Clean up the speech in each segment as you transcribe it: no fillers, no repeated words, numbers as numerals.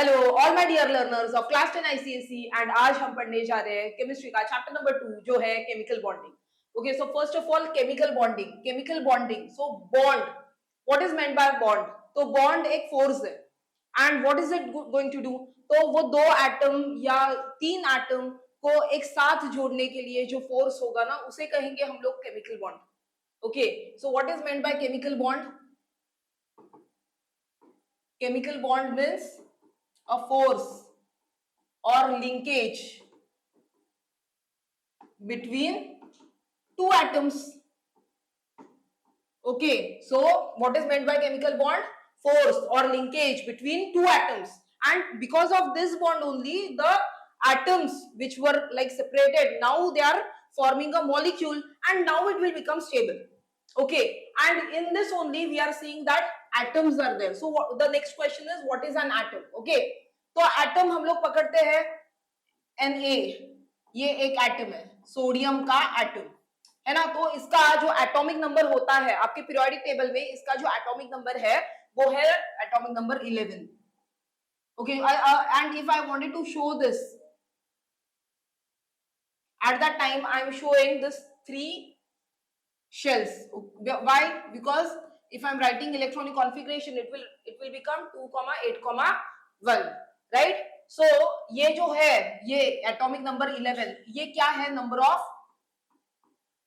Hello all my dear learners of class 10 ICSE and आज हम पढ़ने जा रहे हैं केमिस्ट्री का चैप्टर नंबर 2 जो है chemical bonding. Okay, so first of all chemical bonding so bond, what is meant by bond? तो बॉन्ड एक फोर्स है and what is it going to do? तो वो दो एटम या तीन एटम को एक साथ जोड़ने के लिए जो फोर्स होगा ना उसे कहेंगे हम लोग chemical bond. Okay, so what is meant by chemical bond? Chemical bond means a force or linkage between two atoms. Okay, so what is meant by chemical bond? Force or linkage between two atoms, and because of this bond only the atoms which were like separated, now they are forming a molecule and now it will become stable. Okay, and in this only we are seeing that atoms are there. So the next question is, what is an atom? Okay, तो atom हम लोग पकड़ते हैं Na, ये एक atom है, sodium का atom है ना। तो इसका जो एटॉमिक नंबर होता है आपके पीरियोडिक टेबल में, इसका जो एटॉमिक नंबर है वो है atomic number 11। Okay, and if I wanted to show this at that time I am showing this three shells. Why? Because if I am writing electronic configuration it will become 2, 8, 1, right? So ये जो है ये atomic number 11, ये क्या है? Number of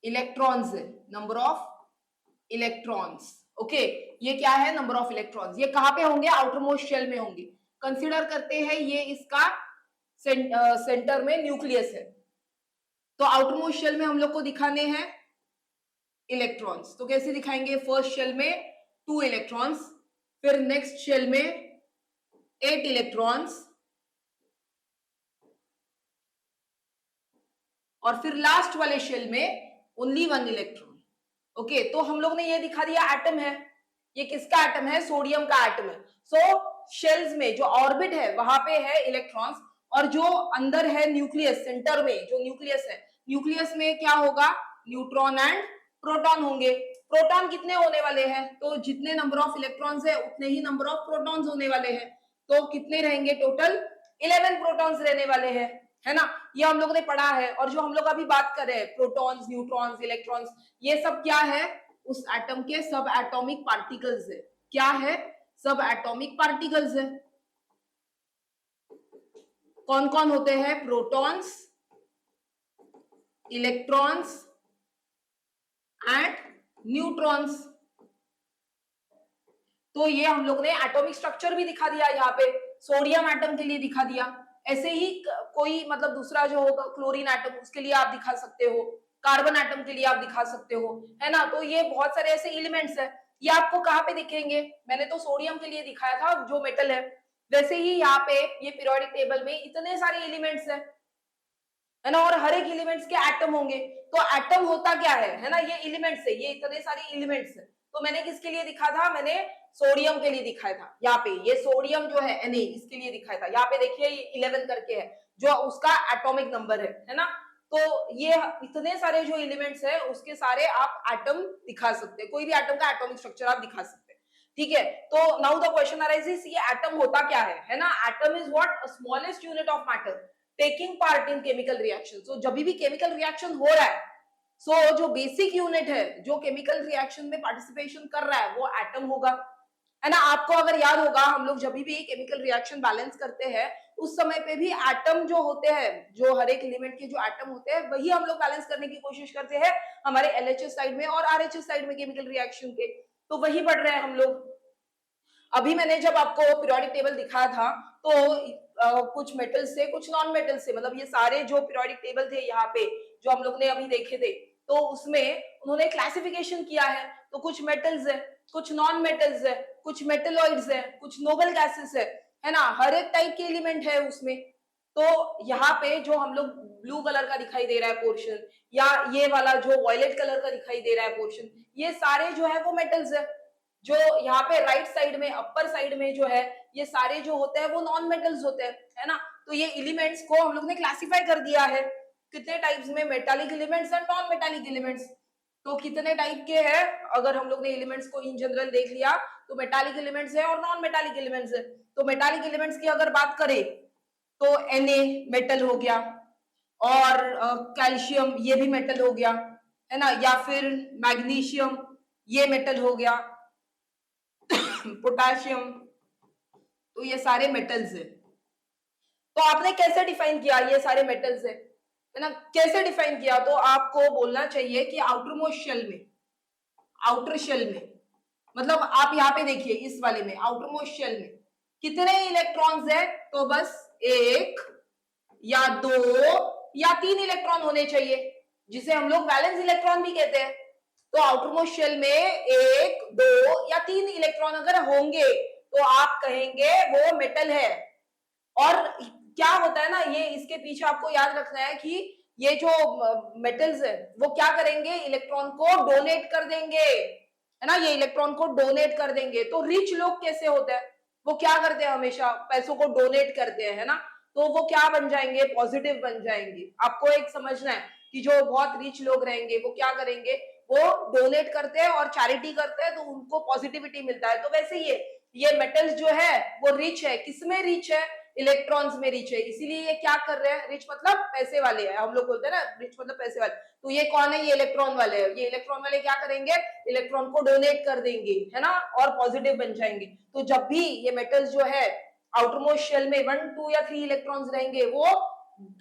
electrons है, number of electrons. Okay, ये क्या है? Number of electrons. ये कहां पे होंगे? आउटर मोस्ट शेल में होंगे। कंसीडर करते हैं ये इसका सेंटर में न्यूक्लियस है, तो आउटर मोस्ट शेल में हम लोग को दिखाने हैं इलेक्ट्रॉन्स। तो कैसे दिखाएंगे? फर्स्ट शेल में 2 इलेक्ट्रॉन्स, फिर नेक्स्ट शेल में 8 इलेक्ट्रॉन्स, और फिर लास्ट वाले शेल में ओनली 1 इलेक्ट्रॉन। ओके, तो हम लोग ने ये दिखा दिया एटम है। ये किसका एटम है? सोडियम का एटम है। सो शेल्स में जो ऑर्बिट है वहां पे है इलेक्ट्रॉन्स, और जो अंदर है न्यूक्लियस, सेंटर में जो न्यूक्लियस है, न्यूक्लियस में क्या होगा? न्यूट्रॉन एंड प्रोटॉन होंगे। प्रोटॉन कितने होने वाले हैं? तो जितने नंबर ऑफ इलेक्ट्रॉन्स है उतने ही नंबर ऑफ प्रोटॉन्स होने वाले हैं। तो कितने रहेंगे? टोटल 11 प्रोटॉन्स रहने वाले हैं, है ना। ये हम लोग ने पढ़ा है। और जो हम लोग अभी बात कर रहे हैं प्रोटॉन्स, न्यूट्रॉन्स, इलेक्ट्रॉन्स, ये सब क्या है? उस एटम के सब एटॉमिक पार्टिकल्स है। क्या है? सब एटॉमिक पार्टिकल्स है। कौन कौन होते हैं? Protons, electrons and neutrons. तो ये हम लोग ने एटॉमिक स्ट्रक्चर भी दिखा दिया यहाँ पे, सोडियम एटम के लिए दिखा दिया। ऐसे ही कोई मतलब दूसरा जो होगा क्लोरीन एटम, उसके लिए आप दिखा सकते हो, कार्बन एटम के लिए आप दिखा सकते हो, है ना। तो ये बहुत सारे ऐसे एलिमेंट्स है। ये आपको कहाँ पे दिखेंगे? मैंने तो सोडियम के लिए दिखाया था जो मेटल है, वैसे ही यहाँ पे ये पीरियोडिक टेबल में इतने सारे एलिमेंट्स है ना, और हर एक एलिमेंट्स के एटम होंगे। तो एटम होता क्या है ना, ये एलिमेंट्स है, ये इतने सारे एलिमेंट्स है। तो मैंने किसके लिए दिखा था? मैंने सोडियम के लिए दिखाया था। यहाँ पे ये सोडियम जो है Na, इसके लिए दिखाया था। यहाँ पे देखिए ये 11 करके है जो उसका एटॉमिक नंबर है ना। तो ये इतने सारे जो एलिमेंट्स है उसके सारे आप एटम दिखा सकते हैं, कोई भी एटम का एटॉमिक स्ट्रक्चर आप दिखा सकते हैं। ठीक है, तो नाउ द क्वेश्चन अराइजेस, ये एटम होता क्या है ना। Atom is what? Smallest unit of matter taking part in chemical reaction. So जब भी केमिकल रिएक्शन हो रहा है, सो जो बेसिक यूनिट है जो केमिकल रिएक्शन में पार्टिसिपेशन कर रहा है वो एटम होगा, है ना। आपको अगर याद होगा हम लोग जब भी केमिकल रिएक्शन बैलेंस करते हैं उस समय पे भी एटम जो होते हैं, जो हर एक एलिमेंट के जो एटम होते हैं वही हम लोग बैलेंस करने की कोशिश करते हैं हमारे एलएचएस साइड में और आरएचएस साइड में केमिकल रिएक्शन के। तो वही पढ़ रहे हैं हम लोग। अभी मैंने जब आपको पीरियोडिक टेबल दिखाया था तो कुछ मेटल से कुछ नॉन मेटल से, मतलब ये सारे जो पीरियोडिक टेबल थे यहाँ पे जो हम लोग ने अभी देखे थे, तो उसमें उन्होंने क्लासिफिकेशन किया है। तो कुछ मेटल्स है, कुछ नॉन मेटल्स है, कुछ मेटलॉइड्स है, कुछ नोबल गैसेस है ना। हर एक टाइप के एलिमेंट है उसमें। तो यहाँ पे जो हम लोग ब्लू कलर का दिखाई दे रहा है पोर्शन, या ये वाला जो वॉयलेट कलर का दिखाई दे रहा है पोर्शन, ये सारे जो है वो मेटल्स है। जो यहाँ पे राइट साइड में, अपर साइड में जो है, ये सारे जो होते हैं वो नॉन मेटल्स होते हैं, है ना। तो ये एलिमेंट्स को हम लोग ने क्लासिफाई कर दिया है कितने टाइप्स में, metallic elements and non metallic elements. तो कितने टाइप के हैं अगर हम लोग ने एलिमेंट्स को इन जनरल देख लिया तो मेटालिक एलिमेंट्स है और नॉन मेटालिक एलिमेंट्स है। तो मेटालिक एलिमेंट्स की अगर बात करें तो Na मेटल हो गया, और कैल्शियम ये भी मेटल हो गया, है ना, या फिर मैग्नीशियम ये मेटल हो गया, पोटाशियम, तो ये सारे मेटल्स है। तो आपने कैसे डिफाइन किया ये सारे मेटल्स है ना, कैसे डिफाइन किया? तो आपको बोलना चाहिए कि आउटर मोस्ट शेल में, आउटर शेल में, मतलब आप यहाँ पे देखिए इस वाले में आउटर मोस्ट शेल में कितने इलेक्ट्रॉन्स है? तो बस एक या दो या तीन इलेक्ट्रॉन होने चाहिए, जिसे हम लोग वैलेंस इलेक्ट्रॉन भी कहते हैं। तो आउटर मोस्ट शेल में एक, दो या तीन इलेक्ट्रॉन अगर होंगे तो आप कहेंगे वो मेटल है। और क्या होता है ना, ये इसके पीछे आपको याद रखना है कि ये जो मेटल्स है वो क्या करेंगे, इलेक्ट्रॉन को डोनेट कर देंगे, है ना, ये इलेक्ट्रॉन को डोनेट कर देंगे। तो रिच लोग कैसे होते हैं, वो क्या करते हैं, हमेशा पैसों को डोनेट करते हैं, है ना, तो वो क्या बन जाएंगे, पॉजिटिव बन जाएंगे। आपको एक समझना है कि जो बहुत रिच लोग रहेंगे वो क्या करेंगे, वो डोनेट करते हैं और चैरिटी करते हैं, तो उनको पॉजिटिविटी मिलता है। तो वैसे ये मेटल्स जो है वो रिच है, किसमें रिच है, इलेक्ट्रॉन्स में रिच है, इसीलिए ये क्या कर रहे हैं, रिच मतलब पैसे वाले हैं, हम लोग बोलते हैं ना रिच मतलब पैसे वाले। तो ये कौन है, ये इलेक्ट्रॉन वाले हैं। ये इलेक्ट्रॉन वाले क्या करेंगे, इलेक्ट्रॉन को डोनेट कर देंगे, है ना, और पॉजिटिव बन जाएंगे। तो जब भी ये मेटल्स जो है आउटर मोस्ट शेल में 1, 2 या 3 इलेक्ट्रॉन्स रहेंगे, वो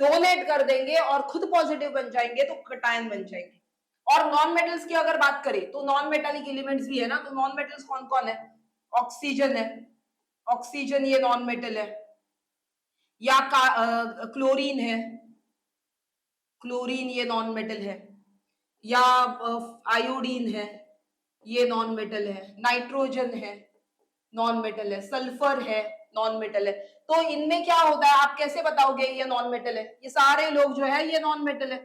डोनेट कर देंगे और खुद पॉजिटिव बन जाएंगे, तो कटायन बन जाएंगे। और नॉन मेटल्स की अगर बात करें तो नॉन मेटालिक एलिमेंट्स भी है ना, तो नॉन मेटल्स कौन कौन है, ऑक्सीजन है, ऑक्सीजन ये नॉन मेटल है, या क्लोरीन है, क्लोरीन ये नॉन मेटल है, या आयोडीन है ये नॉन मेटल है, नाइट्रोजन है नॉन मेटल है, सल्फर है नॉन मेटल है। तो इनमें क्या होता है, आप कैसे बताओगे ये नॉन मेटल है, ये सारे लोग जो है ये नॉन मेटल है,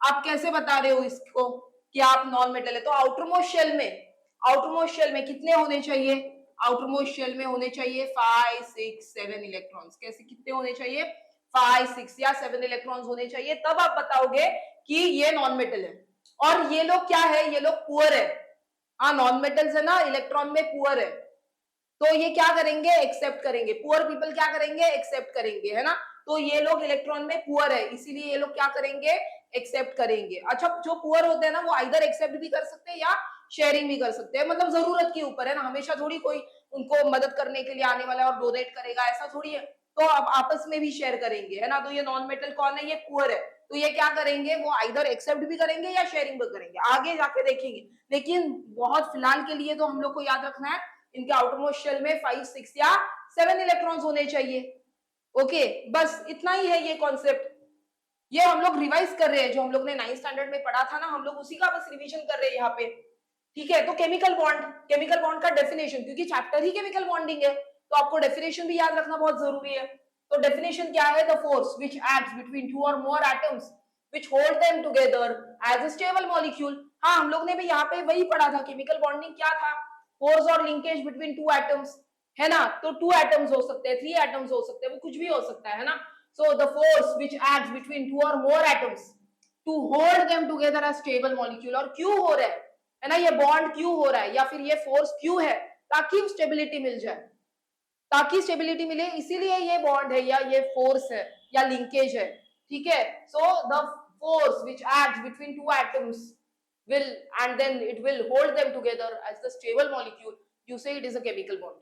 आप कैसे बता रहे हो इसको कि आप नॉन मेटल है? तो आउटर मोस्ट शेल में, आउटर मोस्ट शेल में कितने होने चाहिए, आउटर मोस्ट शेल में होने चाहिए 5, 6, 7 इलेक्ट्रॉन्स। कैसे, कितने होने चाहिए, 5, 6 या 7 इलेक्ट्रॉन्स होने चाहिए, तब आप बताओगे कि ये नॉन मेटल है। और ये लोग क्या है, ये लोग पुअर है, हाँ नॉन मेटल्स है ना, इलेक्ट्रॉन में पुअर है, तो ये क्या करेंगे, एक्सेप्ट करेंगे। पुअर पीपल क्या करेंगे, एक्सेप्ट करेंगे, है ना। तो ये लोग इलेक्ट्रॉन में पुअर है, इसीलिए ये लोग क्या करेंगे, एक्सेप्ट करेंगे। अच्छा, जो पुअर होते हैं ना वो आइदर एक्सेप्ट भी कर सकते हैं या शेयरिंग भी कर सकते हैं, मतलब जरूरत के ऊपर है ना, हमेशा थोड़ी कोई उनको मदद करने के लिए आने वाला है और डोनेट करेगा, ऐसा थोड़ी है। तो अब आपस में भी शेयर करेंगे, है ना। तो ये नॉन मेटल कौन है, ये पुअर है, तो ये क्या करेंगे, वो आइदर एक्सेप्ट भी करेंगे या शेयरिंग भी करेंगे, आगे जाके देखेंगे। लेकिन बहुत फिलहाल के लिए तो हम लोग को याद रखना है इनके आउटर मोस्ट शेल में 5, 6 या 7 इलेक्ट्रॉन्स होने चाहिए। ओके, बस इतना ही है ये कॉन्सेप्ट। ये हम लोग रिवाइज कर रहे हैं, जो हम लोग ने 9th स्टैंडर्ड में पढ़ा था ना, हम लोग उसी का बस रिवीजन कर रहे हैं यहाँ पे, ठीक है। तो केमिकल बॉन्ड का डेफिनेशन, क्योंकि चैप्टर ही केमिकल बॉन्डिंग है, तो आपको डेफिनेशन भी याद रखना बहुत जरूरी है। तो डेफिनेशन क्या है, the force which acts between two or more atoms which hold them together as a stable molecule. हाँ, हम लोग ने भी यहाँ पे वही पढ़ा था, केमिकल बॉन्डिंग क्या था, फोर्स और लिंकेज बिटवीन टू एटम्स, है ना। तो 2 एटम्स हो सकते हैं, 3 एटम्स हो सकते हैं, वो कुछ भी हो सकता है ना। So the force which acts between 2 और more atoms to hold them together as stable molecule. और क्यों हो रहा है ना, ये बॉन्ड क्यों हो रहा है, या फिर ये फोर्स क्यों है, ताकि स्टेबिलिटी मिल जाए, ताकि स्टेबिलिटी मिले, इसीलिए ये बॉन्ड है या ये फोर्स है या लिंकेज है, ठीक है। सो the force which acts between 2 atoms will, and then it will hold them together as the stable molecule, you say it is a chemical bond.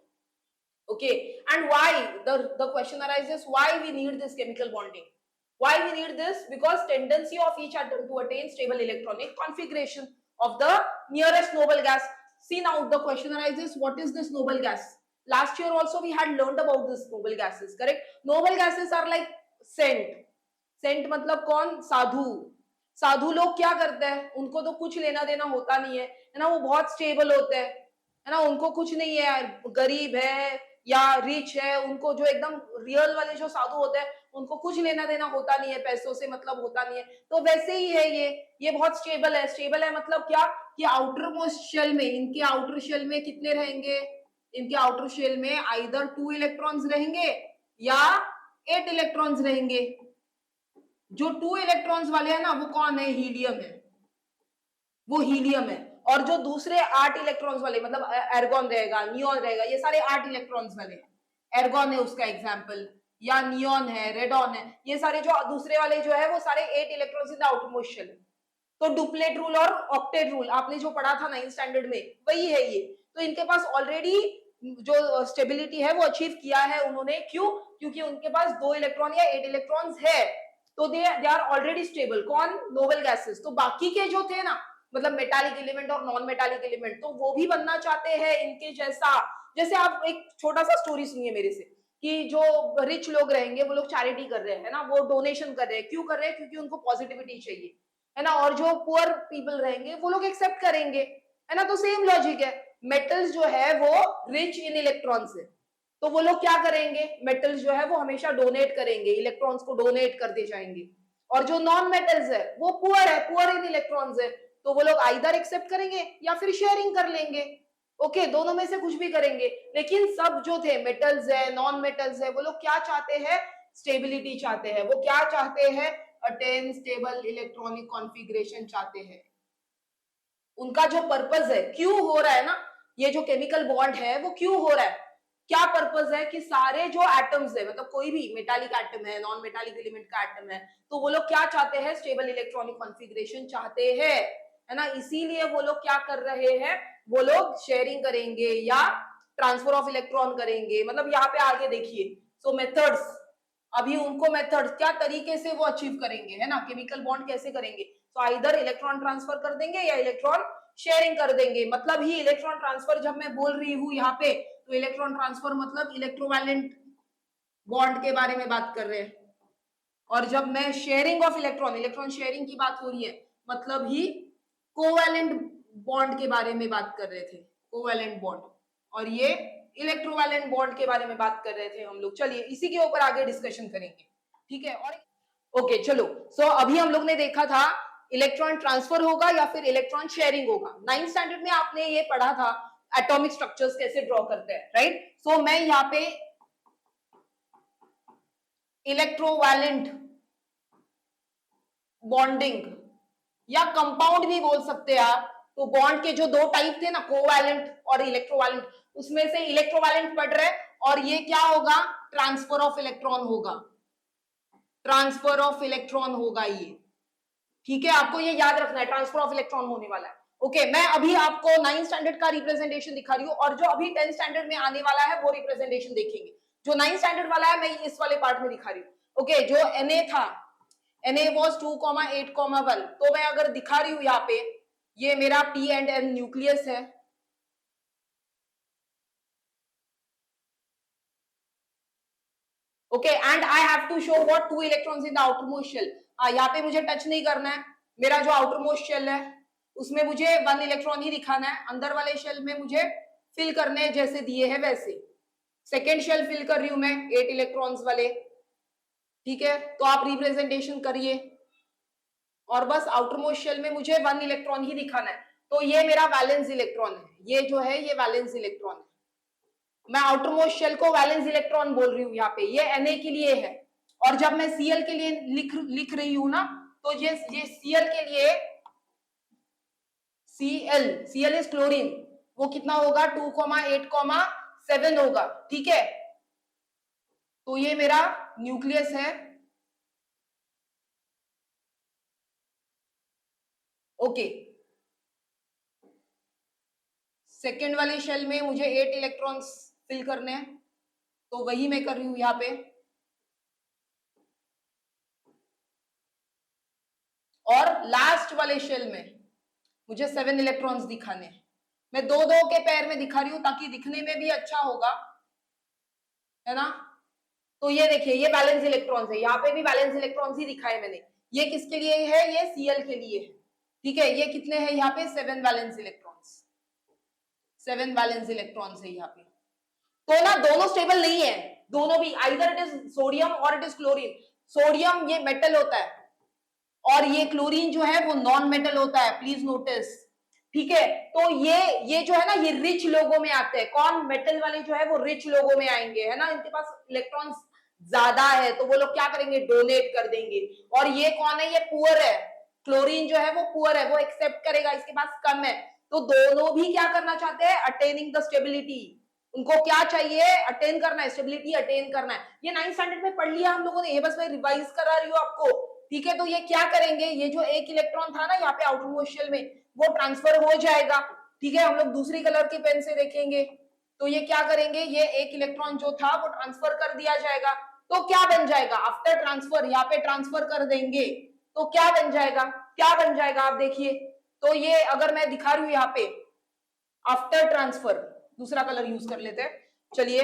Okay, and why the question arises, why we need this chemical bonding, why we need this, because tendency of each atom to attain stable electronic configuration of the nearest noble gas. See, now the question arises, what is this noble gas? Last year also we had learned about this noble gases, correct? Noble gases are like saint मतलब कौन, साधु। साधु लोग क्या करते हैं, उनको तो कुछ लेना देना होता नहीं है ना, वो बहुत स्टेबल होते हैं, है ना, उनको कुछ नहीं है, गरीब है या रिच है, उनको जो एकदम रियल वाले जो साधु होते हैं उनको कुछ लेना देना होता नहीं है, पैसों से मतलब होता नहीं है। तो वैसे ही है ये बहुत स्टेबल है। स्टेबल है मतलब क्या, कि आउटर मोस्ट शेल में, इनके आउटर शेल में कितने रहेंगे, इनके आउटर शेल में आइदर 2 इलेक्ट्रॉन्स रहेंगे या 8 इलेक्ट्रॉन्स रहेंगे। जो 2 इलेक्ट्रॉन्स वाले हैं ना, वो कौन है, हीलियम है, वो हीलियम है। और जो दूसरे 8 इलेक्ट्रॉन्स वाले मतलब एर्गॉन रहेगा, नियॉन रहेगा, ये सारे 8 इलेक्ट्रॉन्स वाले हैं। एर्गॉन है उसका एग्जाम्पल, या नियॉन है, रेडॉन है, ये सारे जो दूसरे वाले जो है वो सारे 8 electrons in the outermost shell. तो डुप्लेट रूल और ऑक्टेट रूल आपने जो पढ़ा था 9th स्टैंडर्ड में, वही है ये। तो इनके पास ऑलरेडी जो स्टेबिलिटी है वो अचीव किया है उन्होंने। क्यों? क्योंकि उनके पास 2 इलेक्ट्रॉन या 8 इलेक्ट्रॉन्स है, तो दे आर ऑलरेडी स्टेबल। कौन? Noble gases. तो बाकी के जो थे ना, मतलब मेटालिक एलिमेंट और नॉन मेटालिक एलिमेंट, तो वो भी बनना चाहते हैं इनके जैसा। जैसे आप एक छोटा सा स्टोरी सुनिए मेरे से, कि जो रिच लोग रहेंगे वो लोग चैरिटी कर रहे हैं ना, वो डोनेशन कर रहे हैं। क्यों कर रहे हैं? क्योंकि उनको पॉजिटिविटी चाहिए, है ना। और जो पुअर पीपल रहेंगे वो लोग एक्सेप्ट करेंगे, है ना। तो सेम लॉजिक है। मेटल्स जो है वो रिच इन इलेक्ट्रॉन्स है, तो वो लोग क्या करेंगे? मेटल्स जो है वो हमेशा डोनेट करेंगे, इलेक्ट्रॉन्स को डोनेट करते जाएंगे। और जो नॉन मेटल्स है वो पुअर है, पुअर इन इलेक्ट्रॉन्स है, तो वो लोग आइदर एक्सेप्ट करेंगे या फिर शेयरिंग कर लेंगे। ओके, दोनों में से कुछ भी करेंगे। लेकिन सब जो थे, मेटल्स है, नॉन मेटल्स है, वो लोग क्या चाहते हैं? स्टेबिलिटी चाहते हैं। वो क्या चाहते हैं? अटेन स्टेबल इलेक्ट्रॉनिक कॉन्फ़िगरेशन चाहते हैं। उनका जो पर्पस है, क्यों हो रहा है ना ये जो केमिकल बॉन्ड है, वो क्यों हो रहा है? क्या पर्पस है? कि सारे जो एटम्स है, मतलब कोई भी मेटालिक एटम है, नॉन मेटालिक एलिमेंट का एटम है, तो वो लोग क्या चाहते हैं? स्टेबल इलेक्ट्रॉनिक कॉन्फ़िगरेशन चाहते हैं, है ना। इसीलिए वो लोग क्या कर रहे हैं? वो लोग शेयरिंग करेंगे या ट्रांसफर ऑफ इलेक्ट्रॉन करेंगे। मतलब यहाँ पे आगे देखिए, सो मेथड्स, अभी उनको मेथड्स क्या तरीके से वो अचीव करेंगे, है ना, केमिकल बॉन्ड कैसे करेंगे। तो आइदर इलेक्ट्रॉन ट्रांसफर कर देंगे या इलेक्ट्रॉन शेयरिंग कर देंगे। मतलब ही इलेक्ट्रॉन ट्रांसफर जब मैं बोल रही हूँ यहाँ पे, तो इलेक्ट्रॉन ट्रांसफर मतलब इलेक्ट्रोवैलेंट बॉन्ड के बारे में बात कर रहे हैं। और जब मैं sharing of electron, electron sharing की बात हो रही है, मतलब ही कोवैलेंट बॉन्ड के बारे में बात कर रहे थे, कोवैलेंट बॉन्ड। और ये इलेक्ट्रोवैलेंट बॉन्ड के बारे में बात कर रहे थे हम लोग। चलिए इसी के ऊपर आगे डिस्कशन करेंगे, ठीक है। और ओके चलो, सो अभी हम लोग ने देखा था इलेक्ट्रॉन ट्रांसफर होगा या फिर इलेक्ट्रॉन शेयरिंग होगा। 9th स्टैंडर्ड में आपने ये पढ़ा था एटॉमिक स्ट्रक्चर्स कैसे ड्रॉ करते हैं, राइट। सो मैं यहाँ पे इलेक्ट्रोवैलेंट बॉन्डिंग या कंपाउंड भी बोल सकते हैं आप। तो बॉन्ड के जो 2 टाइप थे ना, कोवैलेंट और इलेक्ट्रोवैलेंट, उसमें से इलेक्ट्रोवैलेंट पढ़ रहे हैं। और ये क्या होगा? ट्रांसफर ऑफ इलेक्ट्रॉन होगा, ट्रांसफर ऑफ इलेक्ट्रॉन होगा ये, ठीक है। आपको ये याद रखना है, ट्रांसफर ऑफ इलेक्ट्रॉन होने वाला है। ओके, मैं अभी आपको 9th स्टैंडर्ड का रिप्रेजेंटेशन दिखा रही हूँ, और जो अभी 10th स्टैंडर्ड में आने वाला है वो रिप्रेजेंटेशन देखेंगे। जो 9th स्टैंडर्ड वाला है मैं इस वाले पार्ट में दिखा रही हूँ। ओके, जो Na था, Na was 2,8,1, तो मैं अगर दिखा रही हूँ यहाँ पे, ये मेरा P and N न्यूक्लियस है। Okay, and I have to show what 2 electrons in the outermost shell. यहाँ पे मुझे टच नहीं करना है, मेरा जो आउटरमोस्ट शेल है उसमें मुझे 1 इलेक्ट्रॉन ही दिखाना है। अंदर वाले शेल में मुझे फिल करने जैसे दिए हैं वैसे। सेकेंड शेल फिल कर रही हूं मैं 8 इलेक्ट्रॉन्स वाले, ठीक है। तो आप रिप्रेजेंटेशन करिए, और बस आउटरमोस्ट शेल में मुझे 1 इलेक्ट्रॉन ही दिखाना है। तो ये मेरा वैलेंस इलेक्ट्रॉन है, ये जो है ये वैलेंस इलेक्ट्रॉन है। मैं आउटरमोस्ट शेल को वैलेंस इलेक्ट्रॉन बोल रही हूँ यहाँ पे, ये Na के लिए है। और जब मैं Cl के लिए लिख रही हूँ ना, तो ये Cl के लिए, Cl इज क्लोरीन, वो कितना होगा? 2,8,7 होगा, ठीक है। तो ये मेरा न्यूक्लियस है। ओके, सेकेंड वाले शेल में मुझे 8 इलेक्ट्रॉन्स फिल करने हैं, तो वही मैं कर रही हूं यहाँ पे। और लास्ट वाले शेल में मुझे 7 इलेक्ट्रॉन्स दिखाने हैं। मैं 2-2 के पैर में दिखा रही हूं ताकि दिखने में भी अच्छा होगा, है ना। तो ये देखिए, ये बैलेंस इलेक्ट्रॉन्स है, यहाँ पे भी बैलेंस इलेक्ट्रॉन्स ही दिखाए मैंने। ये किसके लिए है? ये Cl के लिए है, ठीक है। ये कितने हैं यहाँ पे? 7 बैलेंस इलेक्ट्रॉन्स, 7 बैलेंस इलेक्ट्रॉन्स है यहाँ पे। तो ना दोनों स्टेबल नहीं है, दोनों भी, आइदर इट इज सोडियम और इट इज क्लोरीन। सोडियम ये मेटल होता है, और ये क्लोरीन जो है वो नॉन मेटल होता है, प्लीज नोटिस, ठीक है। तो ये जो है ना, ये रिच लोगों में आते हैं। कौन? मेटल वाले जो है वो रिच लोगों में आएंगे, है ना, इनके पास इलेक्ट्रॉन्स ज्यादा है, तो वो लोग क्या करेंगे? डोनेट कर देंगे। और ये कौन है? ये पुअर है, क्लोरीन जो है वो पुअर है, वो एक्सेप्ट करेगा, इसके पास कम है, तो दोनों भी क्या करना चाहते हैं, अटेनिंग द स्टेबिलिटी। उनको क्या चाहिए, अटेन करना है, स्टेबिलिटी अटेन करना है। ये 9th स्टैंडर्ड में पढ़ लिया हम लोगों ने, ये बस मैं रिवाइज करा रही हूँ आपको, ठीक है। तो ये क्या करेंगे, ये जो एक इलेक्ट्रॉन था ना यहाँ पे आउटरमोस्ट शेल में, वो ट्रांसफर हो जाएगा, ठीक है। हम लोग दूसरी कलर की पेन से देखेंगे, तो ये क्या करेंगे, ये एक इलेक्ट्रॉन जो था वो ट्रांसफर कर दिया जाएगा। तो क्या बन जाएगा, आफ्टर ट्रांसफर यहाँ पे ट्रांसफर कर देंगे तो क्या बन जाएगा, क्या बन जाएगा आप देखिए। तो ये अगर मैं दिखा रही हूँ यहाँ पे आफ्टर ट्रांसफर, दूसरा कलर यूज कर लेते हैं, चलिए।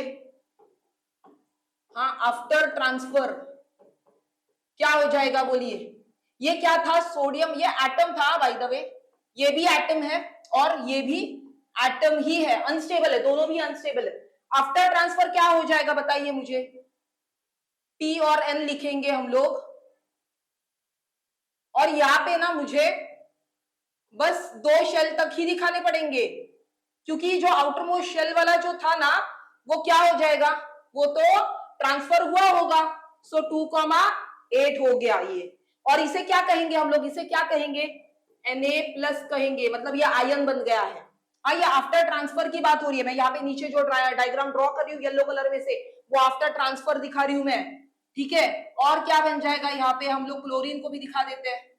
हाँ, आफ्टर ट्रांसफर क्या हो जाएगा बोलिए। ये क्या था, सोडियम, ये एटम था बाय द वे, ये भी एटम है और ये भी एटम ही है, अनस्टेबल है, दोनों भी अनस्टेबल है। आफ्टर ट्रांसफर क्या हो जाएगा बताइए मुझे, T और N लिखेंगे हम लोग, और यहां पे ना मुझे बस 2 शेल तक ही दिखाने पड़ेंगे, क्योंकि जो आउटर मोस्ट शेल वाला जो था ना वो क्या हो जाएगा, वो तो ट्रांसफर हुआ होगा। सो 2,8 हो गया ये, और इसे क्या कहेंगे हम लोग, इसे क्या कहेंगे, Na+ कहेंगे, मतलब ये आयन बन गया है। हाँ, ये आफ्टर ट्रांसफर की बात हो रही है। मैं यहाँ पे नीचे जो डायग्राम ड्रॉ कर रही हूँ येलो कलर में से, वो आफ्टर ट्रांसफर दिखा रही हूं मैं, ठीक है। और क्या बन जाएगा, यहाँ पे हम लोग क्लोरीन को भी दिखा देते हैं।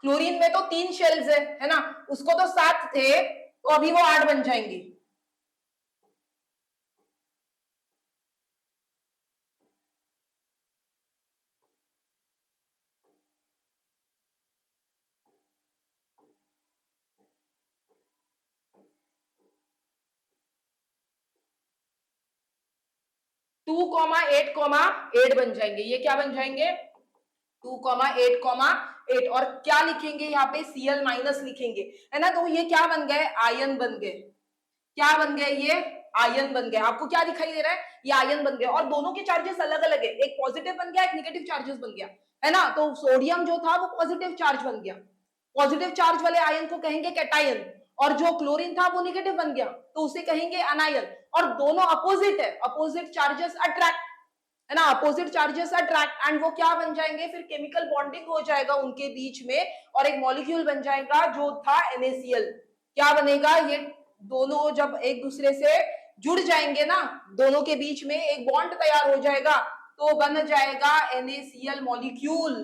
क्लोरीन में तो 3 शेल्स है ना, उसको तो 7 थे, तो अभी वो 8 बन जाएंगे। टू कॉमा एट बन जाएंगे, ये क्या बन जाएंगे, 2,8,8, और क्या लिखेंगे यहाँ पे, Cl- लिखेंगे, है ना। तो ये क्या बन गए, आयन बन गए, क्या बन गए, ये आयन बन गए। आपको क्या दिखाई दे रहा है, ये आयन बन गए, और दोनों के चार्जेस अलग अलग है, एक पॉजिटिव बन गया, एक नेगेटिव चार्जेस बन गया, है ना। तो सोडियम जो था वो पॉजिटिव चार्ज बन गया, पॉजिटिव चार्ज वाले आयन को कहेंगे कैटायन, और जो क्लोरीन था वो नेगेटिव बन गया तो उसे कहेंगे अनायन। और दोनों अपोजिट है, अपोजिट चार्जेस अट्रैक्ट, है ना, अपोजिट चार्जेस अट्रैक्ट, एंड वो क्या बन जाएंगे, फिर केमिकल बॉन्डिंग हो जाएगा उनके बीच में, और एक मॉलिक्यूल बन जाएगा जो था NaCl। क्या बनेगा, ये दोनों जब एक दूसरे से जुड़ जाएंगे ना, दोनों के बीच में एक बॉन्ड तैयार हो जाएगा, तो बन जाएगा NaCl मॉलिक्यूल।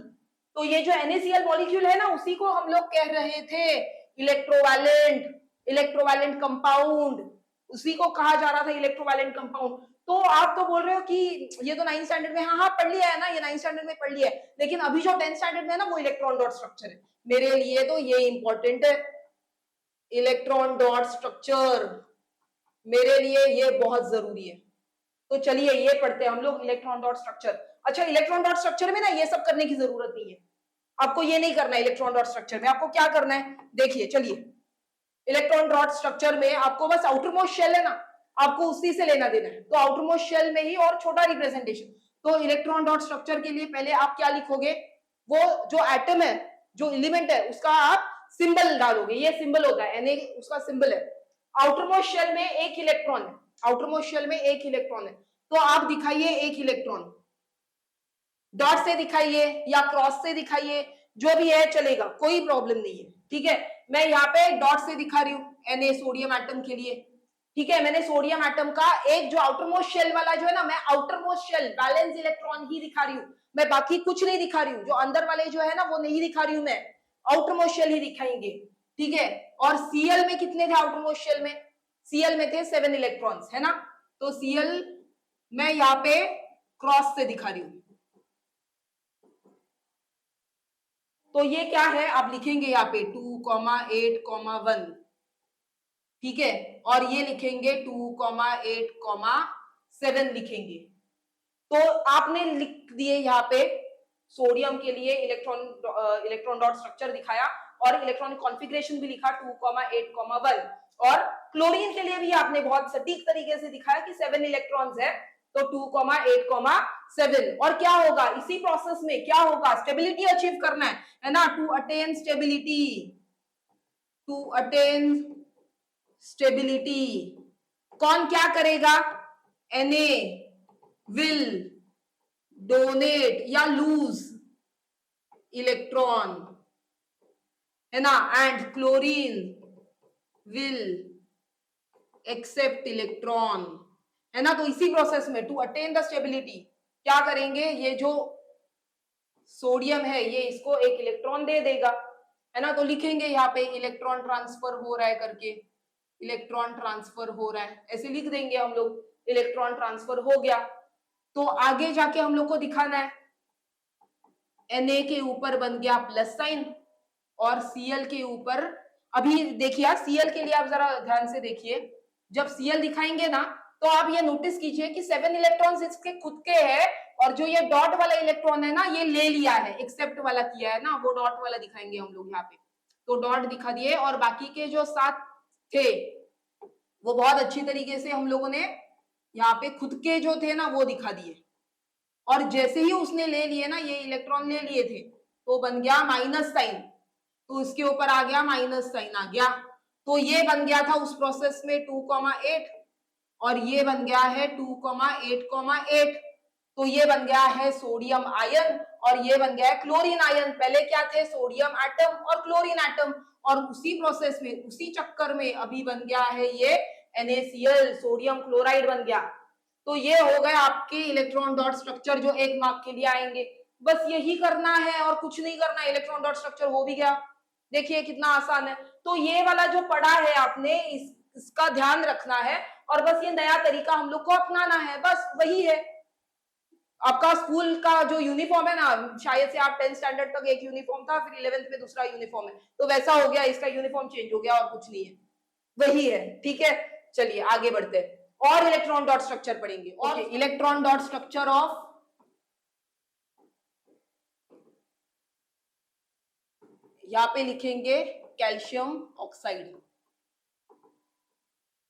तो ये जो NaCl मॉलिक्यूल है ना, उसी को हम लोग कह रहे थे इलेक्ट्रोवैलेंट, इलेक्ट्रोवैलेंट कंपाउंड, उसी को कहा जा रहा था इलेक्ट्रोवैलेंट कंपाउंड। तो आप तो बोल रहे हो कि ये तो 9th स्टैंडर्ड में, हाँ हाँ पढ़ लिया है ना, ये 9th स्टैंडर्ड में पढ़ लिया है, लेकिन अभी जो 10th स्टैंडर्ड में है ना वो इलेक्ट्रॉन डॉट स्ट्रक्चर है, मेरे लिए तो ये इंपॉर्टेंट है, इलेक्ट्रॉन डॉट स्ट्रक्चर मेरे लिए ये बहुत जरूरी है। तो चलिए ये पढ़ते हैं हम लोग, इलेक्ट्रॉन डॉट स्ट्रक्चर। अच्छा, इलेक्ट्रॉन डॉट स्ट्रक्चर में ना ये सब करने की जरूरत नहीं है, आपको ये नहीं करना है। इलेक्ट्रॉन डॉट स्ट्रक्चर में आपको क्या करना है, देखिए चलिए, इलेक्ट्रॉन डॉट स्ट्रक्चर में आपको बस आउटर मोस्ट शेल है ना, आपको उसी से लेना देना है, तो आउटर मोस्ट शेल में ही और छोटा रिप्रेजेंटेशन। तो इलेक्ट्रॉन डॉट स्ट्रक्चर के लिए पहले आप क्या लिखोगे, वो जो एटम है, जो एलिमेंट है, उसका आप सिंबल डालोगे, ये सिंबल होता है Na, उसका सिंबल है। आउटर मोस्ट शेल में एक इलेक्ट्रॉन है, आउटर मोस्ट शेल में एक इलेक्ट्रॉन है, तो आप दिखाइए एक इलेक्ट्रॉन, डॉट से दिखाइए या क्रॉस से दिखाइए, जो भी है चलेगा, कोई प्रॉब्लम नहीं है, ठीक है। मैं यहाँ पे डॉट से दिखा रही हूँ Na सोडियम एटम के लिए, ठीक है। मैंने सोडियम एटम का एक जो आउटर मोस्ट शेल वाला जो है ना, मैं outermost shell valence electron ही दिखा रही हूँ, मैं बाकी कुछ नहीं दिखा रही हूँ, जो अंदर वाले जो है ना वो नहीं दिखा रही हूँ मैं, आउटर मोस्ट शेल ही दिखाएंगे, ठीक है। और Cl में कितने थे आउटर मोस्ट शेल में, Cl में थे 7 इलेक्ट्रॉन्स, है ना। तो Cl मैं यहाँ पे क्रॉस से दिखा रही हूँ, तो ये क्या है, आप लिखेंगे यहाँ पे 2,8,1, ठीक है, और ये लिखेंगे 2,8,7 लिखेंगे। तो आपने लिख दिए यहाँ पे सोडियम के लिए इलेक्ट्रॉन डॉट स्ट्रक्चर दिखाया, और इलेक्ट्रॉनिक कॉन्फ़िगरेशन भी लिखा 2,8,1, और क्लोरीन के लिए भी आपने बहुत सटीक तरीके से दिखाया कि 7 इलेक्ट्रॉन्स है, तो 2,8,7। और क्या होगा इसी प्रोसेस में, क्या होगा, स्टेबिलिटी अचीव करना है ना, to attain stability, to attain stability कौन क्या करेगा, Na विल डोनेट या लूज इलेक्ट्रॉन, है ना, and chlorine will accept electron, है ना। तो इसी प्रोसेस में टू अटेन द स्टेबिलिटी क्या करेंगे, ये जो सोडियम है ये इसको एक इलेक्ट्रॉन दे देगा, है ना। तो लिखेंगे यहाँ पे इलेक्ट्रॉन ट्रांसफर हो रहा है करके, इलेक्ट्रॉन ट्रांसफर हो रहा है, ऐसे लिख देंगे हम लोग, इलेक्ट्रॉन ट्रांसफर हो गया। तो आगे जाके हम लोग को दिखाना है, Na के ऊपर बन गया प्लस साइन और Cl के ऊपर, अभी देखिए Cl के लिए आप जरा ध्यान से देखिए, जब Cl दिखाएंगे ना तो आप ये नोटिस कीजिए कि 7 इलेक्ट्रॉन्स इसके खुद के हैं और जो ये डॉट वाला इलेक्ट्रॉन है ना ये ले लिया है, एक्सेप्ट वाला किया है ना, वो डॉट वाला दिखाएंगे हम लोग यहाँ पे। तो डॉट दिखा दिए और बाकी के जो 7 थे वो बहुत अच्छी तरीके से हम लोगों ने यहाँ पे खुद के जो थे ना वो दिखा दिए। और जैसे ही उसने ले लिए ना, ये इलेक्ट्रॉन ले लिए थे, तो बन गया माइनस साइन, तो इसके ऊपर आ गया माइनस साइन आ गया। तो ये बन गया था उस प्रोसेस में 2,8 और ये बन गया है 2,8,8। तो ये बन गया है सोडियम आयन और ये बन गया है क्लोरीन आयन। पहले क्या थे, सोडियम एटम और क्लोरीन एटम, और उसी प्रोसेस में उसी चक्कर में अभी बन गया है ये NaCl, सोडियम क्लोराइड बन गया। तो ये हो गए आपके इलेक्ट्रॉन डॉट स्ट्रक्चर जो 1 मार्क के लिए आएंगे। बस यही करना है और कुछ नहीं करना, इलेक्ट्रॉन डॉट स्ट्रक्चर हो भी गया। देखिए कितना आसान है। तो ये वाला जो पढ़ा है आपने इसका ध्यान रखना है और बस ये नया तरीका हम लोग को अपनाना है, बस वही है। आपका स्कूल का जो यूनिफॉर्म है ना, शायद से आप 10th स्टैंडर्ड तक एक यूनिफॉर्म था, फिर 11th में दूसरा यूनिफॉर्म है, तो वैसा हो गया, इसका यूनिफॉर्म चेंज हो गया और कुछ नहीं है, वही है। ठीक है, चलिए आगे बढ़ते हैं और इलेक्ट्रॉन डॉट स्ट्रक्चर पढ़ेंगे। और इलेक्ट्रॉन डॉट स्ट्रक्चर ऑफ, यहां पे लिखेंगे कैल्शियम ऑक्साइड।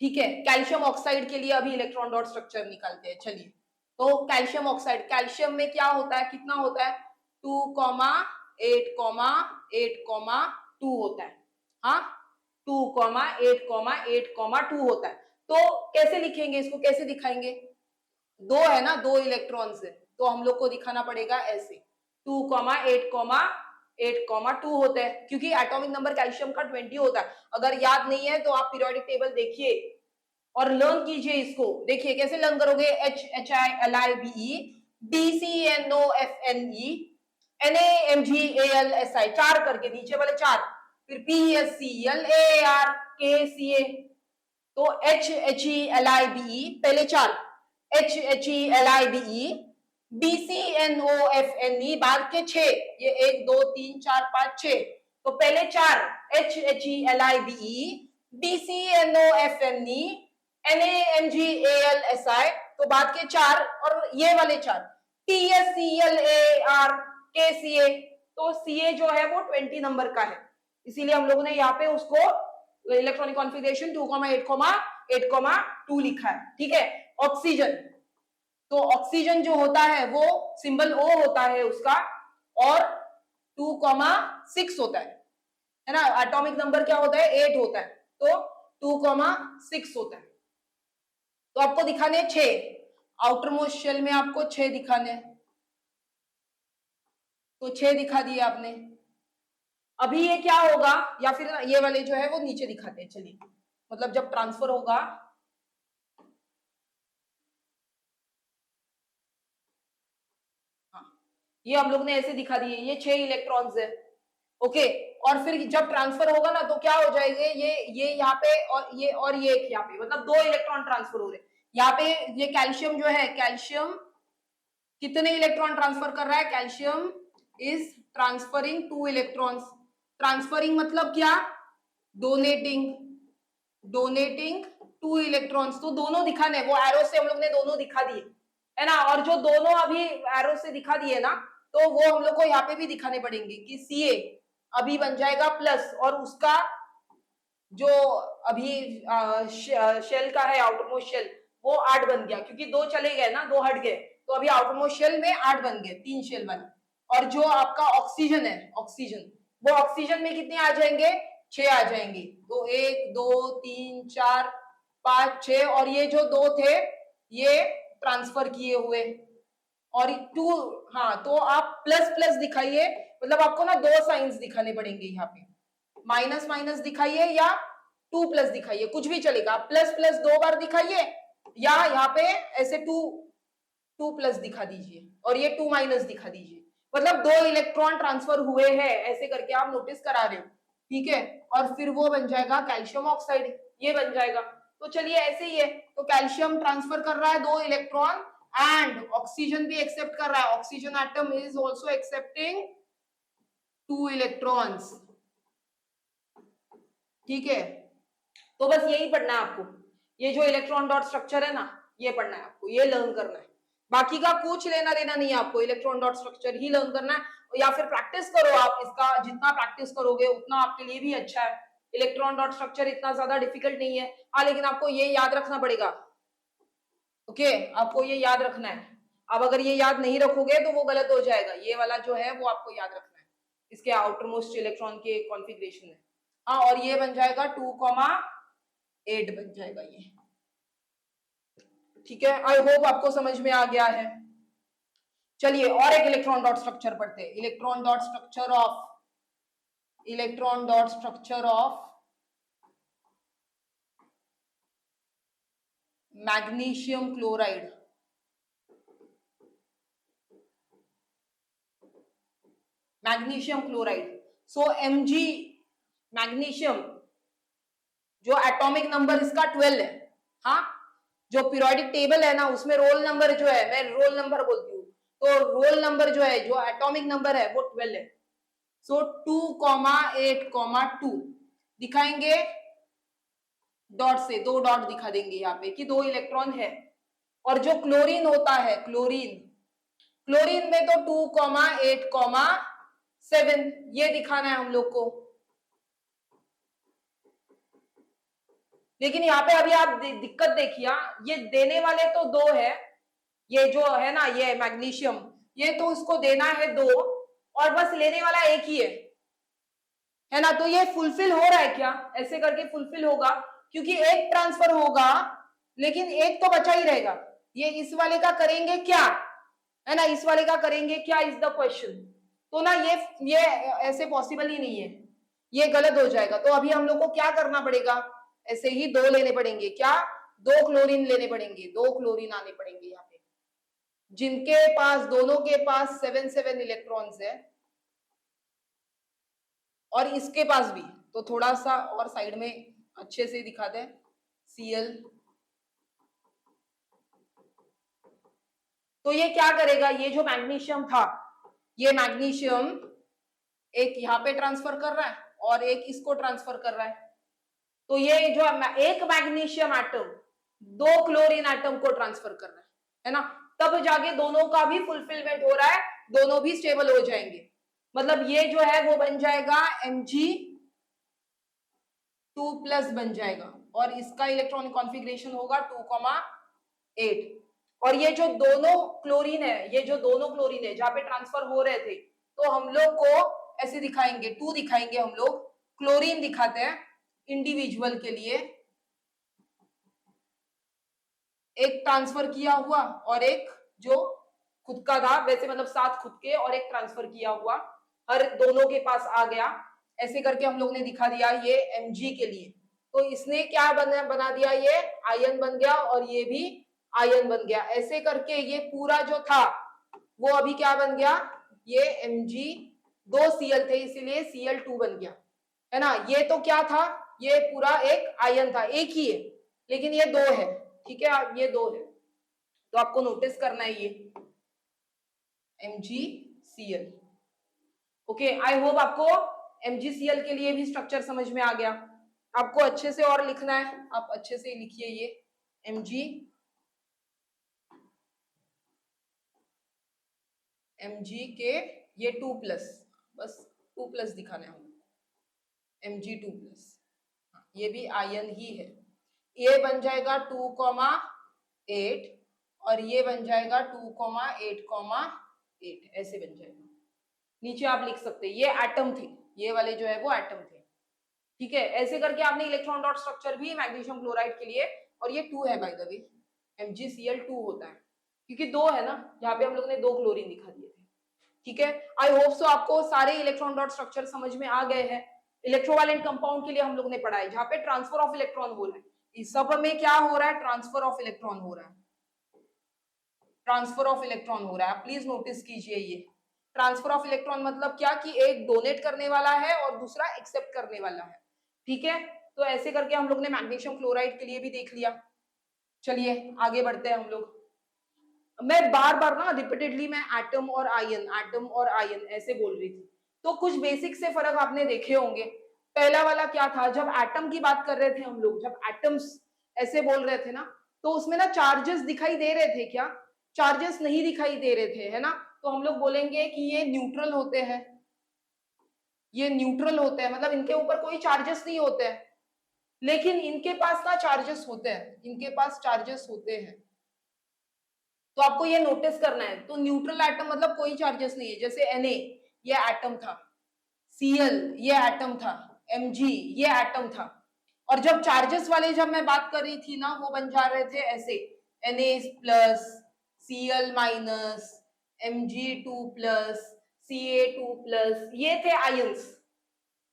ठीक है, कैल्शियम ऑक्साइड के लिए अभी इलेक्ट्रॉन डॉट स्ट्रक्चर निकालते हैं। चलिए, तो कैल्शियम ऑक्साइड, कैल्शियम में क्या होता है, कितना होता है, 2,8,8,2 होता है। हाँ, 2,8,8,2 होता है। तो कैसे लिखेंगे इसको, कैसे दिखाएंगे, दो है ना, दो इलेक्ट्रॉन से, तो हम लोग को दिखाना पड़ेगा ऐसे 2,8,8,2 होता है, क्योंकि एटॉमिक नंबर कैल्शियम का 20 होता है। अगर याद नहीं है तो आप पीरियोडिक टेबल देखिए और लर्न कीजिए इसको। देखिए कैसे लर्न करोगे, HHILIBE DCNOFNE NaMgAlSi, 4 करके नीचे वाले 4, फिर PSClArKCa। तो HHELIBE पहले 4, HHELIBE DCNOFNE बाद के 6, ये 1 2 3 4 5 6, तो पहले 4 HHELIBE DCNOFNE NaMgAlSi, तो बाद के 4 और ये वाले 4 PSClArKCa। तो Ca जो है वो 20 नंबर का है, इसीलिए हम लोगों ने यहाँ पे उसको इलेक्ट्रॉनिक कॉन्फ़िगरेशन 2,8,8,2 लिखा है। ठीक है, ऑक्सीजन, तो ऑक्सीजन जो होता है वो सिंबल O होता है उसका और 2,6 होता है ना। एटॉमिक नंबर क्या होता है, 8 होता है, तो 2,6 होता है। तो आपको दिखाने 6, आउटर मोस्ट शेल में आपको 6 दिखाने, तो 6 दिखा दिए आपने। अभी ये क्या होगा, या फिर ये वाले जो है वो नीचे दिखाते हैं। चलिए, मतलब जब ट्रांसफर होगा, हाँ, ये हम लोग ने ऐसे दिखा दिए, ये 6 इलेक्ट्रॉन्स है। ओके, और फिर जब ट्रांसफर होगा ना तो क्या हो जाएंगे, ये यहाँ पे और ये एक यहाँ पे, मतलब 2 इलेक्ट्रॉन ट्रांसफर हो रहे हैं। यहाँ पे ये कैल्शियम जो है, कैल्शियम कितने इलेक्ट्रॉन ट्रांसफर कर रहा है, calcium is transferring 2 electrons. Transferring मतलब क्या, डोनेटिंग 2 इलेक्ट्रॉन्स। तो दोनों दिखाने, वो एरो से हम लोग ने दोनों दिखा दिए, है ना। और जो दोनों अभी एरो से दिखा दिए ना, तो वो हम लोग को यहाँ पे भी दिखाने पड़ेंगे कि Ca अभी बन जाएगा प्लस, और उसका जो अभी शेल का है, आउटरमोस्ट शेल, वो 8 बन गया, क्योंकि 2 चले गए ना, 2 हट गए, तो अभी आउटरमोस्ट शेल में 8 बन गए, 3 शेल वाले। और जो आपका ऑक्सीजन है, ऑक्सीजन, वो ऑक्सीजन में कितने आ जाएंगे, 6 आ जाएंगे। तो 1 2 3 4 5 6, और ये जो 2 थे ये ट्रांसफर किए हुए, और 2, हाँ, तो आप प्लस प्लस दिखाइए, मतलब आपको ना 2 साइंस दिखाने पड़ेंगे यहाँ पे। माइनस माइनस दिखाइए या 2 प्लस दिखाइए, कुछ भी चलेगा। प्लस प्लस 2 बार दिखाइए या यहाँ पे ऐसे 2 प्लस दिखा दीजिए और ये 2 माइनस दिखा दीजिए। मतलब 2 इलेक्ट्रॉन ट्रांसफर हुए हैं ऐसे करके आप नोटिस करा रहे हो, ठीक है। और फिर वो बन जाएगा कैल्शियम ऑक्साइड, ये बन जाएगा। तो चलिए ऐसे ही है, तो कैल्शियम ट्रांसफर कर रहा है 2 इलेक्ट्रॉन एंड ऑक्सीजन भी एक्सेप्ट कर रहा है। Oxygen atom is also accepting 2 electrons, ठीक है। तो बस यही पढ़ना है आपको, ये जो इलेक्ट्रॉन डॉट स्ट्रक्चर है ना, ये पढ़ना है आपको, ये लर्न करना है। बाकी का कुछ लेना देना नहीं है आपको, इलेक्ट्रॉन डॉट स्ट्रक्चर ही लर्न करना है। या फिर प्रैक्टिस करो आप इसका, जितना प्रैक्टिस करोगे उतना आपके लिए भी अच्छा है। इलेक्ट्रॉन डॉट स्ट्रक्चर इतना ज्यादा डिफिकल्ट नहीं है, हाँ, लेकिन आपको ये याद रखना पड़ेगा। ओके, आपको ये याद रखना है। अब अगर ये याद नहीं रखोगे तो वो गलत हो जाएगा। ये वाला जो है वो आपको याद रखना है, इसके आउटर मोस्ट इलेक्ट्रॉन के कॉन्फ़िगरेशन है। हाँ, और ये बन जाएगा 2,8 बन जाएगा ये, ठीक है। आई होप आपको समझ में आ गया है। चलिए और एक इलेक्ट्रॉन डॉट स्ट्रक्चर पढ़ते हैं। Electron dot structure of magnesium chloride. Magnesium chloride, so Mg magnesium, जो एटॉमिक नंबर इसका 12 है। हाँ, जो पीरियोडिक टेबल है ना उसमें रोल नंबर जो है, मैं रोल नंबर बोलती हूँ, तो रोल नंबर जो है, जो एटॉमिक नंबर है वो 12 है। सो 2,8,2 दिखाएंगे डॉट से, 2 डॉट दिखा देंगे यहाँ पे कि 2 इलेक्ट्रॉन है। और जो क्लोरीन होता है, क्लोरीन में तो 2,8,7 ये दिखाना है हम लोग को। लेकिन यहाँ पे अभी आप दिक्कत देखिए, ये देने वाले तो 2 है, ये जो है ना ये मैग्नीशियम, ये तो उसको देना है 2 और बस लेने वाला एक ही है ना। तो ये फुलफिल हो रहा है क्या? ऐसे करके फुलफिल होगा, क्योंकि एक ट्रांसफर होगा लेकिन एक तो बचा ही रहेगा। ये इस वाले का करेंगे क्या, है ना, इस वाले का करेंगे क्या इज द क्वेश्चन। तो ना ये ऐसे पॉसिबल ही नहीं है, ये गलत हो जाएगा। तो अभी हम लोग को क्या करना पड़ेगा, ऐसे ही 2 लेने पड़ेंगे। क्या? 2 क्लोरीन लेने पड़ेंगे, 2 क्लोरीन आने पड़ेंगे यहाँ पे, जिनके पास, दोनों के पास 7 इलेक्ट्रॉन्स है और इसके पास भी। तो थोड़ा सा और साइड में अच्छे से दिखा दें, Cl। तो ये क्या करेगा, ये जो मैग्नीशियम था, ये मैग्नीशियम एक यहाँ पे ट्रांसफर कर रहा है और एक इसको ट्रांसफर कर रहा है। तो ये जो एक मैग्नीशियम एटम 2 क्लोरीन एटम को ट्रांसफर कर रहा है ना, तब जाके दोनों का भी फुलफिलमेंट हो रहा है, दोनों भी स्टेबल हो जाएंगे। मतलब ये जो है वो बन जाएगा Mg2+ बन जाएगा और इसका इलेक्ट्रॉनिक कॉन्फ़िगरेशन होगा 2,8। और ये जो दोनों क्लोरीन है, ये जो दोनों क्लोरीन है जहां पे ट्रांसफर हो रहे थे, तो हम लोग को ऐसे दिखाएंगे, 2 दिखाएंगे हम लोग, क्लोरीन दिखाते हैं इंडिविजुअल के लिए, एक ट्रांसफर किया हुआ और एक जो खुद का था, वैसे मतलब 7 खुद के और एक ट्रांसफर किया हुआ, हर दोनों के पास आ गया। ऐसे करके हम लोग ने दिखा दिया ये Mg के लिए। तो इसने क्या बना दिया, ये आयन बन गया और ये भी आयन बन गया। ऐसे करके ये पूरा जो था वो अभी क्या बन गया, ये Mg, 2 Cl थे इसीलिए Cl2 बन गया, है ना। ये तो क्या था, ये पूरा एक आयन था, एक ही है, लेकिन ये 2 है, ठीक है, ये 2 है। तो आपको नोटिस करना है ये MgCl। ओके, आई होप आपको MgCl के लिए भी स्ट्रक्चर समझ में आ गया। आपको अच्छे से और लिखना है, आप अच्छे से लिखिए ये Mg के ये 2+, बस 2+ दिखाना है Mg2+, ये भी आयन ही है। ये बन जाएगा 2,8 और ये बन जाएगा 2,8,8, ऐसे बन जाएगा। नीचे आप लिख सकते हैं ये एटम थे, ये वाले जो है वो एटम थे, ठीक है। ऐसे करके आपने इलेक्ट्रॉन डॉट स्ट्रक्चर भी मैग्नीशियम क्लोराइड के लिए, और ये 2 है बाय द वे, MgCl2 होता है क्योंकि 2 है ना, यहाँ पे हम लोग ने 2 क्लोरीन दिखा दिए थे, ठीक है। आई होप सो आपको सारे इलेक्ट्रॉन डॉट स्ट्रक्चर समझ में आ गए हैं। इलेक्ट्रोवैलेंट कंपाउंड के लिए हम लोग ने पढ़ा है, जहां पे ट्रांसफर ऑफ इलेक्ट्रॉन हो रहा है। इस सब में क्या हो रहा है, ट्रांसफर ऑफ इलेक्ट्रॉन हो रहा है, ट्रांसफर ऑफ इलेक्ट्रॉन हो रहा है। प्लीज नोटिस कीजिए, ये ट्रांसफर ऑफ इलेक्ट्रॉन मतलब क्या कि एक डोनेट करने वाला है और दूसरा एक्सेप्ट करने वाला है, ठीक है। तो ऐसे करके हम लोग ने मैग्नीशियम क्लोराइड के लिए भी देख लिया। चलिए आगे बढ़ते हैं हम लोग। मैं बार बार ना रिपीटेडली मैं एटम और आयन ऐसे बोल रही थी, तो कुछ बेसिक से फर्क आपने देखे होंगे। पहला वाला क्या था, जब एटम की बात कर रहे थे हम लोग, जब एटम्स ऐसे बोल रहे थे ना, तो उसमें ना चार्जेस दिखाई दे रहे थे क्या, चार्जेस नहीं दिखाई दे रहे थे, है ना। तो हम लोग बोलेंगे कि ये न्यूट्रल होते हैं, ये न्यूट्रल होते हैं, मतलब इनके ऊपर कोई चार्जेस नहीं होते हैं। लेकिन इनके पास ना चार्जेस होते हैं, इनके पास चार्जेस होते हैं। तो आपको ये नोटिस करना है। तो न्यूट्रल एटम मतलब कोई चार्जेस नहीं है, जैसे Na ये एटम था, Cl ये एटम था, Mg ये एटम था। और जब चार्जेस वाले जब मैं बात कर रही थी ना, वो बन जा रहे थे ऐसे, Na plus, Cl minus, Mg2 plus, Ca2 plus, ये थे आयंस,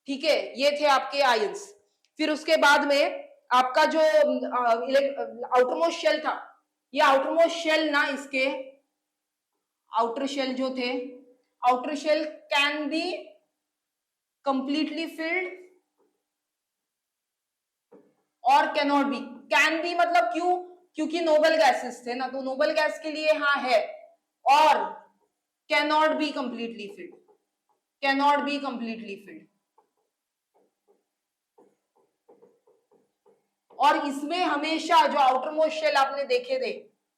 ठीक है, ये थे आपके आयंस। फिर उसके बाद में आपका जो आउटरमोस्ट शेल था, ये आउटरमोस्ट शेल ना, इसके आउटर शेल जो थे, outer shell can be completely filled or can not be. Can be मतलब क्यों, क्योंकि नोबल गैसेस थे ना, तो नोबल गैस के लिए हाँ है। और can not B completely field, can not B completely filled. और इसमें हमेशा जो आउटर मोस्ट शेल आपने देखे थे,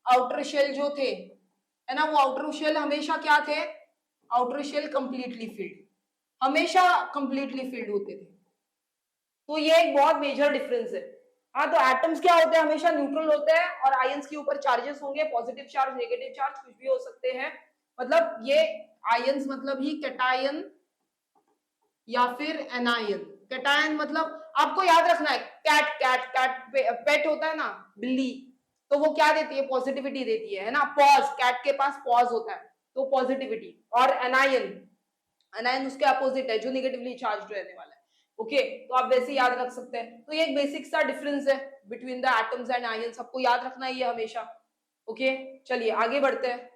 आउटर शेल जो थे, है ना, वो आउटर शेल हमेशा क्या थे, आउटर शेल कंप्लीटली फिल्ड, हमेशा कंप्लीटली फिल्ड होते थे। तो ये एक बहुत मेजर डिफरेंस है। हाँ, तो एटम्स क्या होते हैं, हमेशा न्यूट्रल होते हैं, और आयंस के ऊपर चार्जेस होंगे, पॉजिटिव चार्ज, नेगेटिव चार्ज, कुछ भी हो सकते हैं। मतलब ये आयंस मतलब ही कैटायन या फिर एनायन। कैटायन मतलब आपको याद रखना है, कैट कैट कैट पेट होता है ना, बिल्ली, तो वो क्या देती है, पॉजिटिविटी देती है ना, पॉज, कैट के पास पॉज होता है, तो पॉजिटिविटी। और एनायन, एनायन उसके अपोजिट है, जो निगेटिवली चार्ज रहने वाला है। ओके, तो आप वैसे याद रख सकते हैं। तो ये एक बेसिक सा डिफरेंस है between the atoms and ion, सबको याद रखना है ये हमेशा। ओके, चलिए आगे बढ़ते हैं।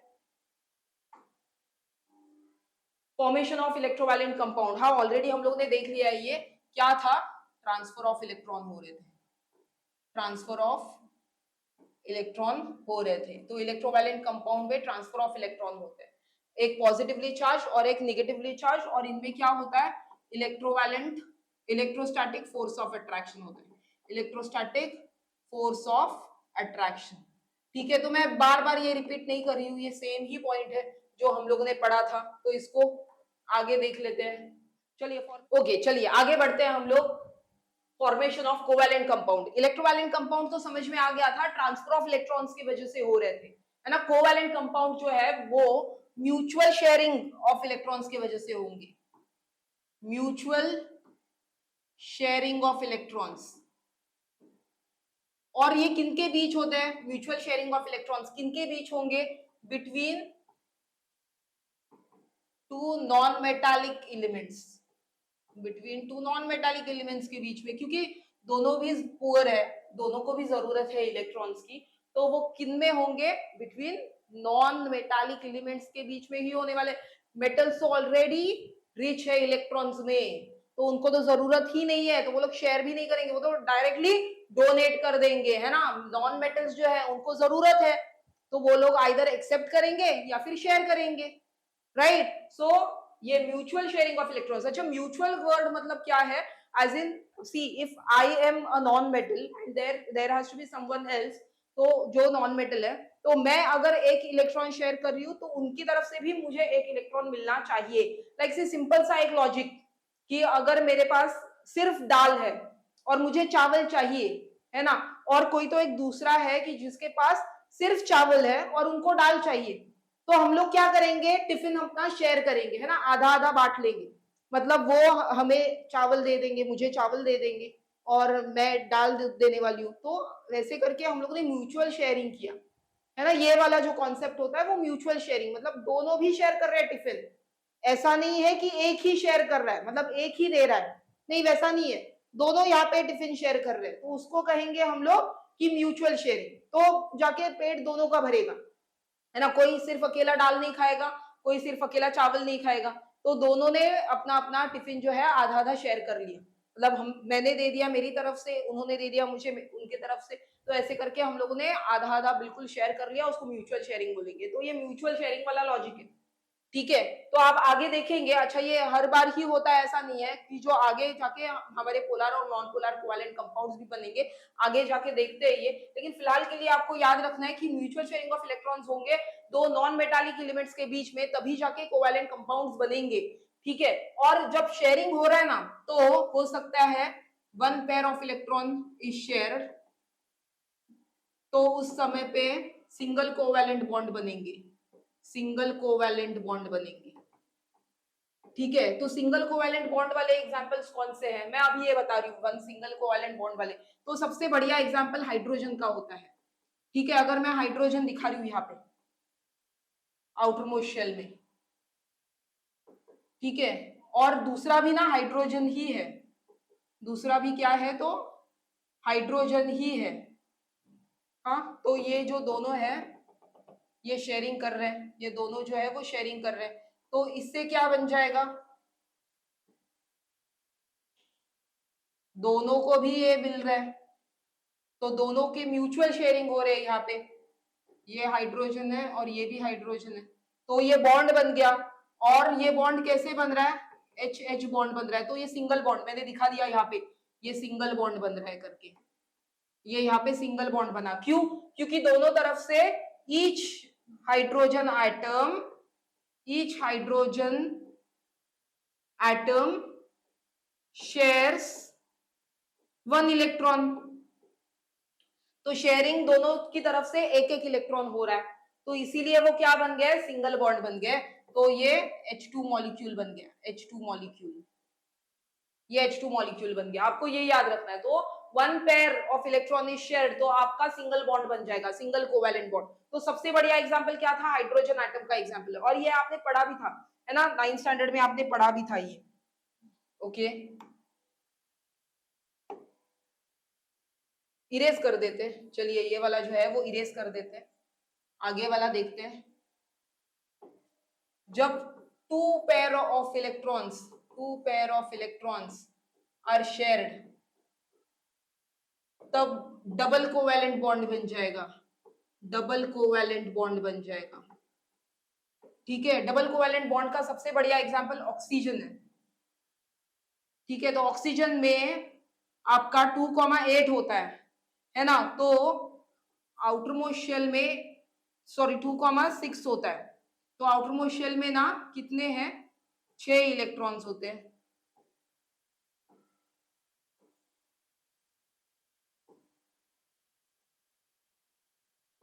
फॉर्मेशन ऑफ इलेक्ट्रोवैलेंट कंपाउंड, हाँ ऑलरेडी हम लोग ने देख लिया है, ये क्या था, ट्रांसफर ऑफ इलेक्ट्रॉन हो रहे थे, ट्रांसफर ऑफ इलेक्ट्रॉन हो रहे थे। तो इलेक्ट्रोवैलेंट कंपाउंड में ट्रांसफर ऑफ इलेक्ट्रॉन होते हैं, एक पॉजिटिवली चार्ज और एक निगेटिवली चार्ज, और इनमें क्या होता है, electrovalent, electrostatic force of attraction होता है, इलेक्ट्रोस्टैटिक फोर्स ऑफ अट्रैक्शन। ठीक है, तो मैं बार बार ये रिपीट नहीं कर रही हूँ, ये सेम ही पॉइंट है जो हम लोगों ने पढ़ा था, तो इसको आगे देख लेते हैं। चलिए ओके, चलिए आगे बढ़ते हैं हम लोग। Formation of covalent compound, electrovalent compound तो समझ में आ गया था, ट्रांसफर ऑफ इलेक्ट्रॉन्स की वजह से हो रहे थे, है ना। कोवैलेंट कंपाउंड जो है वो म्यूचुअल शेयरिंग ऑफ इलेक्ट्रॉन्स की वजह से होंगे, म्यूचुअल शेयरिंग ऑफ इलेक्ट्रॉन्स। और ये किनके बीच होते हैं, म्यूचुअल शेयरिंग ऑफ इलेक्ट्रॉन्स किनके बीच होंगे, between two non metallic elements, between two non metallic elements के बीच में, क्योंकि दोनों भी पुअर है, दोनों को भी जरूरत है इलेक्ट्रॉन्स की, तो वो किन में होंगे, बिटवीन नॉन मेटालिक एलिमेंट्स के बीच में ही होने वाले। मेटल्स तो ऑलरेडी रिच है इलेक्ट्रॉन्स में, तो उनको तो जरूरत ही नहीं है, तो वो लोग शेयर भी नहीं करेंगे, वो तो डायरेक्टली डोनेट कर देंगे, है ना। नॉन मेटल्स जो है उनको जरूरत है, तो वो लोग आइदर एक्सेप्ट करेंगे या फिर शेयर करेंगे, राइट। सो ये म्यूचुअल शेयरिंग ऑफ इलेक्ट्रॉन्स। अच्छा, म्यूचुअल वर्ड मतलब क्या है, as in see if I am a non metal and there has to be someone else, तो जो नॉन मेटल है, तो मैं अगर एक इलेक्ट्रॉन शेयर कर रही हूँ, तो उनकी तरफ से भी मुझे एक इलेक्ट्रॉन मिलना चाहिए। लाइक से सिंपल सा एक लॉजिक, कि अगर मेरे पास सिर्फ दाल है और मुझे चावल चाहिए, है ना, और कोई तो एक दूसरा है कि जिसके पास सिर्फ चावल है और उनको दाल चाहिए, तो हम लोग क्या करेंगे, टिफिन अपना शेयर करेंगे, है ना, आधा आधा बांट लेंगे। मतलब वो हमें चावल दे देंगे, मुझे चावल दे देंगे, और मैं दाल देने वाली हूँ, तो वैसे करके हम लोगों ने म्यूचुअल शेयरिंग किया, है ना। ये वाला जो कॉन्सेप्ट होता है वो म्यूचुअल शेयरिंग, मतलब दोनों भी शेयर कर रहे हैं टिफिन, ऐसा नहीं है कि एक ही शेयर कर रहा है, मतलब एक ही दे रहा है, नहीं वैसा नहीं है, दोनों यहाँ पे टिफिन शेयर कर रहे हैं तो उसको कहेंगे हम लोग कि म्यूचुअल शेयरिंग, तो जाके पेट दोनों का भरेगा, है ना। कोई सिर्फ अकेला दाल नहीं खाएगा, कोई सिर्फ अकेला चावल नहीं खाएगा, तो दोनों ने अपना अपना टिफिन जो है आधा आधा शेयर कर लिया, मतलब हम मैंने दे दिया मेरी तरफ से, उन्होंने दे दिया मुझे उनकी तरफ से, तो ऐसे करके हम लोगों ने आधा आधा बिल्कुल शेयर कर लिया, उसको म्यूचुअल शेयरिंग बोलेंगे। तो ये म्यूचुअल शेयरिंग वाला लॉजिक है, ठीक है। तो आप आगे देखेंगे, अच्छा ये हर बार ही होता है ऐसा नहीं है, कि जो आगे जाके हमारे पोलर और नॉन पोलर कोवेलेंट कंपाउंड्स भी बनेंगे, आगे जाके देखते हैं ये, लेकिन फिलहाल के लिए आपको याद रखना है कि म्यूचुअल शेयरिंग ऑफ इलेक्ट्रॉन्स होंगे दो नॉन मेटालिक एलिमेंट्स के बीच में, तभी जाके कोवेलेंट कंपाउंड्स बनेंगे, ठीक है। और जब शेयरिंग हो रहा है ना, तो हो सकता है one pair of electron is shared, तो उस समय पे सिंगल कोवेलेंट बॉन्ड बनेंगे, सिंगल कोवेलेंट बॉन्ड बनेंगे, ठीक है। तो सिंगल कोवेलेंट बॉन्ड वाले एग्जांपल्स कौन से हैं, मैं अभी ये बता रही हूँ, वन सिंगल कोवेलेंट बॉन्ड वाले, तो सबसे बढ़िया एग्जांपल हाइड्रोजन का होता है, ठीक है। अगर मैं हाइड्रोजन दिखा रही हूँ यहाँ पे आउटर मोस्ट शेल में, ठीक है, और दूसरा भी ना हाइड्रोजन ही है, दूसरा भी क्या है, तो हाइड्रोजन ही है, हाँ। तो ये जो दोनों है ये शेयरिंग कर रहे हैं, ये दोनों जो है वो शेयरिंग कर रहे हैं, तो इससे क्या बन जाएगा, दोनों को भी ये मिल रहा है, तो दोनों के म्यूचुअल शेयरिंग हो रहे हैं यहाँ पे, ये हाइड्रोजन है और ये भी हाइड्रोजन है, तो ये बॉन्ड बन गया। और ये बॉन्ड कैसे बन रहा है, एच एच बॉन्ड बन रहा है, तो ये सिंगल बॉन्ड मैंने दिखा दिया यहाँ पे, ये सिंगल बॉन्ड बन रहा है करके, ये यहाँ पे सिंगल बॉन्ड बना, क्यों, क्योंकि दोनों तरफ से each hydrogen atom, each hydrogen atom shares one electron, तो शेयरिंग दोनों की तरफ से एक एक इलेक्ट्रॉन हो रहा है, तो इसीलिए वो क्या बन गया, सिंगल बॉन्ड बन गया, तो ये H2 मॉलिक्यूल बन गया, H2 मॉलिक्यूल, ये H2 मॉलिक्यूल बन गया, आपको ये याद रखना है। तो one pair of electron is shared, तो आपका सिंगल बॉन्ड बन जाएगा, सिंगल कोवेलेंट बॉन्ड। तो सबसे बढ़िया एग्जांपल क्या था, हाइड्रोजन एटम का एग्जांपल है, और ये आपने पढ़ा भी था, है ना, 9th स्टैंडर्ड में आपने पढ़ा भी था ये, ओके। इरेज कर देते, चलिए ये वाला जो है वो इरेज कर देते, आगे वाला देखते हैं। जब two pair of electrons, two pair of electrons are shared, तब डबल कोवेलेंट बॉन्ड बन जाएगा, डबल कोवेलेंट बॉन्ड बन जाएगा, ठीक है। डबल कोवेलेंट बॉन्ड का सबसे बढ़िया एग्जांपल ऑक्सीजन ठीक है। तो ऑक्सीजन में आपका 2,8 होता है ना, तो आउटर मोस्ट शेल में सॉरी 2,6 होता है, तो आउटर मोस्ट शेल में ना कितने हैं, 6 इलेक्ट्रॉन्स होते हैं,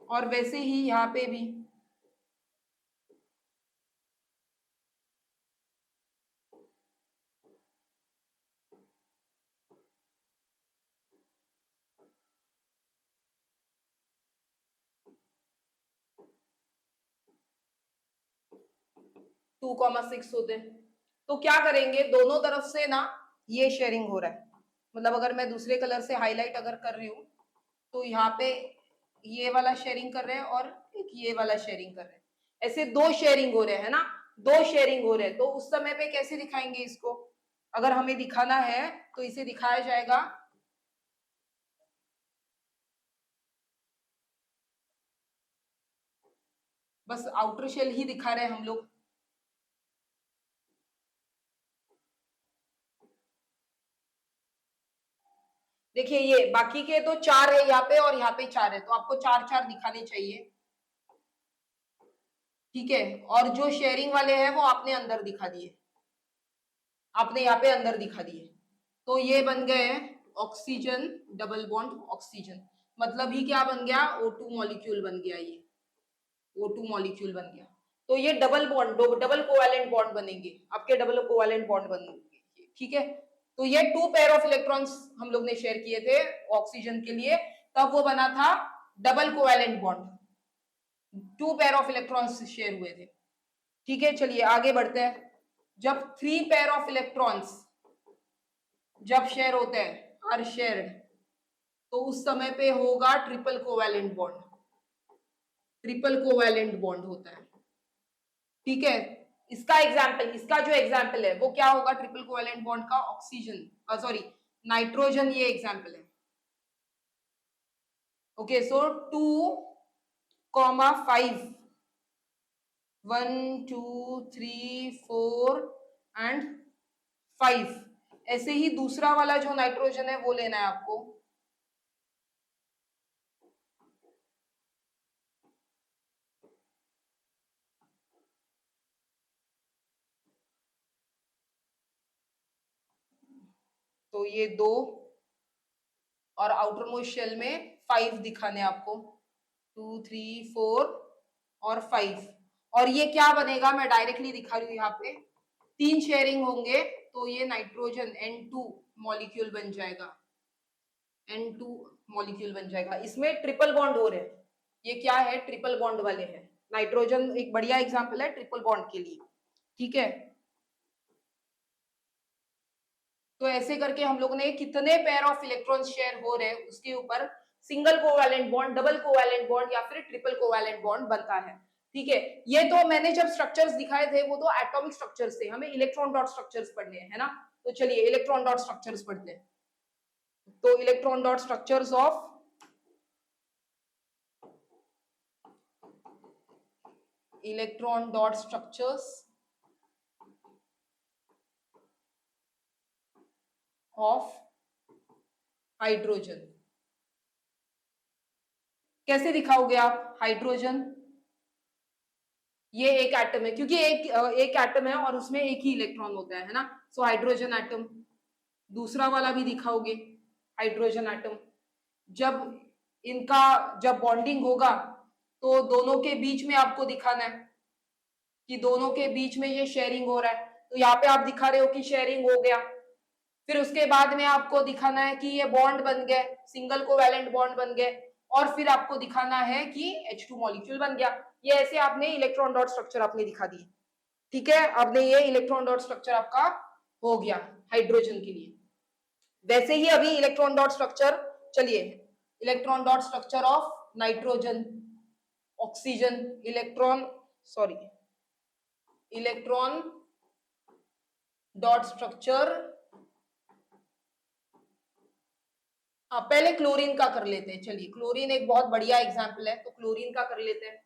और वैसे ही यहाँ पे भी टू कॉमा सिक्स होते हैं। तो क्या करेंगे, दोनों तरफ से ना ये शेयरिंग हो रहा है, मतलब अगर मैं दूसरे कलर से हाईलाइट अगर कर रही हूँ, तो यहाँ पे ये वाला शेयरिंग कर रहे हैं और एक ये वाला शेयरिंग कर रहे हैं, ऐसे दो शेयरिंग हो रहे हैं ना, दो शेयरिंग हो रहे हैं। तो उस समय पे कैसे दिखाएंगे इसको, अगर हमें दिखाना है तो इसे दिखाया जाएगा बस आउटर शेल ही दिखा रहे हैं हम लोग, देखिए ये बाकी के तो 4 है यहाँ पे और यहाँ पे 4 है, तो आपको 4 4 दिखाने चाहिए, ठीक है। और जो शेयरिंग वाले हैं वो आपने अंदर दिखा दिए, आपने यहाँ पे अंदर दिखा दिए, तो ये बन गए ऑक्सीजन डबल बॉन्ड ऑक्सीजन, मतलब ही क्या बन गया, O2 मॉलिक्यूल बन गया, ये O2 मॉलिक्यूल बन गया। तो ये double bond, double covalent bond बनेंगे आपके, डबल कोवेलेंट बॉन्ड बनेंगे, ठीक है। तो ये टू पेयर ऑफ इलेक्ट्रॉन्स हम लोग ने शेयर किए थे ऑक्सीजन के लिए, तब वो बना था double covalent bond, two pair of electrons share हुए थे, ठीक है। चलिए आगे बढ़ते हैं। जब थ्री पेयर ऑफ इलेक्ट्रॉन्स, जब शेयर होते हैं, आर शेयर्ड, तो उस समय पे होगा triple covalent bond, triple covalent bond होता है, ठीक है। इसका एग्जाम्पल, इसका जो एग्जाम्पल है वो क्या होगा ट्रिपल कोवैलेंट बॉन्ड का, ऑक्सीजन, सॉरी नाइट्रोजन, ये एग्जाम्पल है। ओके, सो 2,5, 1 2 3 4 एंड 5, ऐसे ही दूसरा वाला जो नाइट्रोजन है वो लेना है आपको। तो ये 2 और आउटर मोस्ट शेल में 5 दिखाने आपको, 2 3 4 और 5। और ये क्या बनेगा, मैं डायरेक्टली दिखा रही हूँ यहाँ पे, 3 शेयरिंग होंगे तो ये नाइट्रोजन N2 मॉलिक्यूल बन जाएगा, N2 मॉलिक्यूल बन जाएगा। इसमें ट्रिपल बॉन्ड हो रहे हैं, ये क्या है, ट्रिपल बॉन्ड वाले हैं। नाइट्रोजन एक बढ़िया एग्जांपल है ट्रिपल बॉन्ड के लिए, ठीक है। तो ऐसे करके हम लोग ने कितने पेयर ऑफ इलेक्ट्रॉन शेयर हो रहे हैं उसके ऊपर single covalent bond, double covalent bond या फिर ट्रिपल कोवैलेंट बॉन्ड बनता है, ठीक है। ये तो मैंने जब स्ट्रक्चर्स दिखाए थे वो तो एटॉमिक स्ट्रक्चर्स थे, हमें इलेक्ट्रॉन डॉट स्ट्रक्चर्स पढ़ने हैं, है ना। तो चलिए इलेक्ट्रॉन डॉट स्ट्रक्चर्स पढ़ते हैं। तो electron dot structures of electron dot structures of hydrogen, कैसे दिखाओगे आप हाइड्रोजन, ये एक एटम है, क्योंकि एक एटम है और उसमें एक ही इलेक्ट्रॉन होता है ना। So hydrogen atom. दूसरा वाला भी दिखाओगे हाइड्रोजन एटम, जब इनका जब बॉन्डिंग होगा तो दोनों के बीच में आपको दिखाना है कि दोनों के बीच में ये शेयरिंग हो रहा है, तो यहाँ पे आप दिखा रहे हो कि शेयरिंग हो गया। फिर उसके बाद में आपको दिखाना है कि ये बॉन्ड बन गए, सिंगल कोवैलेंट बॉन्ड बन गए, और फिर आपको दिखाना है कि H2 मॉलिक्यूल बन गया। ये ऐसे आपने इलेक्ट्रॉन डॉट स्ट्रक्चर आपने दिखा दिए, ठीक है। आपने ये इलेक्ट्रॉन डॉट स्ट्रक्चर आपका हो गया हाइड्रोजन के लिए। वैसे ही अभी इलेक्ट्रॉन डॉट स्ट्रक्चर, चलिए electron dot structure of nitrogen, oxygen, electron, sorry electron dot structure, पहले क्लोरीन का कर लेते हैं। चलिए क्लोरीन एक बहुत बढ़िया एग्जाम्पल है, तो क्लोरीन का कर लेते हैं।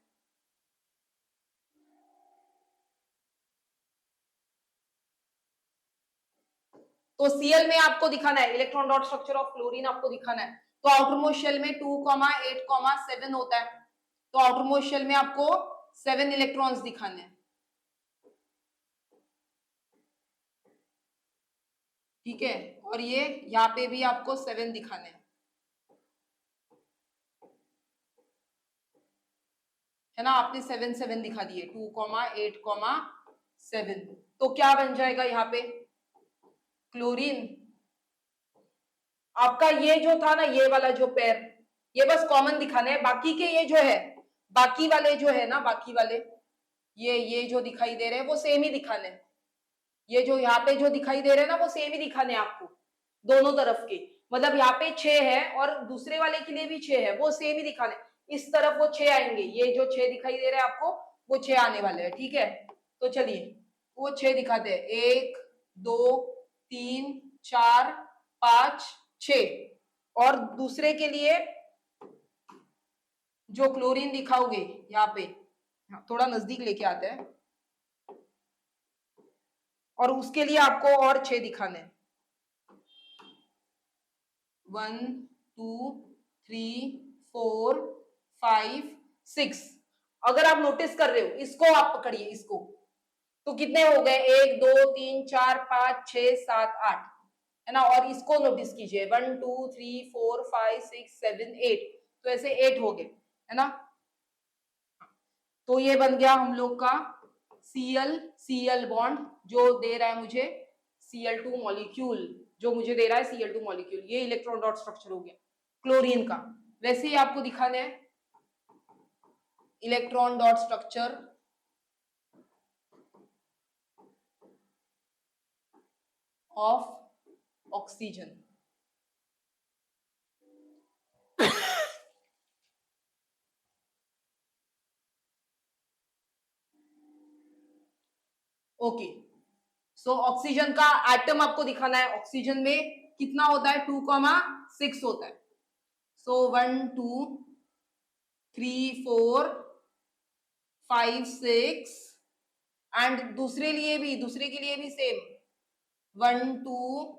तो Cl में आपको दिखाना है electron dot structure of chlorine, आपको दिखाना है। तो आउटरमोस्ट शेल में 2,8,7 होता है, तो आउटरमोस्ट शेल में आपको 7 इलेक्ट्रॉन्स दिखाने हैं, ठीक है। और ये यहाँ पे भी आपको 7 दिखाने हैं, है ना। आपने 7 7 दिखा दिए, 2,8,7। तो क्या बन जाएगा यहाँ पे, क्लोरीन आपका ये जो था ना, ये वाला जो पेयर, ये बस कॉमन दिखाने हैं, बाकी के ये जो है, बाकी वाले जो है ना, बाकी वाले ये जो दिखाई दे रहे हैं वो सेम ही दिखाने हैं। ये जो यहाँ पे जो दिखाई दे रहे हैं ना वो सेम ही दिखाने हैं आपको, दोनों तरफ के। मतलब यहाँ पे 6 है और दूसरे वाले के लिए भी 6 है, वो सेम ही दिखाने। इस तरफ वो 6 आएंगे, ये जो 6 दिखाई दे रहे हैं आपको वो 6 आने वाले हैं, ठीक है। तो चलिए वो 6 दिखाते हैं, 1 2 3 4 5 6। और दूसरे के लिए जो क्लोरीन दिखाओगे यहाँ पे, थोड़ा नजदीक लेके आते हैं, और उसके लिए आपको और 6 दिखाने, 1 2 3 4 5 6। अगर आप नोटिस कर रहे हो, इसको आप पकड़िए, इसको, तो कितने हो गए, 1 2 3 4 5 6 7 8, है ना। और इसको नोटिस कीजिए, 1 2 3 4 5 6 7 8, तो ऐसे 8 हो गए, है ना। तो ये बन गया हम लोग का Cl बॉन्ड, जो दे रहा है मुझे Cl2 मॉलिक्यूल, जो मुझे दे रहा है Cl2 मॉलिक्यूल। ये इलेक्ट्रॉन डॉट स्ट्रक्चर हो गया क्लोरीन का। वैसे ही आपको दिखाने हैं electron dot structure of oxygen. Okay, so oxygen का एटम आपको दिखाना है। ऑक्सीजन में कितना होता है? 2,6 होता है। सो 1 2 3 4 5 6 एंड दूसरे के लिए भी सेम 1 2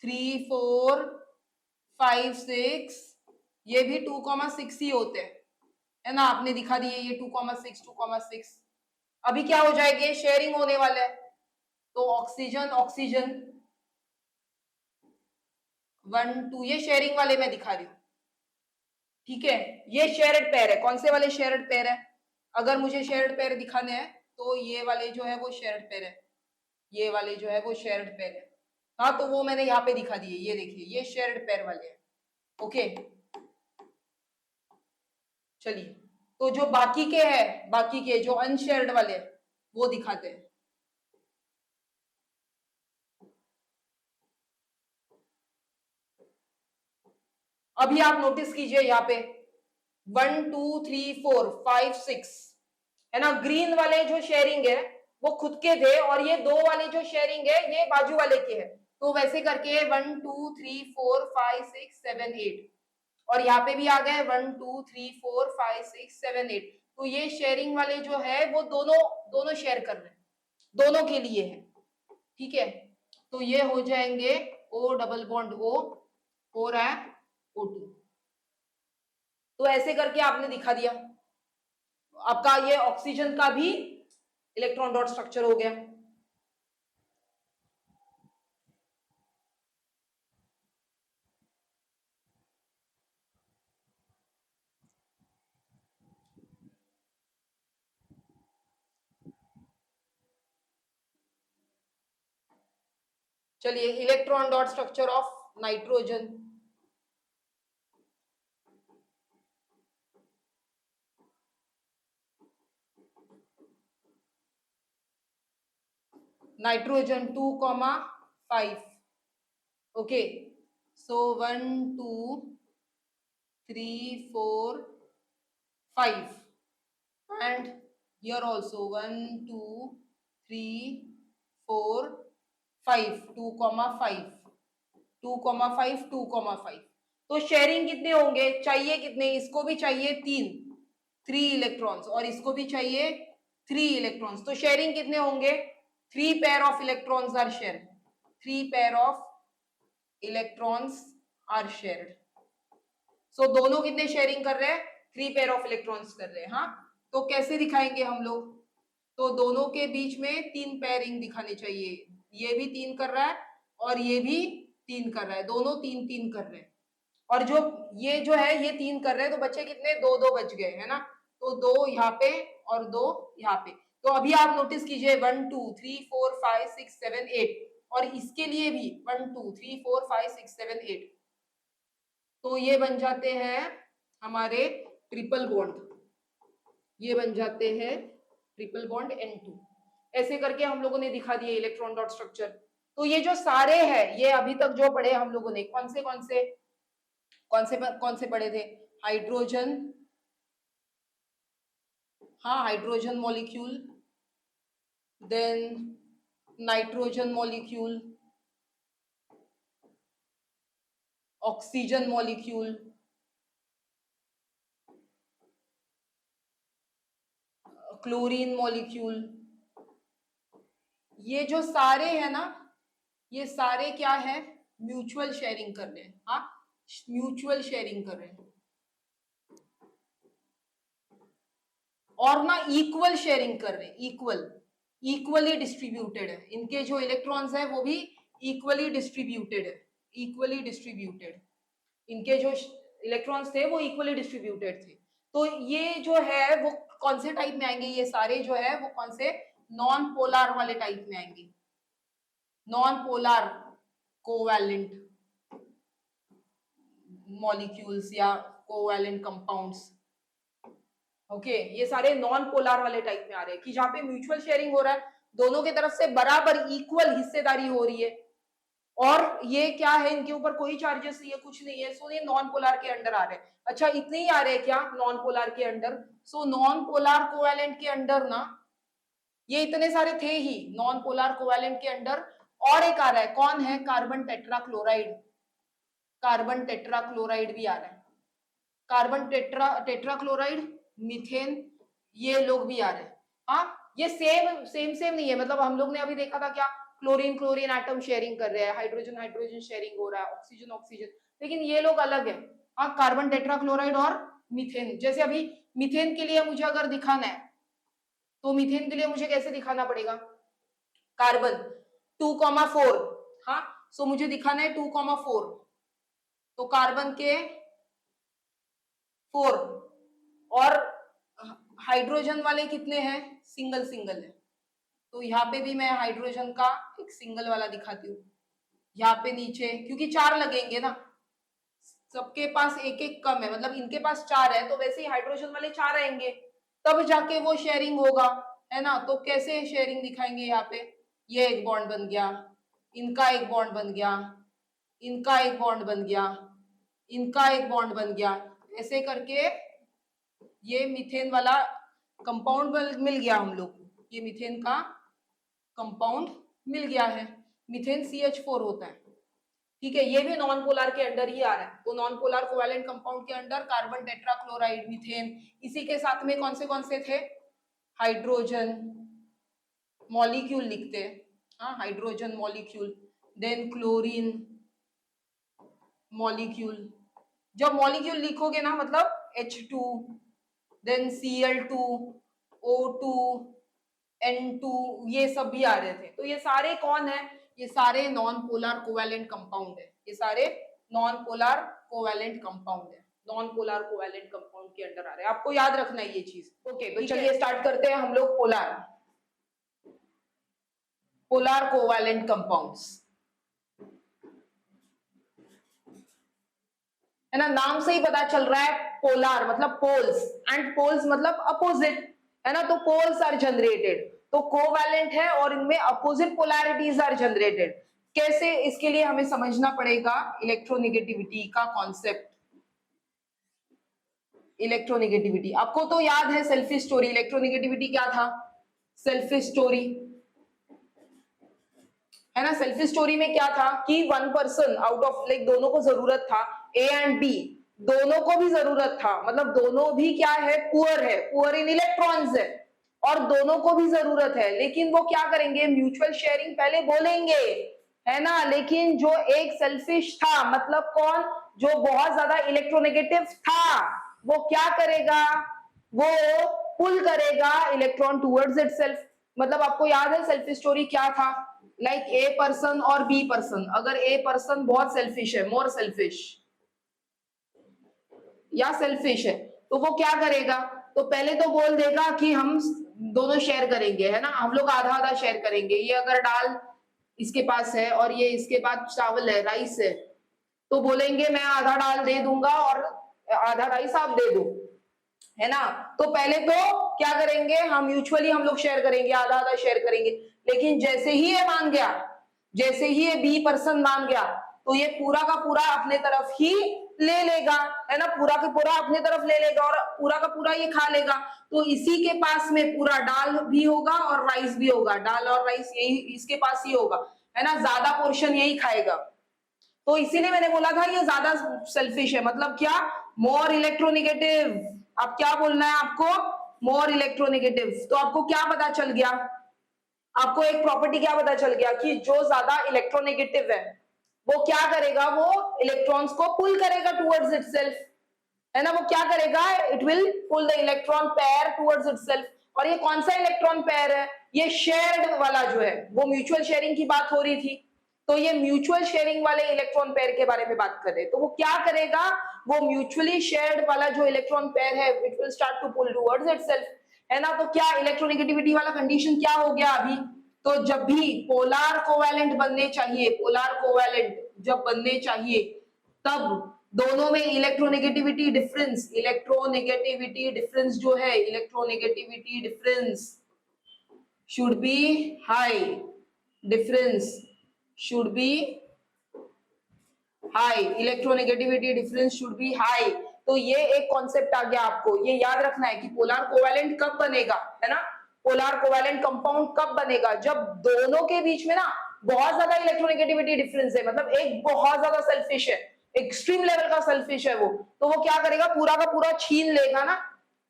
3 4 5 6, ये भी 2,6 ही होते हैं, है ना? आपने दिखा दिए ये 2,6 2,6। अभी क्या हो जाएंगे? शेयरिंग होने वाला है, तो ऑक्सीजन ऑक्सीजन 1 2, ये शेयरिंग वाले मैं दिखा रही हूँ, ठीक है? ये शेयर्ड पेयर है। कौन से वाले शेयर्ड पेयर है? अगर मुझे शेयर्ड पेयर दिखाने हैं तो ये वाले जो है वो शेयर्ड पेयर है, ये वाले जो है वो शेयर्ड पेयर है। हाँ, तो वो मैंने यहाँ पे दिखा दिए, ये देखिए ये शेयर्ड पेयर वाले हैं। ओके, चलिए, तो जो बाकी के हैं, बाकी के जो अनशेयर्ड वाले हैं, वो दिखाते हैं। अभी आप नोटिस कीजिए यहाँ पे 1 2 3 4 5 6, है ना? ग्रीन वाले जो शेयरिंग है वो खुद के थे, और ये दो वाले जो शेयरिंग है ये बाजू वाले के है। तो वैसे करके 1 2 3 4 5 6 7 8, और यहाँ पे भी आ गए 1 2 3 4 5 6 7 8। तो ये शेयरिंग वाले जो है वो दोनों दोनों शेयर कर रहे हैं, दोनों के लिए है, ठीक है? तो ये हो जाएंगे O डबल बॉन्ड O, हो रहा है O2। तो ऐसे करके आपने दिखा दिया, आपका ये ऑक्सीजन का भी इलेक्ट्रॉन डॉट स्ट्रक्चर हो गया। चलिए, electron dot structure of nitrogen. Nitrogen 2,5, okay, so 1 2 3 4 5, and here also 1 2 3 4 5, 2,5 2,5 2,5। तो शेयरिंग कितने होंगे? चाहिए कितने? इसको भी चाहिए 3 इलेक्ट्रॉन्स, और इसको भी चाहिए 3 इलेक्ट्रॉन्स। तो शेयरिंग कितने होंगे? 3 pair of electrons are share, 3 pair of electrons are shared. So दोनों कितने शेयरिंग कर रहे हैं? 3 पेयर ऑफ इलेक्ट्रॉन्स कर रहे हैं। हाँ, तो कैसे दिखाएंगे हम लोग? तो दोनों के बीच में 3 पेयरिंग दिखाने चाहिए। ये भी 3 कर रहा है और ये भी 3 कर रहा है, दोनों 3 3 कर रहे हैं। और जो ये जो है ये 3 कर रहे हैं, तो बच्चे कितने? 2 2 बच गए, है ना? तो 2 यहाँ पे और 2 यहाँ पे। तो अभी आप नोटिस कीजिए 1 2 3 4 5 6 7 8, और इसके लिए भी 1 2 3 4 5 6 7 8। तो ये बन जाते हैं हमारे ट्रिपल बॉन्ड, ये बन जाते हैं ट्रिपल बॉन्ड N2। ऐसे करके हम लोगों ने दिखा दिए इलेक्ट्रॉन डॉट स्ट्रक्चर। तो ये जो सारे हैं, ये अभी तक जो पढ़े हम लोगों ने, कौन से कौन से पढ़े थे? हाइड्रोजन, हाँ, hydrogen molecule, then nitrogen molecule, oxygen molecule, chlorine molecule. ये जो सारे हैं ना, ये सारे क्या है? म्यूचुअल शेयरिंग कर रहे हैं। हाँ, म्यूचुअल शेयरिंग कर रहे हैं, और ना इक्वल शेयरिंग कर रहे हैं, इक्वली डिस्ट्रीब्यूटेड है। इनके जो इलेक्ट्रॉन्स है वो भी इक्वली डिस्ट्रीब्यूटेड है, इक्वली डिस्ट्रीब्यूटेड। इनके जो इलेक्ट्रॉन्स थे वो इक्वली डिस्ट्रीब्यूटेड थे। तो ये जो है वो कौन से टाइप में आएंगे? ये सारे जो है वो कौन से? नॉन पोलर वाले टाइप में आएंगे, नॉन पोलर कोवैलेंट मॉलिक्यूल्स या कोवैलेंट कंपाउंड्स। ओके, ये सारे नॉन पोलर वाले टाइप में आ रहे हैं, कि जहां पे म्यूचुअल शेयरिंग हो रहा है, दोनों की तरफ से बराबर इक्वल हिस्सेदारी हो रही है। और ये क्या है, इनके ऊपर कोई चार्जेस नहीं है, कुछ नहीं है, सो ये नॉन पोलर के अंडर आ रहे हैं। अच्छा इतने ही आ रहे हैं क्या नॉन पोलर के under? So non polar covalent के अंडर ना ये इतने सारे थे ही नॉन पोलर कोवेलेंट के अंडर, और एक आ रहा है, कौन है? Carbon tetrachloride. कार्बन टेट्राक्लोराइड भी आ रहा है, कार्बन टेट्राक्लोराइड, मीथेन, ये लोग भी आ रहे हैं। हाँ ये सेम नहीं है, मतलब हम लोग ने अभी देखा था क्या, क्लोरीन क्लोरीन एटम शेयरिंग कर रहे हैं, हाइड्रोजन हाइड्रोजन शेयरिंग हो रहा है, ऑक्सीजन ऑक्सीजन, लेकिन ये लोग अलग है। हाँ कार्बन टेट्राक्लोराइड और मीथेन। जैसे अभी मीथेन के लिए मुझे अगर दिखाना है तो मीथेन के लिए मुझे कैसे दिखाना पड़ेगा? कार्बन 2,4, हाँ सो मुझे दिखाना है 2,4, तो कार्बन के 4, और हाइड्रोजन वाले कितने हैं? सिंगल सिंगल है, तो यहाँ पे भी मैं हाइड्रोजन का एक सिंगल वाला दिखाती हूँ। यहाँ पे नीचे क्योंकि 4 लगेंगे ना, सबके पास एक एक कम है, मतलब इनके पास 4 है तो वैसे ही हाइड्रोजन वाले 4 आएंगे, तब जाके वो शेयरिंग होगा, है ना। तो कैसे शेयरिंग दिखाएंगे? यहाँ पे ये एक बॉन्ड बन गया, इनका एक बॉन्ड बन गया, इनका एक बॉन्ड बन गया, इनका एक बॉन्ड बन गया, ऐसे करके ये मीथेन वाला कंपाउंड मिल गया हम लोग को, ये मीथेन का कंपाउंड मिल गया है, मीथेन CH4 होता है, ठीक है। ये भी नॉन पोलर के अंडर ही आ रहा है, तो नॉन पोलर कोवेलेंट कंपाउंड के अंडर कार्बन टेट्राक्लोराइड, मीथेन, इसी के साथ में कौन से थे? हाइड्रोजन मॉलिक्यूल लिखते हैं, हाँ hydrogen molecule, then chlorine molecule. जब मॉलिक्यूल लिखोगे ना मतलब H2, then Cl2, O2, N2, ये सब भी आ रहे थे। तो ये सारे कौन है? ये सारे नॉन पोलर कोवेलेंट कंपाउंड है, ये सारे नॉन पोलर कोवेलेंट कंपाउंड है, नॉन पोलर कोवेलेंट कंपाउंड के अंडर आ रहे हैं, आपको याद रखना है ये चीज। ओके तो चलिए स्टार्ट करते हैं हम लोग पोलर कोवेलेंट कंपाउंड्स, है ना। नाम से ही पता चल रहा है पोलर मतलब पोल्स, एंड पोल्स मतलब अपोजिट, है ना। तो पोल्स आर जनरेटेड, तो कोवैलेंट है और इनमें अपोजिट पोलैरिटीज आर जनरेटेड। कैसे? इसके लिए हमें समझना पड़ेगा इलेक्ट्रोनेगेटिविटी का कॉन्सेप्ट। इलेक्ट्रोनेगेटिविटी आपको तो याद है, सेल्फी स्टोरी। इलेक्ट्रोनेगेटिविटी क्या था? सेल्फी स्टोरी, है ना। सेल्फी स्टोरी में क्या था कि one person out of like, दोनों को जरूरत था, ए एंड बी, दोनों को भी जरूरत था, मतलब दोनों भी क्या है? पुअर है, पुअर इन इलेक्ट्रॉन्स है, और दोनों को भी जरूरत है, लेकिन वो क्या करेंगे? म्यूचुअल शेयरिंग पहले बोलेंगे, है ना। लेकिन जो एक सेल्फिश था, मतलब कौन? जो बहुत ज्यादा इलेक्ट्रोनेगेटिव था, वो क्या करेगा? वो पुल करेगा इलेक्ट्रॉन टूवर्ड्स इटसेल्फ। मतलब आपको याद है सेल्फी स्टोरी क्या था? लाइक ए पर्सन और बी पर्सन, अगर ए पर्सन बहुत सेल्फिश है, मोर सेल्फिश या सेल्फिश है, तो वो क्या करेगा? तो पहले तो बोल देगा कि हम दोनों शेयर करेंगे, है ना, हम लोग आधा आधा शेयर करेंगे। ये अगर दाल इसके पास है और ये इसके पास चावल है, राइस है, तो बोलेंगे मैं आधा दाल दे दूंगा और आधा राइस आप दे दो, है ना। तो पहले तो क्या करेंगे? हम म्यूचुअली हम लोग शेयर करेंगे, आधा आधा शेयर करेंगे। लेकिन जैसे ही ये मान गया, जैसे ही ये बी पर्सन मान गया, तो ये पूरा का पूरा अपने तरफ ही ले लेगा, है ना, पूरा का पूरा अपने तरफ ले लेगा और पूरा का पूरा ये खा लेगा। तो इसी के पास में पूरा दाल भी होगा और राइस भी होगा, दाल और राइस यही इसके पास ही होगा, है ना, ज्यादा पोर्शन यही खाएगा। तो इसीलिए मैंने बोला था ये ज्यादा सेल्फिश है, मतलब क्या? More electronegative. अब क्या बोलना है आपको? More electronegative. तो आपको क्या पता चल गया? आपको एक प्रॉपर्टी क्या पता चल गया कि जो ज्यादा इलेक्ट्रोनेगेटिव है वो क्या करेगा? वो इलेक्ट्रॉन्स को पुल करेगा टुवर्ड्स इटसेल्फ, है ना। वो क्या करेगा? It will pull the electron pair towards itself. और ये कौन सा इलेक्ट्रॉन पेयर है? ये शेयर्ड वाला जो है, वो म्यूचुअल शेयरिंग की बात हो रही थी, तो ये म्यूचुअल शेयरिंग वाले इलेक्ट्रॉन पेयर के बारे में बात कर रहे हैं। तो वो क्या करेगा? वो म्यूचुअली शेयर्ड वाला जो इलेक्ट्रॉन पेयर है, it will start to pull towards itself, है ना। तो क्या इलेक्ट्रोनेगेटिविटी वाला कंडीशन क्या हो गया अभी? तो जब भी पोलर कोवैलेंट बनने चाहिए, पोलर कोवैलेंट जब बनने चाहिए, तब दोनों में इलेक्ट्रोनेगेटिविटी डिफरेंस जो है, electronegativity difference should be high, difference should be high, electronegativity difference should be high. तो ये एक कॉन्सेप्ट आ गया, आपको ये याद रखना है कि पोलर कोवैलेंट कब बनेगा, है ना, पोलर कोवैलेंट कंपाउंड कब बनेगा, जब दोनों के बीच में ना बहुत ज्यादा इलेक्ट्रोनेगेटिविटी डिफरेंस है, मतलब एक बहुत ज्यादा सेल्फिश है, एक्सट्रीम लेवल का सेल्फिश है वो, तो वो क्या करेगा, पूरा का पूरा छीन लेगा ना,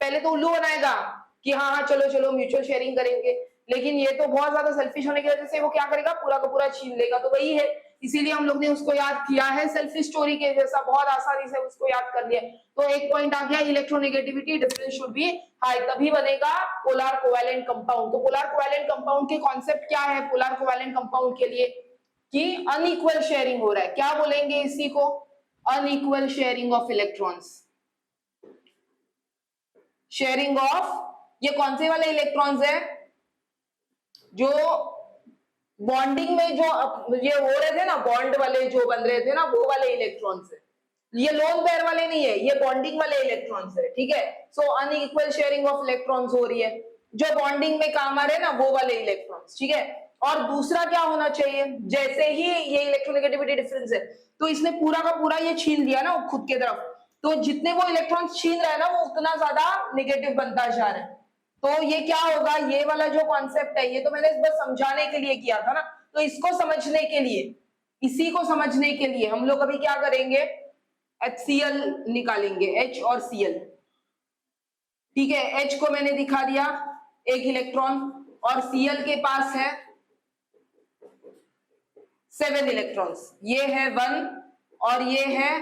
पहले तो उल्लू बनाएगा कि हाँ हाँ चलो चलो म्यूचुअल शेयरिंग करेंगे, लेकिन ये तो बहुत ज्यादा सेल्फिश होने की वजह से वो क्या करेगा, पूरा का पूरा छीन लेगा। तो वही है, इसीलिए हम लोग ने उसको याद किया है सेल्फिश स्टोरी के जैसा, बहुत आसानी से उसको याद कर लिया। तो एक पॉइंट आ गया, electronegativity difference should be high, तभी बनेगा पोलर कोवैलेंट कंपाउंड। तो पोलर कोवैलेंट कंपाउंड के कॉन्सेप्ट क्या है पोलर कोवैलेंट कंपाउंड के लिए, कि अनइक्वल शेयरिंग हो रहा है, क्या बोलेंगे इसी को, unequal sharing of electrons, sharing of, ये कौन से वाले इलेक्ट्रॉन्स है, जो बॉन्डिंग में जो ये हो रहे थे ना, बॉन्ड वाले जो बन रहे थे ना, वो वाले इलेक्ट्रॉन्स है, ये लोन पेयर वाले नहीं है, ये बॉन्डिंग वाले इलेक्ट्रॉन्स है, ठीक है। सो अनइक्वल शेयरिंग ऑफ इलेक्ट्रॉन्स हो रही है, जो बॉन्डिंग में काम आ रहे हैं ना वो वाले इलेक्ट्रॉन्स, ठीक है। और दूसरा क्या होना चाहिए, जैसे ही ये इलेक्ट्रोनेगेटिविटी डिफरेंस है, तो इसने पूरा का पूरा ये छीन लिया ना खुद के तरफ, तो जितने वो इलेक्ट्रॉन्स छीन रहा है ना, वो उतना ज्यादा नेगेटिव बनता जा रहा है। तो ये क्या होगा, ये वाला जो कॉन्सेप्ट है, ये तो मैंने इस बार समझाने के लिए किया था ना, तो इसको समझने के लिए, इसी को समझने के लिए हम लोग अभी क्या करेंगे, HCl निकालेंगे, H और Cl, ठीक है। H को मैंने दिखा दिया एक इलेक्ट्रॉन, और Cl के पास है 7 इलेक्ट्रॉन्स, ये है 1 और ये है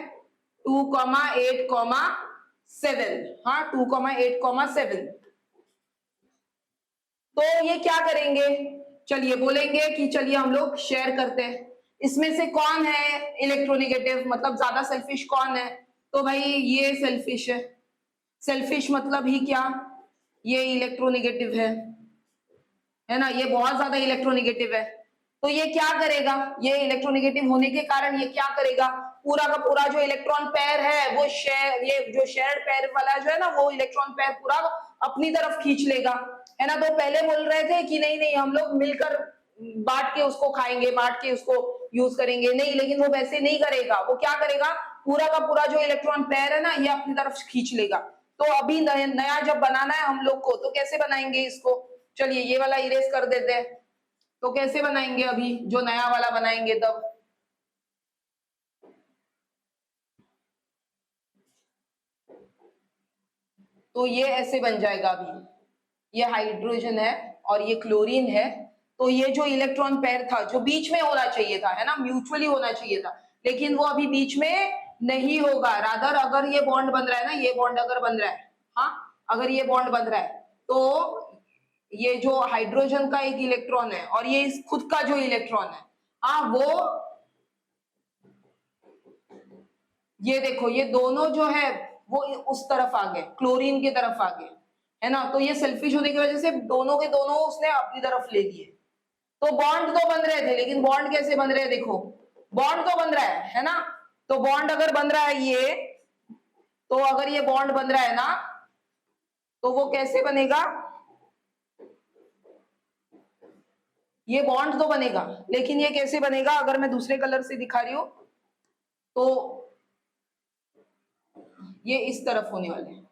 2,8,7, हाँ 2,8,7। तो ये क्या करेंगे, चलिए बोलेंगे कि चलिए हम लोग शेयर करते हैं, इसमें से कौन है इलेक्ट्रोनेगेटिव, मतलब ज्यादा सेल्फिश कौन है, तो भाई ये सेल्फिश है, सेल्फिश मतलब ही क्या, ये इलेक्ट्रोनेगेटिव है ना, ये बहुत ज्यादा इलेक्ट्रोनेगेटिव है। तो ये क्या करेगा, ये इलेक्ट्रोनेगेटिव होने के कारण ये क्या करेगा, पूरा का पूरा जो इलेक्ट्रॉन पेयर है वो शेयर, ये जो शेयर्ड पेयर वाला जो है ना, वो इलेक्ट्रॉन पेयर पूरा अपनी तरफ खींच लेगा, है ना। तो पहले बोल रहे थे कि नहीं नहीं हम लोग मिलकर बांट के उसको खाएंगे, बांट के उसको यूज करेंगे, नहीं, लेकिन वो वैसे नहीं करेगा, वो क्या करेगा, पूरा का पूरा जो इलेक्ट्रॉन पेयर है ना, ये अपनी तरफ खींच लेगा। तो अभी नया जब बनाना है हम लोग को, तो कैसे बनाएंगे इसको, चलिए ये वाला इरेज कर देते हैं। तो कैसे बनाएंगे, अभी जो नया वाला बनाएंगे तब, तो ये ऐसे बन जाएगा, अभी ये हाइड्रोजन है और ये क्लोरीन है, तो ये जो इलेक्ट्रॉन पेयर था जो बीच में होना चाहिए था, है ना, म्यूचुअली होना चाहिए था, लेकिन वो अभी बीच में नहीं होगा, रादर अगर ये बॉन्ड बन रहा है ना, ये बॉन्ड अगर बन रहा है, हाँ अगर ये बॉन्ड बन रहा है, तो ये जो हाइड्रोजन का एक इलेक्ट्रॉन है और ये इस खुद का जो इलेक्ट्रॉन है, हाँ वो ये देखो, ये दोनों जो है वो उस तरफ आ गए, क्लोरीन की तरफ आ गए, है ना। तो ये सेल्फिश होने की वजह से दोनों के दोनों उसने अपनी तरफ ले लिए। तो बॉन्ड तो बन रहे थे, लेकिन बॉन्ड कैसे बन रहे हैं, देखो बॉन्ड तो बन रहा है ना। तो बॉन्ड अगर बन रहा है ये, तो अगर ये बॉन्ड बन रहा है ना, तो वो कैसे बनेगा, ये बॉन्ड तो बनेगा, लेकिन ये कैसे बनेगा, अगर मैं दूसरे कलर से दिखा रही हूं, तो ये इस तरफ होने वाले हैं,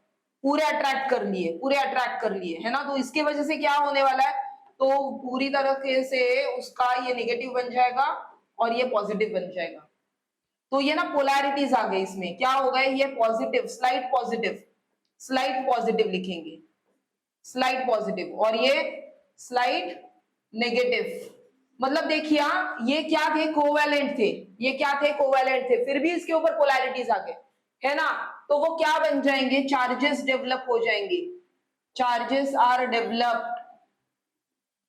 पूरे अट्रैक्ट कर लिए, पूरे अट्रैक्ट कर लिए, है ना। तो इसकी वजह से क्या होने वाला है, तो पूरी तरह से उसका ये नेगेटिव बन जाएगा और ये पॉजिटिव बन जाएगा। तो ये ना पोलैरिटीज आ गई इसमें, क्या हो गए, ये पॉजिटिव, स्लाइट पॉजिटिव लिखेंगे, स्लाइट पॉजिटिव, और ये स्लाइट नेगेटिव। मतलब देखिए ये क्या थे, कोवैलेंट थे, ये क्या थे, कोवैलेंट थे, फिर भी इसके ऊपर पोलैरिटीज आ गए, है ना। तो वो क्या बन जाएंगे, चार्जेस डेवलप हो जाएंगे, charges are developed,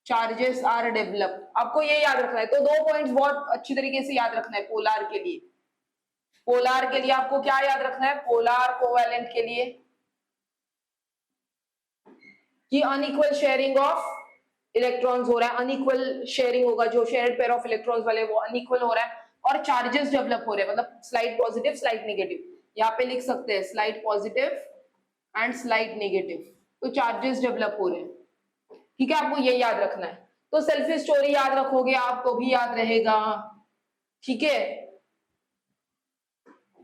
charges are developed. आपको ये याद रखना है। तो 2 पॉइंट्स बहुत अच्छी तरीके से याद रखना है पोलार के लिए। पोलार के लिए आपको क्या याद रखना है, पोलार कोवैलेंट के लिए कि अनइक्वल शेयरिंग ऑफ इलेक्ट्रॉन्स हो रहा है, अनइक्वल शेयरिंग होगा, जो शेयर्ड पेयर ऑफ इलेक्ट्रॉन्स वाले वो अनइक्वल हो रहा है, और चार्जेस डेवलप हो रहे हैं, मतलब स्लाइड पॉजिटिव स्लाइड नेगेटिव, यहाँ पे लिख सकते हैं slight positive and slide negative. तो चार्जेस डेवलप हो रहे हैं, ठीक है, आपको ये याद रखना है। तो सेल्फी स्टोरी याद रखोगे आप तो भी याद रहेगा, ठीक है।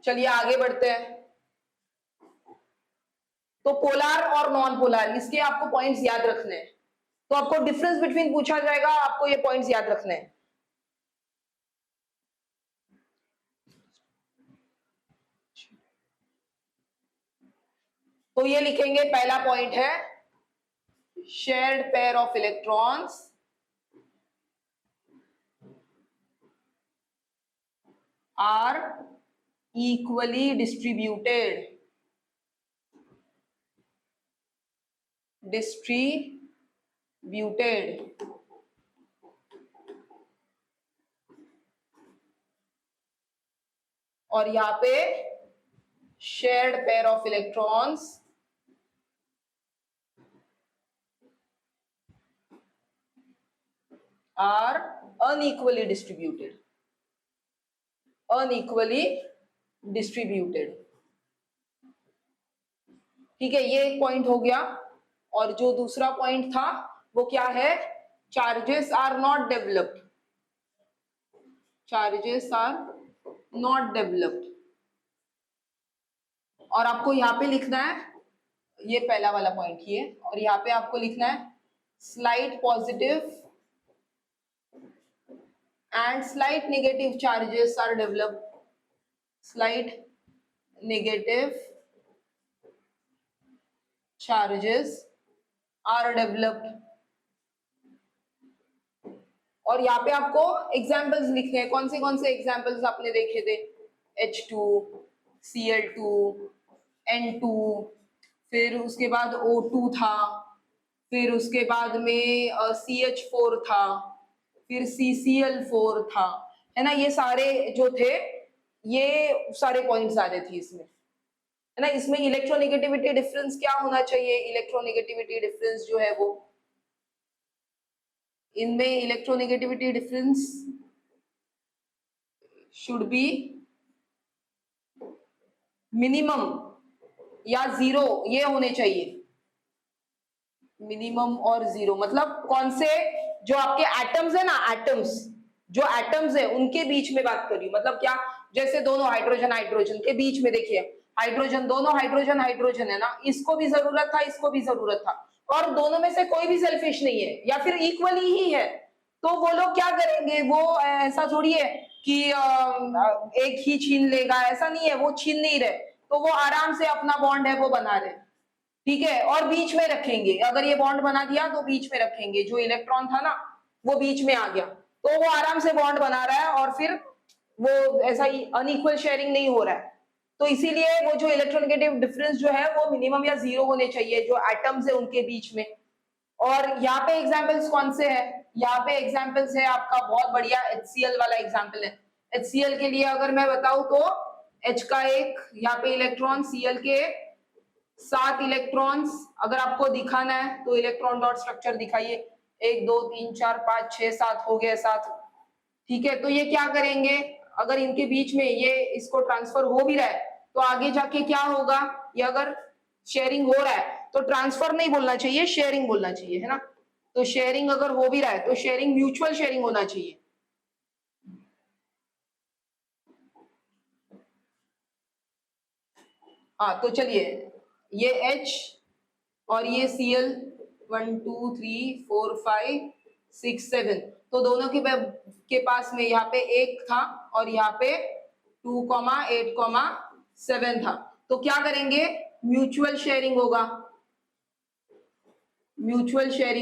चलिए आगे बढ़ते हैं। तो पोलर और नॉन पोलर, इसके आपको पॉइंट्स याद रखने हैं। तो आपको डिफरेंस बिटवीन पूछा जाएगा, आपको ये पॉइंट्स याद रखने हैं। तो ये लिखेंगे, पहला पॉइंट है shared pair of electrons are equally distributed और यहां पे shared pair of electrons are unequally distributed, ठीक है, ये एक पॉइंट हो गया। और जो दूसरा पॉइंट था वो क्या है, चार्जेस आर नॉट डेवलप्ड, और आपको यहाँ पे लिखना है, ये पहला वाला पॉइंट ही है, और यहाँ पे आपको लिखना है slight positive and slight negative charges are developed, slight negative charges are developed। और यहाँ पे आपको एग्जाम्पल्स लिखने हैं, कौन से एग्जाम्पल्स आपने देखे थे, H2, Cl2, N2, फिर उसके बाद O2 था, फिर उसके बाद में CH4 था, फिर CCl4 था, है ना। ये सारे जो थे, ये सारे पॉइंट्स आ रहे थे इसमें, है ना। इसमें इलेक्ट्रोनेगेटिविटी डिफरेंस क्या होना चाहिए, इलेक्ट्रोनेगेटिविटी डिफरेंस जो है वो, इनमें electronegativity difference should be minimum या जीरो, ये होने चाहिए, मिनिमम और जीरो। मतलब कौन से, जो आपके एटम्स है ना, जो एटम्स है उनके बीच में बात कर रही हूँ। मतलब क्या, जैसे दोनों हाइड्रोजन के बीच में देखिए, दोनों हाइड्रोजन है ना, इसको भी जरूरत था, इसको भी जरूरत था, और दोनों में से कोई भी सेल्फिश नहीं है, या फिर इक्वली ही है। तो वो लोग क्या करेंगे, वो ऐसा थोड़ी है कि एक ही छीन लेगा, ऐसा नहीं है, वो छीन नहीं रहे, तो वो आराम से अपना बॉन्ड है वो बना रहे, ठीक है। और बीच में रखेंगे, अगर ये बॉन्ड बना दिया तो बीच में रखेंगे, जो इलेक्ट्रॉन था ना वो बीच में आ गया, तो वो आराम से बॉन्ड बना रहा है, और फिर वो ऐसा ही अनइक्वल शेयरिंग नहीं हो रहा है। तो इसीलिए वो जो इलेक्ट्रोनेगेटिव डिफरेंस जो है वो मिनिमम या जीरो होने चाहिए, जो एटम्स है उनके बीच में। और यहाँ पे एग्जाम्पल्स कौन से है, यहाँ पे एग्जाम्पल्स है आपका बहुत बढ़िया HCl वाला एग्जाम्पल है। HCl के लिए अगर मैं बताऊं तो H का एक यहाँ पे इलेक्ट्रॉन, Cl के 7 इलेक्ट्रॉन्स अगर आपको दिखाना है तो इलेक्ट्रॉन डॉट स्ट्रक्चर दिखाइए, 1 2 3 4 5 6 7 हो गए 7, ठीक है। तो ये क्या करेंगे, अगर इनके बीच में ये इसको ट्रांसफर हो भी रहा है तो आगे जाके क्या होगा, ये अगर शेयरिंग हो रहा है तो ट्रांसफर नहीं बोलना चाहिए, शेयरिंग बोलना चाहिए, है ना। तो शेयरिंग अगर हो भी रहा है तो शेयरिंग म्यूचुअल शेयरिंग होना चाहिए। हाँ तो चलिए, ये H और ये Cl 1 2 3 4 5 6 7, तो दोनों के पास में यहाँ पे 1 था और यहाँ पे 2, 8, 7 था। तो क्या करेंगे, म्यूचुअल शेयरिंग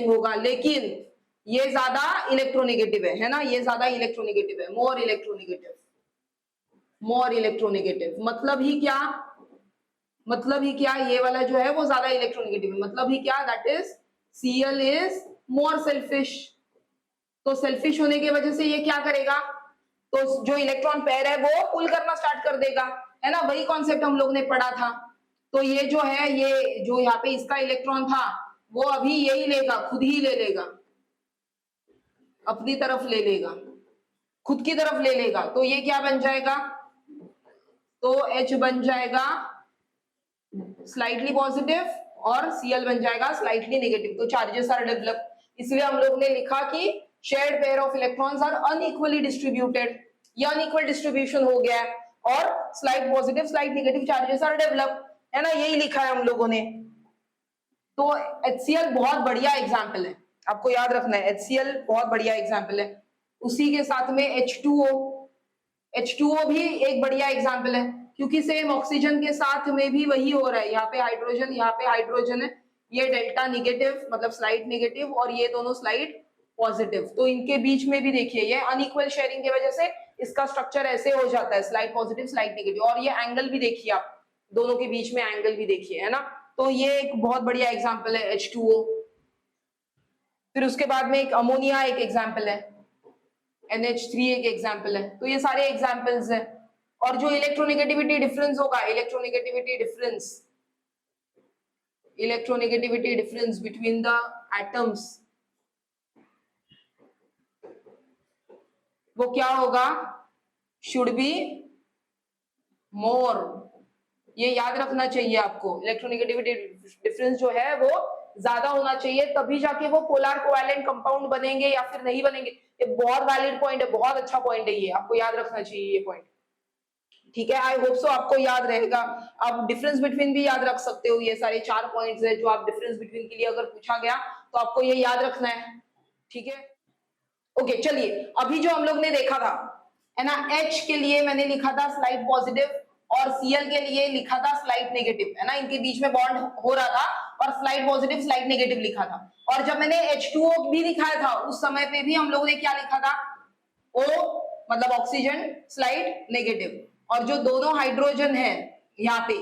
होगा, लेकिन ये ज्यादा इलेक्ट्रोनेगेटिव है ना, ये ज्यादा इलेक्ट्रोनेगेटिव है, मोर इलेक्ट्रोनेगेटिव। मतलब ही क्या, ये वाला जो है वो ज्यादा इलेक्ट्रोनेगेटिव है, मतलब ही क्या, that is Cl is more selfish. तो सेल्फिश होने की वजह से ये क्या करेगा, तो जो इलेक्ट्रॉन पेयर है वो पुल करना स्टार्ट कर देगा, है ना। वही कॉन्सेप्ट हम लोग ने पढ़ा था। तो ये जो है, ये जो यहाँ पे इसका इलेक्ट्रॉन था वो अभी यही लेगा, खुद ही ले लेगा, अपनी तरफ ले लेगा, खुद की तरफ ले लेगा। तो ये क्या बन जाएगा, तो H बन जाएगा स्लाइटली पॉजिटिव और Cl बन जाएगा स्लाइटली नेगेटिव। तो चार्जेस आर डेवलप, इसलिए हम लोग ने लिखा कि shared pair of electrons are unequally distributed, ये अनइक्वल डिस्ट्रीब्यूशन हो गया है। और slight positive slight negative charges are develop, है ना, यही लिखा है हम लोगों ने। तो HCl बहुत बढ़िया एग्जाम्पल है, आपको याद रखना है, HCl बहुत बढ़िया एग्जाम्पल है। उसी के साथ में H2O भी एक बढ़िया एग्जाम्पल है, क्योंकि सेम ऑक्सीजन के साथ में भी वही हो रहा है, यहाँ पे हाइड्रोजन है, ये डेल्टा निगेटिव मतलब स्लाइड नेगेटिव और ये दोनों स्लाइड पॉजिटिव। तो इनके बीच में भी देखिए ये अनइक्वल शेयरिंग की वजह से इसका स्ट्रक्चर ऐसे हो जाता है, स्लाइड पॉजिटिव स्लाइड नेगेटिव। और ये एंगल भी देखिए आप, दोनों के बीच में एंगल भी देखिए, है ना। तो ये एक बहुत बढ़िया एग्जाम्पल है H2O। फिर उसके बाद में एक अमोनिया एक एग्जाम्पल है, NH3 एक एग्जाम्पल है। तो ये सारे एग्जाम्पल्स हैं। और जो इलेक्ट्रोनेगेटिविटी डिफरेंस होगा, electronegativity difference between the atoms, वो क्या होगा, शुड बी मोर। ये याद रखना चाहिए आपको, इलेक्ट्रोनेगेटिविटी डिफरेंस जो है वो ज्यादा होना चाहिए, तभी जाके वो पोलर कोवैलेंट कंपाउंड बनेंगे या फिर नहीं बनेंगे। ये बहुत वैलिड पॉइंट है, बहुत अच्छा पॉइंट है, ये आपको याद रखना चाहिए ये पॉइंट, ठीक है। आई होप सो आपको याद रहेगा। आप डिफरेंस बिटवीन भी याद रख सकते हो, ये सारे 4 पॉइंट्स है जो आप डिफरेंस बिटवीन के लिए अगर पूछा गया तो आपको ये याद रखना है, ठीक है। ओके चलिए, अभी जो हम लोग ने देखा था, है ना, H के लिए मैंने लिखा था स्लाइड पॉजिटिव और Cl के लिए लिखा था स्लाइड नेगेटिव, है ना, इनके बीच में बॉन्ड हो रहा था और स्लाइड पॉजिटिव स्लाइड नेगेटिव लिखा था। और जब मैंने H2O भी लिखाया था उस समय पे भी हम लोगों ने क्या लिखा था, O मतलब ऑक्सीजन स्लाइड नेगेटिव, और जो दोनों हाइड्रोजन है यहाँ पे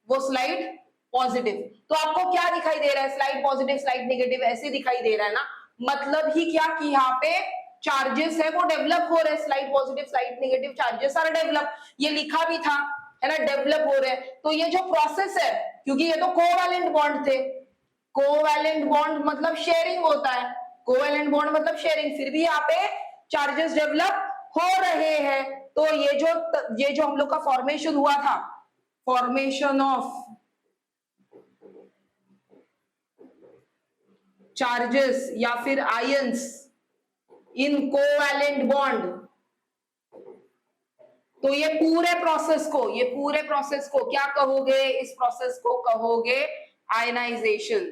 वो स्लाइड पॉजिटिव। तो आपको क्या दिखाई दे रहा है, स्लाइड पॉजिटिव स्लाइड नेगेटिव ऐसे दिखाई दे रहा है ना, मतलब ही क्या कि यहाँ पे चार्जेस है वो डेवलप हो रहे हैं, slight positive slight negative charges are develop, ये लिखा भी था, है ना, डेवलप हो रहे हैं। तो ये जो प्रोसेस है, क्योंकि ये तो कोवैलेंट बॉन्ड थे, कोवैलेंट बॉन्ड मतलब शेयरिंग होता है, कोवैलेंट बॉन्ड मतलब शेयरिंग, फिर भी यहाँ पे चार्जेस डेवलप हो रहे हैं। तो ये जो हम लोग का फॉर्मेशन हुआ था, फॉर्मेशन ऑफ चार्जेस या फिर आयंस इन कोवैलेंट बॉन्ड, तो ये पूरे प्रोसेस को क्या कहोगे, इस प्रोसेस को कहोगे आयनाइजेशन।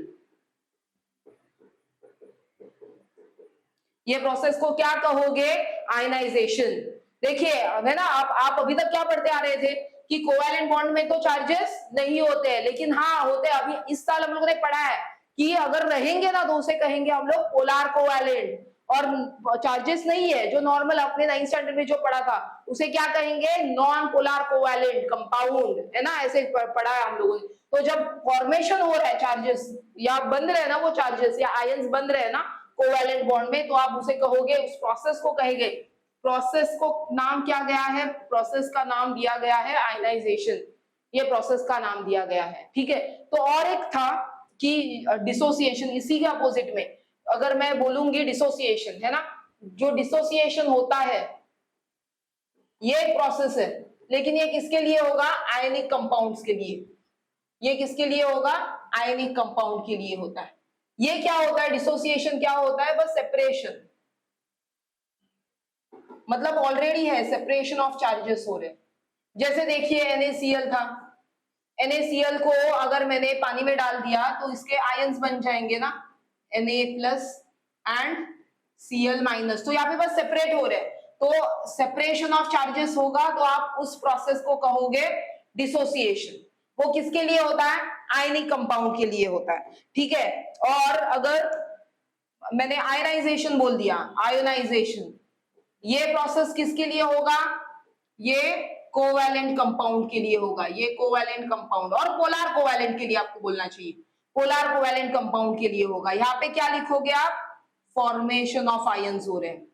ये प्रोसेस को क्या कहोगे, आयनाइजेशन। देखिए, है ना, आप अभी तक क्या पढ़ते आ रहे थे कि कोवैलेंट बॉन्ड में तो चार्जेस नहीं होते हैं, लेकिन हाँ होते हैं। अभी इस साल हम लोगों ने पढ़ा है कि अगर रहेंगे ना तो उसे कहेंगे हम लोग पोलर कोवैलेंट, और चार्जेस नहीं है, जो नॉर्मल अपने 9th स्टैंडर्ड में जो पढ़ा था उसे क्या कहेंगे, नॉन पोलर कोवैलेंट कंपाउंड, है ना, ऐसे पढ़ा है हम लोगों ने। तो जब फॉर्मेशन हो रहा है चार्जेस या बन रहे हैं ना वो चार्जेस या आयंस बन रहे हैं ना कोवैलेंट बॉन्ड में, तो आप उसे कहोगे, उस प्रोसेस को कहेंगे, प्रोसेस को नाम क्या गया है, प्रोसेस का नाम दिया गया है आयनाइजेशन, ये प्रोसेस का नाम दिया गया है, ठीक है। तो और एक था कि डिसोसिएशन, इसी के अपोजिट में अगर मैं बोलूंगी डिसोसिएशन, है ना, जो डिसोसिएशन होता है ये एक प्रोसेस है, लेकिन ये किसके लिए होगा, आयनिक कंपाउंड्स के लिए। ये किसके लिए होगा, आयनिक कंपाउंड के लिए होता है। ये क्या होता है, डिसोसिएशन क्या होता है, बस सेपरेशन, मतलब ऑलरेडी है, सेपरेशन ऑफ चार्जेस हो रहे। जैसे देखिए NaCl था, NaCl को अगर मैंने पानी में डाल दिया तो इसके आयंस बन जाएंगे ना, Na+ एंड Cl-, तो यहाँ पे बस सेपरेट हो रहे हैं। तो सेपरेशन ऑफ चार्जेस होगा तो आप उस प्रोसेस को कहोगे डिसोसिएशन। वो किसके लिए होता है, आयनिक कंपाउंड के लिए होता है, ठीक है। और अगर मैंने आयनाइजेशन बोल दिया, आयोनाइजेशन, ये प्रोसेस किसके लिए होगा, ये कोवैलेंट कंपाउंड के लिए होगा, ये कोवैलेंट कंपाउंड। और पोलर कोवैलेंट के लिए आपको बोलना चाहिए, पोलर कोवैलेंट कंपाउंड के लिए होगा। यहाँ पे क्या लिखोगे आप, फॉर्मेशन ऑफ आयंस हो रहे हैं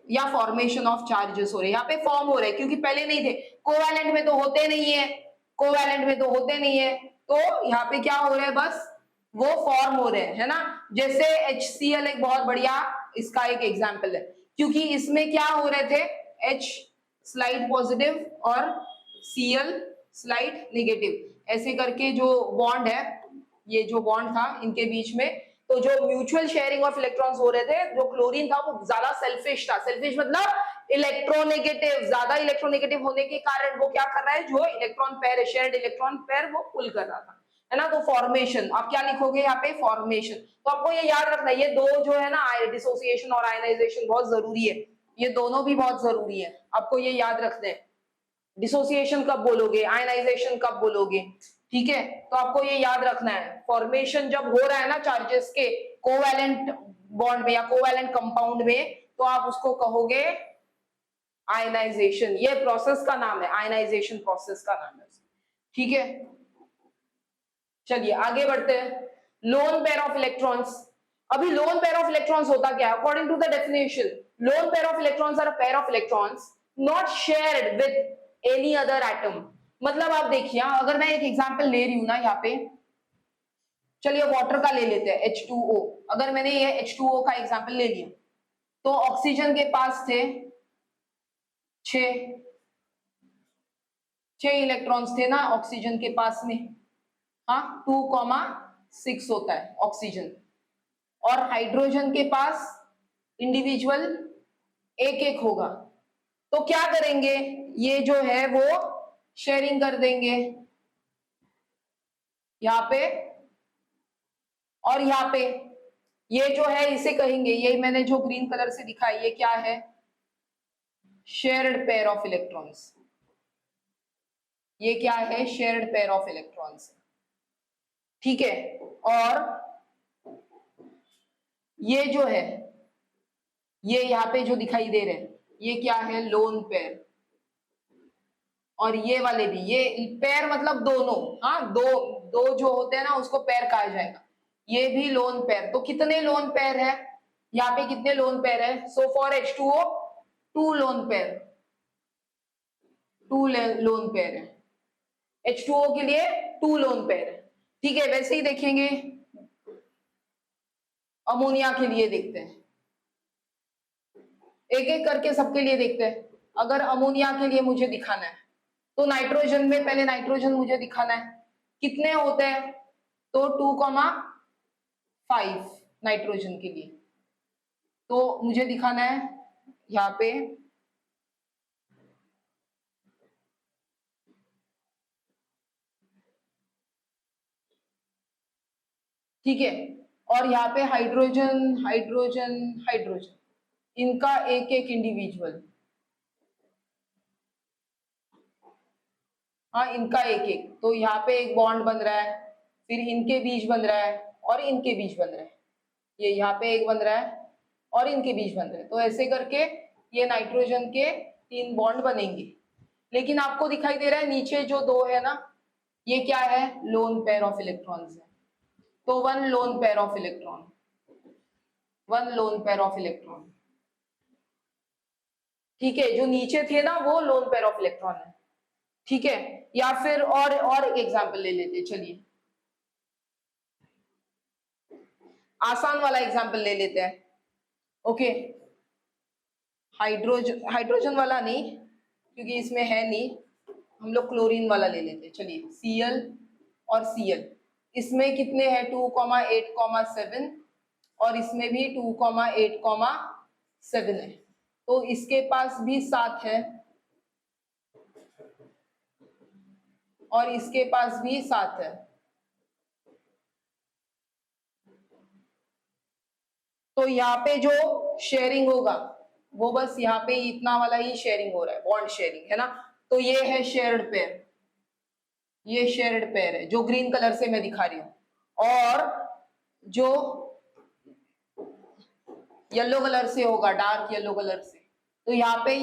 या फॉर्मेशन ऑफ चार्जेस हो रहे हैं, यहाँ पे फॉर्म हो रहे हैं क्योंकि पहले नहीं थे, कोवैलेंट में तो होते नहीं है, कोवैलेंट में तो होते नहीं है, तो यहाँ पे क्या हो रहा है, बस वो फॉर्म हो रहे हैं, है ना। जैसे HCl एक बहुत बढ़िया इसका एक एग्जाम्पल है, क्योंकि इसमें क्या हो रहे थे, H स्लाइड पॉजिटिव और Cl स्लाइड नेगेटिव, ऐसे करके जो बॉन्ड है, ये जो बॉन्ड था इनके बीच में, तो जो म्यूचुअल शेयरिंग ऑफ इलेक्ट्रॉन्स हो रहे थे, जो क्लोरीन था वो ज्यादा सेल्फिश था। सेल्फिश मतलब इलेक्ट्रोनेगेटिव, ज्यादा इलेक्ट्रोनेगेटिव होने के कारण वो क्या कर रहा है, जो इलेक्ट्रॉन पेयर है, शेयर्ड इलेक्ट्रॉन पेयर, वो पुल कर रहा था, है ना। तो फॉर्मेशन आप क्या लिखोगे यहाँ पे, फॉर्मेशन। तो आपको ये याद रखना है, ये दो जो है ना, डिसोसिएशन और आयनाइजेशन बहुत जरूरी है, ये दोनों भी बहुत जरूरी है, आपको ये याद रखना है। डिसोसिएशन कब बोलोगे, आयनाइजेशन कब बोलोगे, ठीक है। तो आपको ये याद रखना है, फॉर्मेशन जब हो रहा है ना चार्जेस के कोवैलेंट बॉन्ड में या कोवैलेंट कंपाउंड में, तो आप उसको कहोगे आयनाइजेशन। ये प्रोसेस का नाम है, आयनाइजेशन प्रोसेस का नाम है, ठीक है। चलिए आगे बढ़ते हैं, लोन पेयर ऑफ इलेक्ट्रॉन्स। अभी लोन पेयर ऑफ इलेक्ट्रॉन्स होता क्या है, according to the definition, lone pair of electrons are a pair of electrons not shared with any other atom. मतलब आप देखिए, अगर मैं एक एग्जांपल ले रही हूं ना यहाँ पे, चलिए वाटर का ले लेते हैं, H2O। अगर मैंने ये H2O का एग्जांपल ले लिया, तो ऑक्सीजन के पास थे 6 इलेक्ट्रॉन्स थे ना ऑक्सीजन के पास में, हाँ 2,6 होता है ऑक्सीजन, और हाइड्रोजन के पास इंडिविजुअल एक एक होगा। तो क्या करेंगे, ये जो है वो शेयरिंग कर देंगे यहाँ पे और यहाँ पे। ये जो है इसे कहेंगे, ये मैंने जो ग्रीन कलर से दिखा है, ये क्या है, शेयर्ड पेयर ऑफ इलेक्ट्रॉन्स। ये क्या है, शेयर्ड पेयर ऑफ इलेक्ट्रॉन्स, ठीक है। और ये जो है, ये यहाँ पे जो दिखाई दे रहे हैं, ये क्या है, लोन पेयर। और ये वाले भी, ये पेयर मतलब दोनों, हाँ दो दो जो होते हैं ना उसको पेयर कहा जाएगा, ये भी लोन पेयर। तो कितने लोन पेयर है यहाँ पे, कितने लोन पेयर है, so for H2O 2 lone pair, 2 lone pair है H2O के लिए, 2 लोन पेयर है, ठीक है। वैसे ही देखेंगे अमोनिया के लिए, देखते हैं एक एक करके सबके लिए देखते हैं। अगर अमोनिया के लिए मुझे दिखाना है, तो नाइट्रोजन में पहले नाइट्रोजन मुझे दिखाना है, कितने होते हैं, तो 2,5 नाइट्रोजन के लिए। तो मुझे दिखाना है यहाँ पे, ठीक है। और यहाँ पे हाइड्रोजन हाइड्रोजन हाइड्रोजन, इनका एक एक इंडिविजुअल, हाँ इनका एक एक। तो यहाँ पे एक बॉन्ड बन रहा है, फिर इनके बीच बन रहा है और इनके बीच बन रहा है, ये यहाँ पे एक बन रहा है और इनके बीच बन रहा है। तो ऐसे करके ये नाइट्रोजन के 3 बॉन्ड बनेंगे। लेकिन आपको दिखाई दे रहा है नीचे जो 2 है ना, ये क्या है, लोन पेयर ऑफ इलेक्ट्रॉन्स है। तो 1 loan pair of electron, 1 loan pair of electron, ठीक है। जो नीचे थे ना वो लोन पेयर ऑफ इलेक्ट्रॉन है, ठीक है। या फिर और एक एग्जांपल ले लेते, चलिए आसान वाला एग्जांपल ले लेते हैं, ओके। हाइड्रोजन वाला नहीं, क्योंकि इसमें है नहीं, हम लोग क्लोरीन वाला ले लेते हैं, चलिए Cl और Cl। इसमें कितने हैं, 2,8,7, और इसमें भी 2,8,7 है। तो इसके पास भी 7 है और इसके पास भी 7 है। तो यहाँ पे जो शेयरिंग होगा वो बस यहाँ पे इतना वाला ही शेयरिंग हो रहा है, बॉन्ड शेयरिंग, है ना। तो ये है शेयर्ड पेयर, ये शेयर्ड पेयर है जो ग्रीन कलर से मैं दिखा रही हूं। और जो येलो कलर से होगा, डार्क येलो कलर से, तो यहाँ पे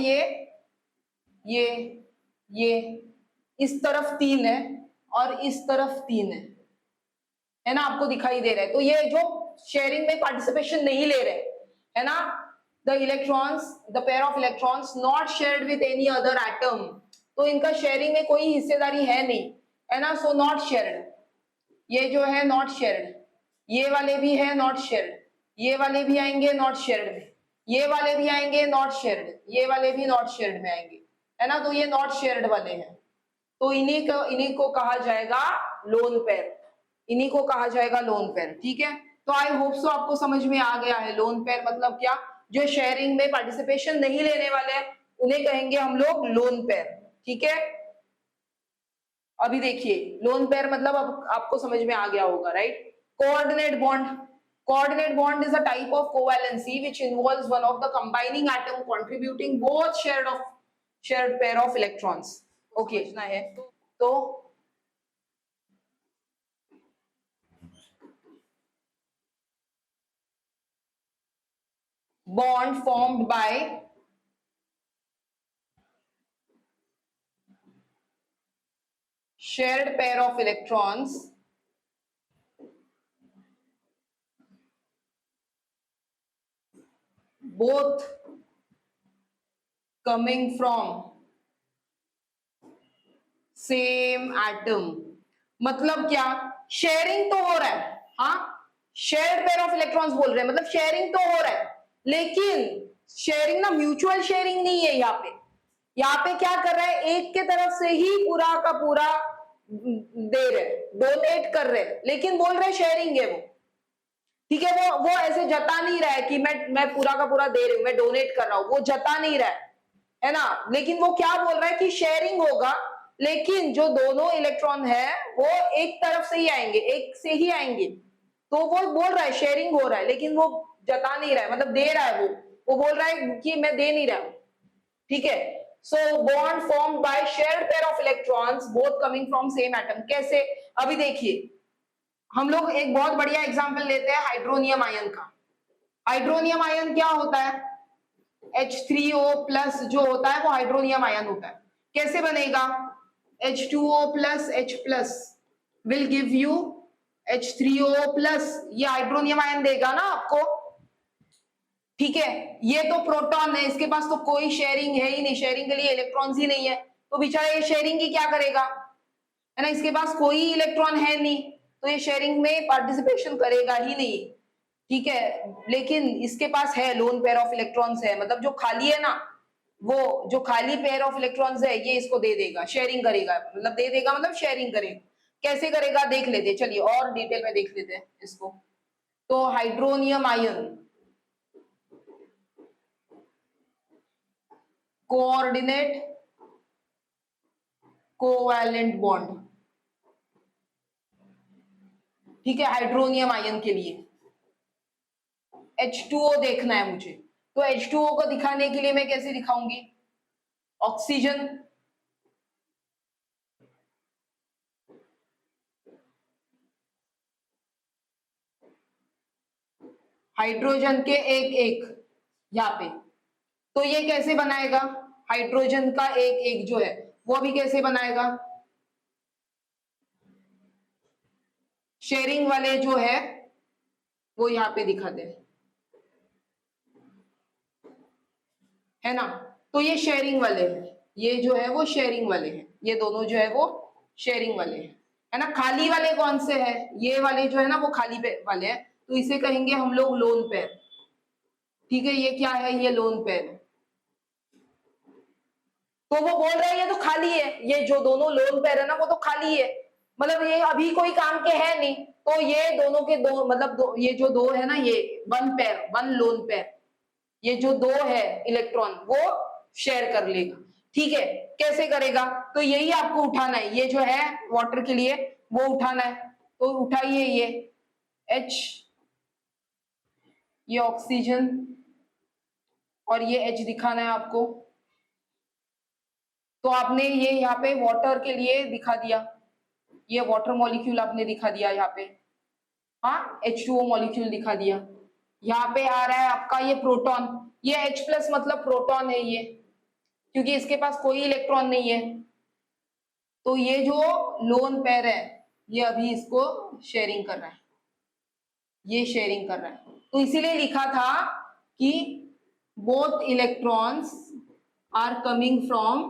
ये इस तरफ 3 है और इस तरफ 3 है ना, आपको दिखाई दे रहा है। तो ये जो शेयरिंग में पार्टिसिपेशन नहीं ले रहे, है ना, the electrons, the pair of electrons not shared with any other atom, तो इनका शेयरिंग में कोई हिस्सेदारी है नहीं, है ना। सो नॉट शेयर्ड, ये जो है नॉट शेयर्ड, ये वाले भी है नॉट शेयर्ड, ये वाले भी आएंगे नॉट शेयर्ड में, ये वाले भी आएंगे नॉट शेयर्ड, ये वाले भी नॉट शेयर्ड में आएंगे, है ना। तो ये नॉट शेयर्ड वाले हैं, तो इन्हीं को कहा जाएगा लोन पेयर, इन्हीं को कहा जाएगा लोन पेयर, ठीक है। तो आई होप सो आपको समझ में आ गया है लोन पेयर मतलब क्या, जो शेयरिंग में पार्टिसिपेशन नहीं लेने वाले हैं उन्हें कहेंगे हम लोग लोन पेयर। ठीक है, अभी देखिए लोन पेयर मतलब अब आपको समझ में आ गया होगा, right. Coordinate bond, coordinate bond is a type of covalency which involves one of the combining atom contributing both shared pair of electrons। okay, समझना है तो bond formed by shared pair of electrons both coming from same atom. मतलब क्या, sharing तो हो रहा है, हाँ शेयर्ड पेयर ऑफ इलेक्ट्रॉन्स बोल रहे हैं, मतलब शेयरिंग तो हो रहा है, लेकिन शेयरिंग ना म्यूचुअल शेयरिंग नहीं है। यहाँ पे क्या कर रहा है, एक के तरफ से ही पूरा का पूरा दे रहे, डोनेट कर रहे, लेकिन बोल रहे शेयरिंग है वो। ठीक है, वो ऐसे जता नहीं रहा है कि मैं पूरा का पूरा दे रही हूं, मैं डोनेट कर रहा हूं, वो जता नहीं रहा है ना। लेकिन वो क्या बोल रहा है कि शेयरिंग होगा, लेकिन जो दोनों इलेक्ट्रॉन है वो एक तरफ से ही आएंगे, एक से ही आएंगे। तो वो बोल रहा है शेयरिंग हो रहा है, लेकिन वो जता नहीं रहा है, मतलब दे रहा है वो बोल रहा है कि मैं दे नहीं रहा हूं। ठीक है, so bond formed by shared pair of electrons both coming from same atom. कैसे, अभी देखिए हम लोग एक बहुत बढ़िया एग्जांपल लेते हैं हाइड्रोनियम आयन का। हाइड्रोनियम आयन क्या होता है, H3O प्लस जो होता है वो हाइड्रोनियम आयन होता है। कैसे बनेगा, H2O plus H plus will give you H3O plus, ये हाइड्रोनियम आयन देगा ना आपको। ठीक है, ये तो प्रोटॉन है, इसके पास तो कोई शेयरिंग है ही नहीं, शेयरिंग के लिए इलेक्ट्रॉन्स ही नहीं है, तो बेचारा ये शेयरिंग की क्या करेगा, है ना, इसके पास कोई इलेक्ट्रॉन है नहीं, तो ये शेयरिंग में पार्टिसिपेशन करेगा ही नहीं। ठीक है, लेकिन इसके पास है लोन पेयर ऑफ इलेक्ट्रॉन्स है, मतलब जो खाली है ना, वो जो खाली पेयर ऑफ इलेक्ट्रॉन्स है ये इसको दे देगा, शेयरिंग करेगा, मतलब दे देगा मतलब शेयरिंग करेगा। कैसे करेगा देख लेते, चलिए और डिटेल में देख लेते हैं इसको। तो hydronium ion coordinate covalent bond, ठीक है, हाइड्रोनियम आयन के लिए H2O देखना है मुझे, तो H2O को दिखाने के लिए मैं कैसे दिखाऊंगी, ऑक्सीजन हाइड्रोजन के एक एक यहाँ पे, तो ये कैसे बनाएगा, हाइड्रोजन का एक एक जो है वो भी कैसे बनाएगा, शेयरिंग वाले जो है वो यहाँ पे दिखा दे, है ना। तो ये शेयरिंग वाले हैं, ये जो है वो शेयरिंग वाले हैं, ये दोनों जो है वो शेयरिंग वाले हैं, है ना। खाली वाले कौन से हैं, ये वाले जो है ना वो खाली वाले हैं, तो इसे कहेंगे हम लोग लोन पेयर। ठीक है, ये क्या है, ये लोन पेयर। तो वो बोल रहे हैं ये तो खाली है, ये जो दोनों लोन पेयर है ना वो तो खाली है, मतलब ये अभी कोई काम के है नहीं, तो ये दोनों के दो मतलब ये जो दो है ना, ये one pair, one lone pair, ये जो दो है इलेक्ट्रॉन वो शेयर कर लेगा। ठीक है, कैसे करेगा, तो यही आपको उठाना है, ये जो है वाटर के लिए वो उठाना है, तो उठाइए ये H, ये ऑक्सीजन और ये H दिखाना है आपको। तो आपने ये यहाँ पे वाटर के लिए दिखा दिया, ये वाटर मॉलिक्यूल आपने दिखा दिया यहाँ पे, हाँ H2O मॉलिक्यूल दिखा दिया। यहाँ पे आ रहा है आपका ये प्रोटॉन, ये H प्लस मतलब प्रोटॉन है ये, क्योंकि इसके पास कोई इलेक्ट्रॉन नहीं है, तो ये जो लोन पेयर है ये अभी इसको शेयरिंग कर रहा है, ये शेयरिंग कर रहा है, तो इसीलिए लिखा था कि both electrons are coming from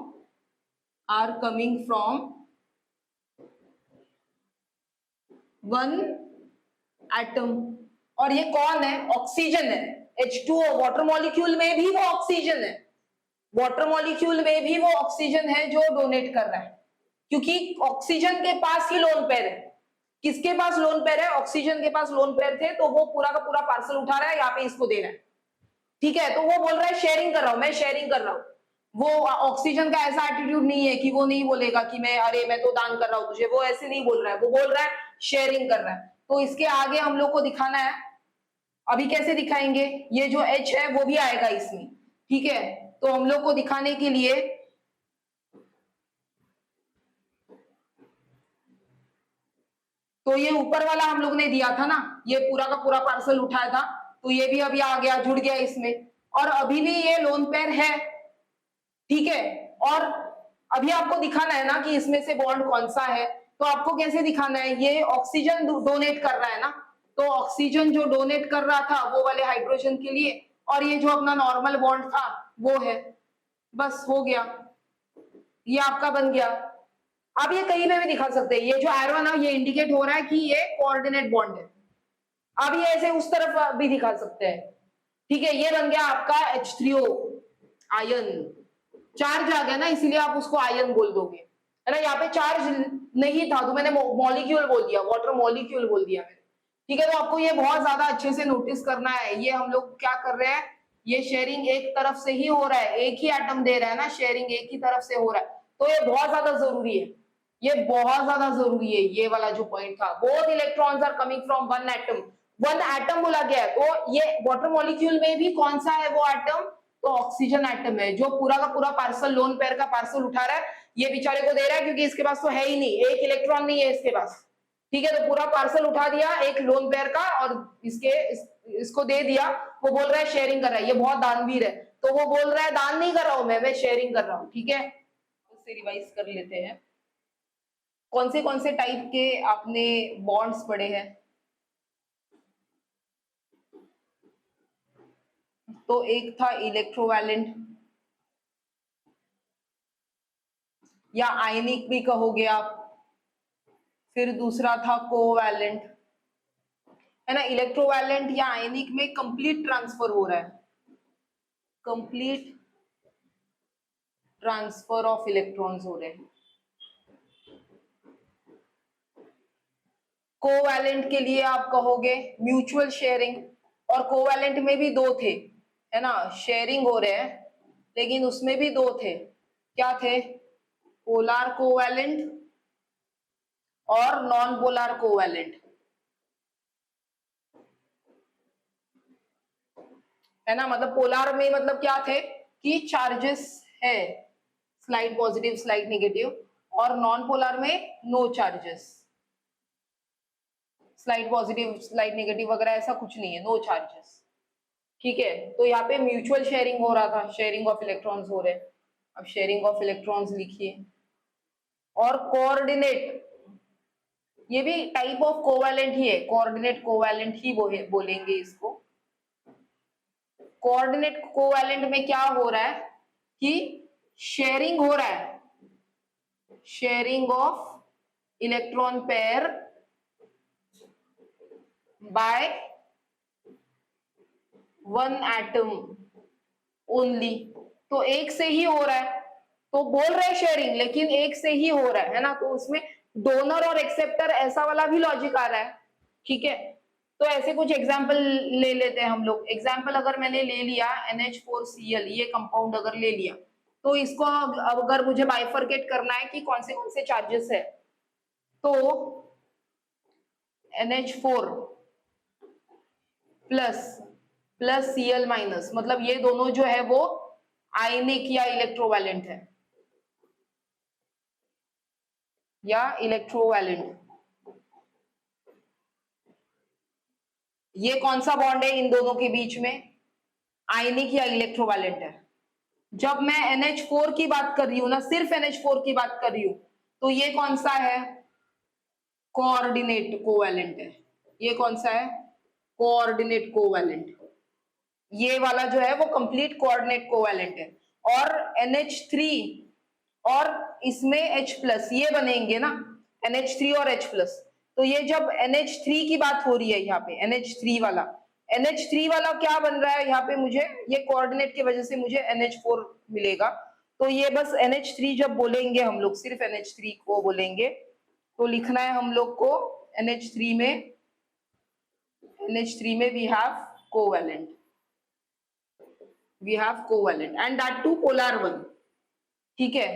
one atom. और ये कौन है, ऑक्सीजन है, H2O, वाटर मॉलिक्यूल में भी वो ऑक्सीजन है, वाटर मॉलिक्यूल में भी वो ऑक्सीजन है जो डोनेट कर रहा है, क्योंकि ऑक्सीजन के पास ही लोन पेयर है। किसके पास लोन पेयर है, ऑक्सीजन के पास लोन पेयर थे, तो वो पूरा का पूरा पार्सल उठा रहा है, यहाँ पे इसको दे रहा है। ठीक है, तो वो बोल रहा है शेयरिंग कर रहा हूं, मैं शेयरिंग कर रहा हूं। वो ऑक्सीजन का ऐसा एटीट्यूड नहीं है कि वो नहीं बोलेगा कि मैं अरे मैं तो दान कर रहा हूं तुझे, वो ऐसे नहीं बोल रहा है, वो बोल रहा है शेयरिंग कर रहा है। तो इसके आगे हम लोग को दिखाना है, अभी कैसे दिखाएंगे, ये जो H है वो भी आएगा इसमें, ठीक है। तो हम लोग को दिखाने के लिए तो ये ऊपर वाला हम लोग ने दिया था ना, ये पूरा का पूरा पार्सल उठाया था, तो ये भी अभी आ गया, जुड़ गया इसमें, और अभी भी ये लोन पेयर है, ठीक है। और अभी आपको दिखाना है ना कि इसमें से बॉन्ड कौन सा है, तो आपको कैसे दिखाना है, ये ऑक्सीजन डोनेट कर रहा है ना, तो ऑक्सीजन जो डोनेट कर रहा था वो वाले हाइड्रोजन के लिए, और ये जो अपना नॉर्मल बॉन्ड था वो है, बस हो गया, ये आपका बन गया। आप ये कहीं पे भी दिखा सकते हैं, ये जो एरो है ना ये इंडिकेट हो रहा है कि ये कोऑर्डिनेट बॉन्ड है। आप ये ऐसे उस तरफ भी दिखा सकते हैं, ठीक है। ये बन गया आपका H3O आयन, चार्ज आ गया ना, इसीलिए आप उसको आयन बोल दोगे, है ना। यहाँ पे चार्ज नहीं था तो मैंने मॉलिक्यूल बोल दिया, वाटर मॉलिक्यूल बोल दिया मैंने, ठीक है। तो आपको ये बहुत ज्यादा अच्छे से नोटिस करना है, ये हम लोग क्या कर रहे हैं, ये शेयरिंग एक तरफ से ही हो रहा है, एक ही एटम दे रहा है ना, शेयरिंग एक ही तरफ से हो रहा है, तो ये बहुत ज्यादा जरूरी है, ये बहुत ज्यादा जरूरी है, ये वाला जो पॉइंट था, both electrons are coming from one atom बोला गया है, तो ये वाटर मॉलिक्यूल में भी कौन सा है वो एटम, तो ऑक्सीजन एटम है, जो पूरा का पूरा पार्सल लोन पेयर का पार्सल उठा रहा है, ये बेचारे को दे रहा है, क्योंकि इसके पास तो है ही नहीं, एक इलेक्ट्रॉन नहीं है इसके पास, ठीक है। तो पूरा पार्सल उठा दिया एक लोन पेयर का और इसको दे दिया, वो बोल रहा है शेयरिंग कर रहा है, ये बहुत दानवीर है, तो वो बोल रहा है दान नहीं कर रहा हूं मैं शेयरिंग कर रहा हूं, ठीक है। उससे रिवाइज कर लेते हैं, कौन से टाइप के आपने बॉन्ड्स पढ़े हैं, तो एक था इलेक्ट्रोवैलेंट या आयनिक भी कहोगे आप, फिर दूसरा था कोवैलेंट, है ना। इलेक्ट्रोवैलेंट या आयनिक में कंप्लीट ट्रांसफर हो रहा है, कंप्लीट ट्रांसफर ऑफ इलेक्ट्रॉन्स हो रहे हैं। कोवैलेंट के लिए आप कहोगे म्यूचुअल शेयरिंग, और कोवैलेंट में भी दो थे, है ना, शेयरिंग हो रहे हैं, लेकिन उसमें भी दो थे, क्या थे, पोलर कोवैलेंट और नॉन पोलर कोवैलेंट, है ना। मतलब पोलर में मतलब क्या थे कि चार्जेस है, स्लाइड पॉजिटिव स्लाइड नेगेटिव, और नॉन पोलर में no charges, slight positive slight negative वगैरह ऐसा कुछ नहीं है, नो चार्जेस, ठीक है। तो यहाँ पे म्यूचुअल शेयरिंग हो रहा था, शेयरिंग ऑफ इलेक्ट्रॉन्स हो रहे हैं, अब शेयरिंग ऑफ इलेक्ट्रॉन्स लिखिए। और कोऑर्डिनेट, ये भी टाइप ऑफ कोवैलेंट ही है, कोऑर्डिनेट कोवैलेंट ही बोलेंगे इसको। कोऑर्डिनेट कोवैलेंट में क्या हो रहा है कि शेयरिंग हो रहा है, sharing of electron pair by one atom only, तो एक से ही हो रहा है, तो बोल रहे हैं शेयरिंग लेकिन एक से ही हो रहा है ना, तो उसमें डोनर और एक्सेप्टर ऐसा वाला भी लॉजिक आ रहा है, ठीक है। तो ऐसे कुछ एग्जाम्पल ले लेते हैं हम लोग, एग्जाम्पल अगर मैंने ले लिया NH4Cl, ये कंपाउंड अगर ले लिया, तो इसको अगर मुझे बाइफरकेट करना है कि कौन से चार्जेस है, तो NH4 plus plus Cl minus, मतलब ये दोनों जो है वो आयनिक या इलेक्ट्रोवैलेंट है, या इलेक्ट्रोवैलेंट। ये कौन सा बॉन्ड है इन दोनों के बीच में, आयनिक या इलेक्ट्रोवैलेंट है। जब मैं NH4 की बात कर रही हूं ना, सिर्फ NH4 की बात कर रही हूं, तो ये कौन सा है, कोऑर्डिनेट कोवैलेंट है, ये कौन सा है, कोऑर्डिनेट कोवैलेंट, ये वाला जो है वो कंप्लीट कोऑर्डिनेट कोवैलेंट है। और NH3 और इसमें H प्लस ये बनेंगे ना, NH3 और H प्लस, तो ये जब NH3 की बात हो रही है यहाँ पे, NH3 वाला क्या बन रहा है यहाँ पे, मुझे ये कोऑर्डिनेट की वजह से मुझे NH4 मिलेगा, तो ये बस NH3 जब बोलेंगे हम लोग, सिर्फ NH3 को बोलेंगे, तो लिखना है हम लोग को NH3 में we have covalent, we have covalent and that too polar one, ठीक है,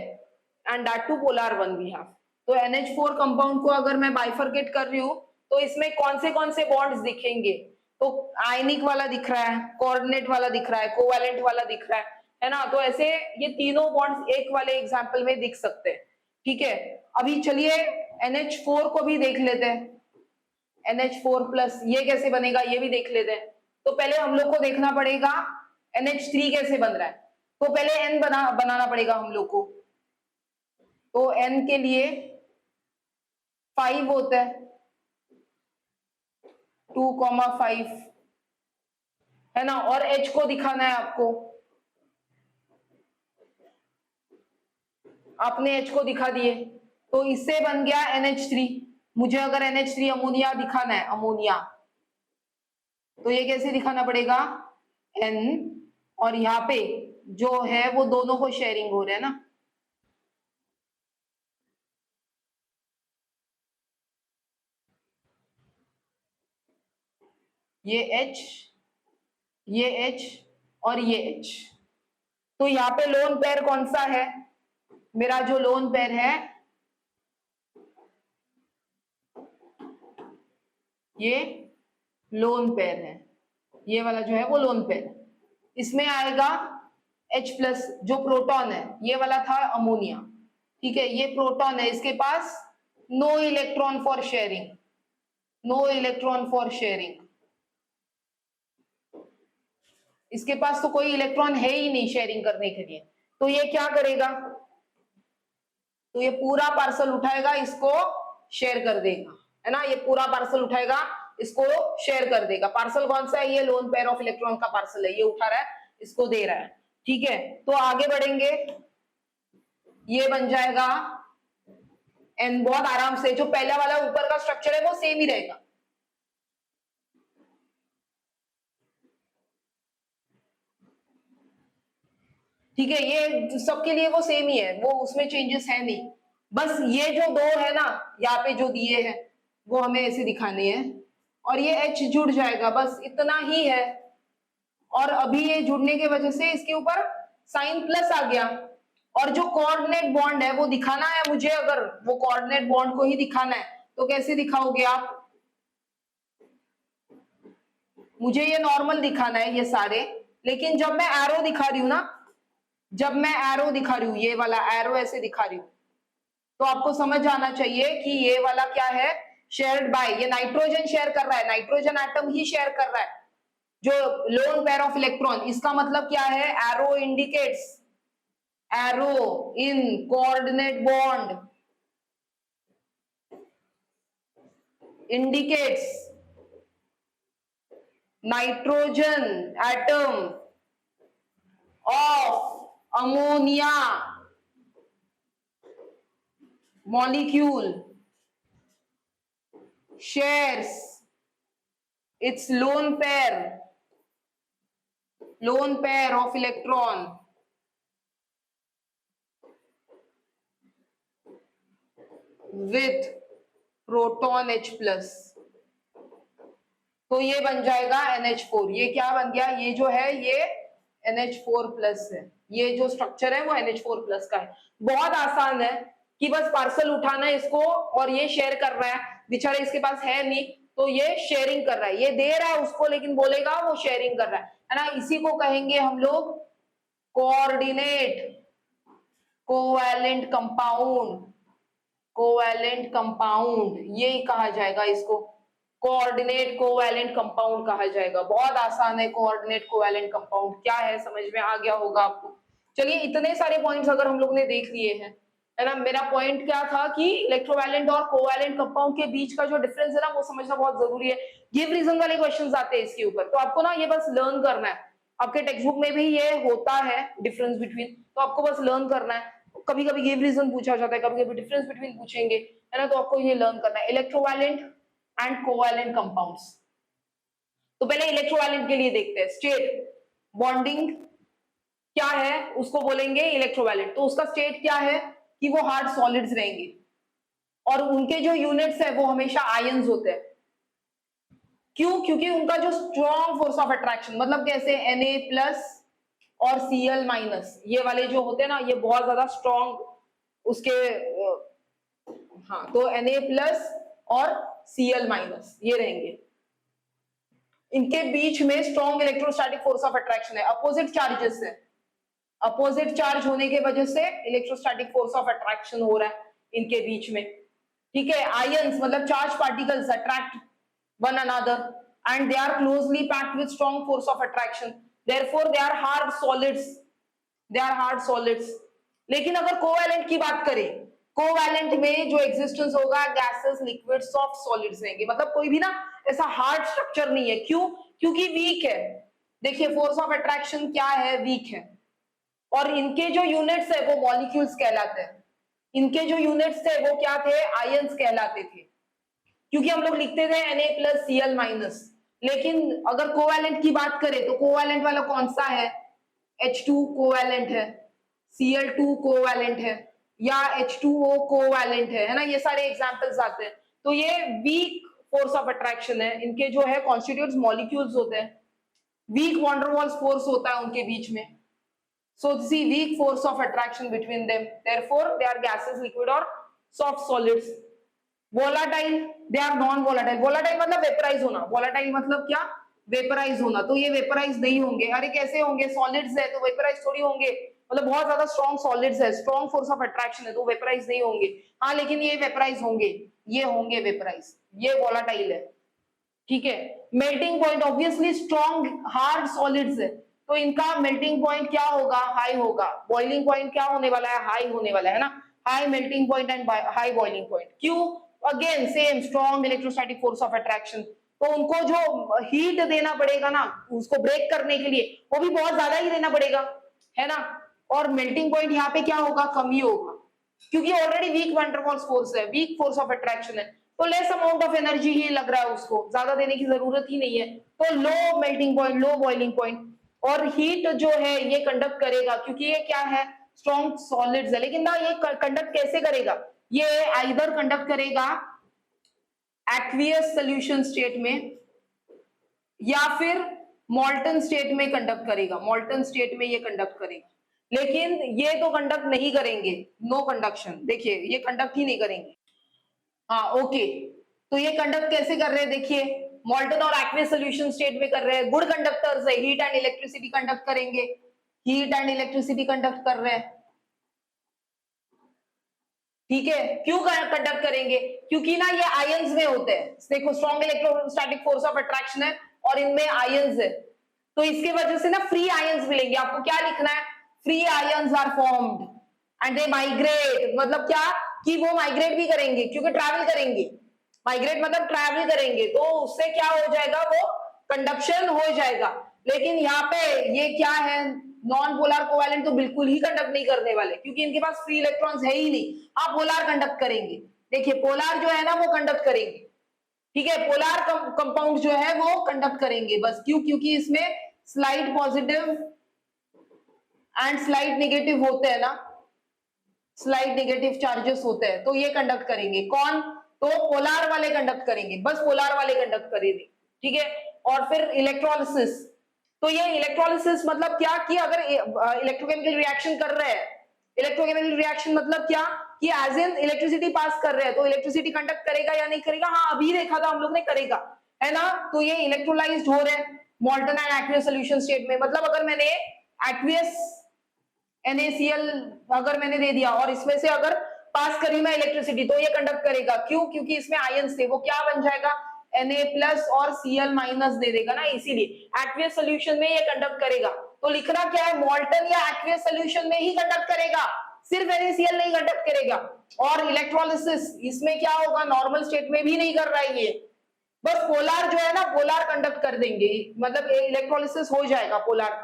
and that too polar one we have. तो NH4 कंपाउंड को अगर मैं बाइफरकेट कर रही हूँ तो इसमें कौन से बॉन्ड्स दिखेंगे, तो आयनिक वाला दिख रहा है, कोऑर्डिनेट वाला दिख रहा है, कोवैलेंट वाला दिख रहा है ना। तो ऐसे ये तीनों बॉन्ड्स एक वाले एग्जांपल में दिख सकते हैं, ठीक है। अभी चलिए NH4 को भी देख लेते हैं, NH4 प्लस ये कैसे बनेगा ये भी देख लेते हैं। तो पहले हम लोग को देखना पड़ेगा NH3 कैसे बन रहा है, तो पहले N बनाना पड़ेगा हम लोग को। तो N के लिए 5 होता है, 2,5 है ना, और H को दिखाना है आपको, आपने H को दिखा दिए, तो इससे बन गया NH3। मुझे अगर NH3 अमोनिया दिखाना है, अमोनिया, तो ये कैसे दिखाना पड़ेगा, N, और यहाँ पे जो है वो दोनों को शेयरिंग हो रहा है ना, ये H, ये H और ये H। तो यहाँ पे लोन पेयर कौन सा है, मेरा जो लोन पेयर है ये लोन पेयर है, ये वाला जो है वो लोन पेयर। इसमें आएगा H प्लस, जो प्रोटॉन है, ये वाला था अमोनिया, ठीक है, ये प्रोटॉन है, इसके पास no electron for sharing, no electron for sharing, इसके पास तो कोई इलेक्ट्रॉन है ही नहीं शेयरिंग करने के लिए। तो ये क्या करेगा, तो ये पूरा पार्सल उठाएगा, इसको शेयर कर देगा, है ना, ये पूरा पार्सल उठाएगा, इसको शेयर कर देगा। पार्सल कौन सा है, ये लोन पेयर ऑफ इलेक्ट्रॉन का पार्सल है, ये उठा रहा है, इसको दे रहा है, ठीक है। तो आगे बढ़ेंगे, ये बन जाएगा N, बहुत आराम से, जो पहला वाला ऊपर का स्ट्रक्चर है वो सेम ही रहेगा, ठीक है, ये सबके लिए वो सेम ही है, वो उसमें चेंजेस है नहीं। बस ये जो दो है ना यहाँ पे जो दिए हैं वो हमें ऐसे दिखाने हैं, और ये H जुड़ जाएगा, बस इतना ही है। और अभी ये जुड़ने की वजह से इसके ऊपर साइन प्लस आ गया, और जो कोऑर्डिनेट बॉन्ड है वो दिखाना है मुझे, अगर वो कोऑर्डिनेट बॉन्ड को ही दिखाना है तो कैसे दिखाओगे आप, मुझे ये नॉर्मल दिखाना है ये सारे, लेकिन जब मैं एरो दिखा रही हूं ना, जब मैं एरो दिखा रही हूँ, ये वाला एरो ऐसे दिखा रही हूँ, तो आपको समझ आना चाहिए कि ये वाला क्या है, शेयर्ड बाय, ये नाइट्रोजन शेयर कर रहा है, नाइट्रोजन एटम ही शेयर कर रहा है जो लोन पेयर ऑफ इलेक्ट्रॉन। इसका मतलब क्या है, arrow indicates, arrow in coordinate bond indicates nitrogen atom of ammonia molecule shares its lone pair of electron with proton H plus। तो ये बन जाएगा NH4, ये क्या बन गया, ये जो है ये NH4 प्लस है, ये जो स्ट्रक्चर है वो NH4 प्लस का है। बहुत आसान है कि बस पार्सल उठाना है इसको, और ये शेयर कर रहा है, बेचारा इसके पास है नहीं तो ये शेयरिंग कर रहा है, ये दे रहा है उसको लेकिन बोलेगा वो शेयरिंग कर रहा है ना। इसी को कहेंगे हम लोग coordinate covalent compound, covalent compound ये कहा जाएगा, इसको कोऑर्डिनेट कोवैलेंट कंपाउंड कहा जाएगा। बहुत आसान है, कोऑर्डिनेट कोवैलेंट कंपाउंड क्या है समझ में आ गया होगा आपको। चलिए इतने सारे पॉइंट्स अगर हम लोग ने देख लिए हैं, है ना, मेरा पॉइंट क्या था कि इलेक्ट्रोवैलेंट और कोवैलेंट कंपाउंड के बीच का जो डिफरेंस है ना वो समझना बहुत जरूरी है। गिव रीजन वाले क्वेश्चंस आते हैं इसके ऊपर, तो आपको ना ये बस लर्न करना है, आपके टेक्स्ट बुक में भी ये होता है डिफरेंस बिटवीन, तो आपको बस लर्न करना है। कभी कभी गिव रीजन पूछा जाता है, कभी कभी डिफरेंस बिटवीन पूछेंगे, है ना, तो आपको ये लर्न करना है। इलेक्ट्रोवैलेंट एंड कोवैलेंट कंपाउंड्स, तो पहले इलेक्ट्रोवैलेंट के लिए देखते हैं। स्टेट बॉन्डिंग क्या है उसको बोलेंगे इलेक्ट्रोवैलेंट, तो उसका स्टेट क्या है कि वो हार्ड सॉलिड्स रहेंगे, और उनके जो यूनिट्स है वो हमेशा आयंस होते हैं। क्यों? क्योंकि उनका जो स्ट्रॉन्ग फोर्स ऑफ अट्रैक्शन, मतलब कैसे Na प्लस और Cl माइनस, ये वाले जो होते हैं ना ये बहुत ज्यादा स्ट्रॉन्ग उसके हाँ, तो Na प्लस और Cl माइनस ये रहेंगे, इनके बीच में strong electrostatic force of attraction है, अपोजिट चार्जेस है, अपोजिट चार्ज होने के वजह से इलेक्ट्रोस्टैटिक फोर्स ऑफ अट्रैक्शन हो रहा है इनके बीच में, ठीक है। आयंस मतलब charge particles attract one another and they are closely packed with strong force of attraction, therefore they are hard solids, they are hard solids. लेकिन अगर कोवैलेंट की बात करें, कोवैलेंट में जो एग्जिस्टेंस होगा गैसेस लिक्विड सॉफ्ट सॉलिड्स रहेंगे, मतलब कोई भी ना ऐसा हार्ड स्ट्रक्चर नहीं है। क्यों? क्योंकि वीक है। देखिए फोर्स ऑफ अट्रैक्शन क्या है, वीक है, और इनके जो यूनिट्स है वो मॉलिक्यूल्स कहलाते हैं, इनके जो यूनिट्स थे वो क्या थे, आयंस कहलाते थे, क्योंकि हम लोग लिखते थे Na प्लस Cl माइनस। लेकिन अगर कोवैलेंट की बात करें तो कोवैलेंट वाला कौन सा है, H2 कोवैलेंट है, Cl2 कोवैलेंट है, या H2O कोवैलेंट है ना, ये सारे एग्जांपल्स आते हैं। तो ये वीक फोर्स ऑफ अट्रैक्शन है, इनके जो है कॉन्स्टिट्यूट्स मॉलिक्यूल्स होते हैं, weak van der Waals force होता है उनके बीच में। So see weak force of attraction between them. Therefore, they are gases, liquid or soft solids. Volatile, they are non-volatile. Volatile मतलब वेपराइज होना. Volatile मतलब क्या? वेपराइज होना. तो ये वेपराइज नहीं होंगे. अरे कैसे होंगे? सॉलिड्स है तो वेपराइज थोड़ी होंगे. मतलब बहुत ज्यादा स्ट्रॉन्ग सॉलिड्स है, स्ट्रॉन्ग फोर्स ऑफ अट्रैक्शन है तो वेपराइज नहीं होंगे. हाँ लेकिन ये वेपराइज होंगे, ये होंगे वेपराइज. ये वोलाटाइल है, ठीक है। Melting point obviously strong hard solids है तो इनका मेल्टिंग पॉइंट क्या होगा, हाई होगा। बॉइलिंग पॉइंट क्या होने वाला है, हाई होने वाला है ना, high melting point and high boiling point. क्यों? Again same strong electrostatic force of attraction, तो उनको जो हीट देना पड़ेगा ना उसको ब्रेक करने के लिए वो भी बहुत ज्यादा ही देना पड़ेगा, है ना। और मेल्टिंग पॉइंट यहाँ पे क्या होगा, कम ही होगा, क्योंकि already weak van der Waals force है, वीक फोर्स ऑफ अट्रैक्शन है, तो लेस अमाउंट ऑफ एनर्जी ही लग रहा है उसको, ज्यादा देने की जरूरत ही नहीं है। तो low melting point, low boiling point, और हीट जो है ये कंडक्ट करेगा क्योंकि ये क्या है, स्ट्रॉन्ग सॉलिड्स है। लेकिन ना ये कंडक्ट कैसे करेगा, ये आइदर कंडक्ट करेगा एक्वियस सॉल्यूशन स्टेट में या फिर मॉल्टन स्टेट में कंडक्ट करेगा, मॉल्टन स्टेट में ये कंडक्ट करेगा। लेकिन ये तो कंडक्ट नहीं करेंगे, नो कंडक्शन, देखिए ये कंडक्ट ही नहीं करेंगे। हाँ ओके, तो ये कंडक्ट कैसे कर रहे हैं, देखिए मॉल्टन और एक्वियस सॉल्यूशन स्टेट में कर रहे हैं, गुड कंडक्टर्स है, हीट एंड इलेक्ट्रिसिटी कंडक्ट करेंगे, हीट एंड इलेक्ट्रिसिटी कंडक्ट कर रहे हैं, ठीक है। क्यों कंडक्ट करेंगे, क्योंकि ना ये आयंस में होते हैं, देखो strong electrostatic force of attraction है और इनमें आयंस है, तो इसके वजह से ना फ्री आयंस मिलेंगे। आपको क्या लिखना है, free ions are formed and they migrate, मतलब क्या कि वो माइग्रेट भी करेंगे क्योंकि ट्रैवल करेंगे, माइग्रेट मतलब ट्रैवल करेंगे, तो उससे क्या हो जाएगा, वो कंडक्शन हो जाएगा। लेकिन यहाँ पे ये क्या है, नॉन पोलर कोवैलेंट तो बिल्कुल ही कंडक्ट नहीं करने वाले क्योंकि इनके पास फ्री इलेक्ट्रॉन्स है ही नहीं। आप पोलर कंडक्ट करेंगे, देखिए पोलर जो है ना वो कंडक्ट करेंगे, ठीक है, पोलर कंपाउंड जो है वो कंडक्ट करेंगे बस। क्यों? क्योंकि इसमें slide positive and slide negative होते हैं ना, स्लाइड नेगेटिव चार्जेस होते हैं, तो ये कंडक्ट करेंगे। कौन? तो पोलर वाले कंडक्ट करेंगे, बस पोलर वाले कंडक्ट करेंगे, ठीक है। और फिर इलेक्ट्रोलिसिस, तो ये इलेक्ट्रोलिसिस मतलब क्या कि अगर इलेक्ट्रोकेमिकल रिएक्शन कर रहे हैं, इलेक्ट्रोकेमिकल रिएक्शन मतलब क्या कि एज इन इलेक्ट्रिसिटी पास कर रहे हैं तो इलेक्ट्रिसिटी कंडक्ट करेगा या नहीं करेगा, हाँ अभी देखा था हम लोग ने, करेगा, है ना। तो ये इलेक्ट्रोलाइज्ड हो रहे हैं मॉल्टन एंड एक्वियस सॉल्यूशन स्टेट में, मतलब अगर मैंने एक्वियस NaCl अगर मैंने दे दिया और इसमें से अगर पास करी मैं इलेक्ट्रिसिटी तो ये कंडक्ट करेगा। क्यों? क्योंकि इसमें आयंस थे, वो क्या बन जाएगा, Na प्लस और Cl माइनस दे देगा ना, इसीलिए एक्वियस सॉल्यूशन में ये कंडक्ट करेगा। तो लिखना क्या है, मॉल्टन या एक्वियस सॉल्यूशन में ही कंडक्ट करेगा, सिर्फ NaCl नहीं कंडक्ट करेगा। और इलेक्ट्रोलिसिस इसमें क्या होगा, नॉर्मल स्टेट में भी नहीं कर रहा है ये, बस पोलर जो है ना पोलर कंडक्ट कर देंगे, मतलब इलेक्ट्रोलिसिस हो जाएगा पोलर,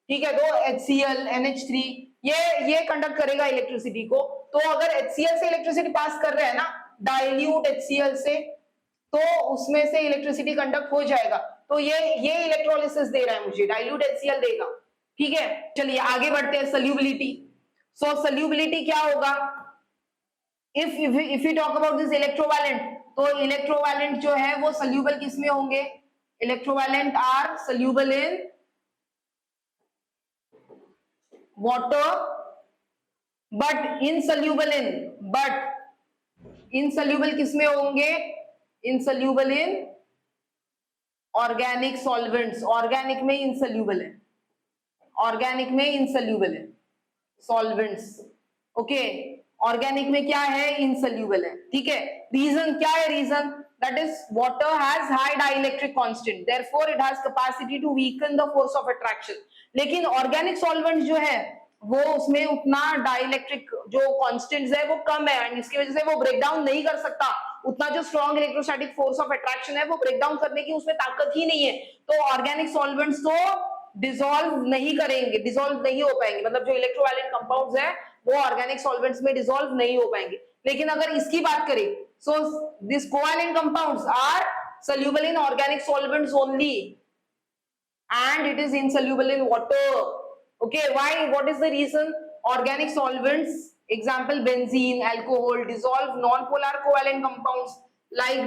ठीक है। तो HCl NH3 ये कंडक्ट करेगा इलेक्ट्रिसिटी को। तो अगर HCl से इलेक्ट्रिसिटी पास कर रहे हैं ना डाइल्यूट HCl से, तो उसमें से इलेक्ट्रिसिटी कंडक्ट हो जाएगा। तो ये इलेक्ट्रोलिसिस दे रहा है मुझे, डाइल्यूट HCl देगा, ठीक है। चलिए आगे बढ़ते हैं, सोल्यूबिलिटी। सो सोल्यूबिलिटी क्या होगा, if you talk about this electrovalent, तो इलेक्ट्रोवैलेंट जो है वो सोल्यूबल किस में होंगे, electrovalent are soluble in water, but insoluble in, but insoluble किसमें होंगे? insoluble in organic solvents, organic में insoluble है, ऑर्गेनिक में insoluble है सॉल्वेंट्स, ओके, ऑर्गेनिक में क्या है? insoluble है, ठीक है। रीजन क्या है? Reason that is water has high dielectric constant, therefore it has capacity to weaken the force of attraction। लेकिन ऑर्गेनिक सॉल्वेंट जो है वो उसमें उतना डाइलेक्ट्रिक जो कांस्टेंट्स है वो कम है, एंड इसकी वजह से वो ब्रेक डाउन नहीं कर सकता, उतना जो strong electrostatic force of attraction है वो ब्रेक डाउन करने की उसमें ताकत ही नहीं है। तो ऑर्गेनिक सॉल्वेंट्स तो डिसॉल्व नहीं करेंगे, डिसॉल्व नहीं हो पाएंगे, मतलब जो इलेक्ट्रोवायलेंट कंपाउंड्स है वो ऑर्गेनिक सॉल्वेंट्स में डिसॉल्व नहीं हो पाएंगे। लेकिन अगर इसकी बात करें, so this covalent compounds are soluble in organic solvents only and it is insoluble in water, okay, why? What is the reason? Organic solvents, example benzene, alcohol, dissolve non-polar covalent compounds like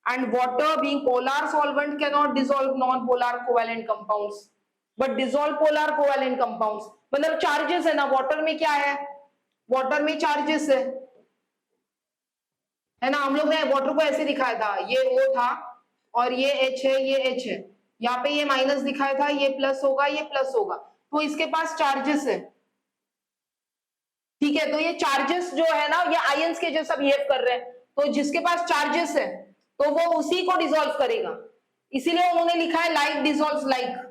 and water being polar solvent cannot dissolve non-polar covalent compounds but dissolve polar covalent compounds। मतलब charges है ना, water में क्या है? Water में charges है ना। हम लोग ने वाटर को ऐसे दिखाया था, ये O था और ये H है, ये H है, यहाँ पे ये माइनस दिखाया था, ये प्लस होगा, ये प्लस होगा, तो इसके पास चार्जेस है, ठीक है। तो ये चार्जेस जो है ना ये आयंस के जैसा बिहेव कर रहे हैं, तो जिसके पास चार्जेस है तो वो उसी को डिसॉल्व करेगा, इसीलिए उन्होंने लिखा है लाइक डिसॉल्व्स लाइक।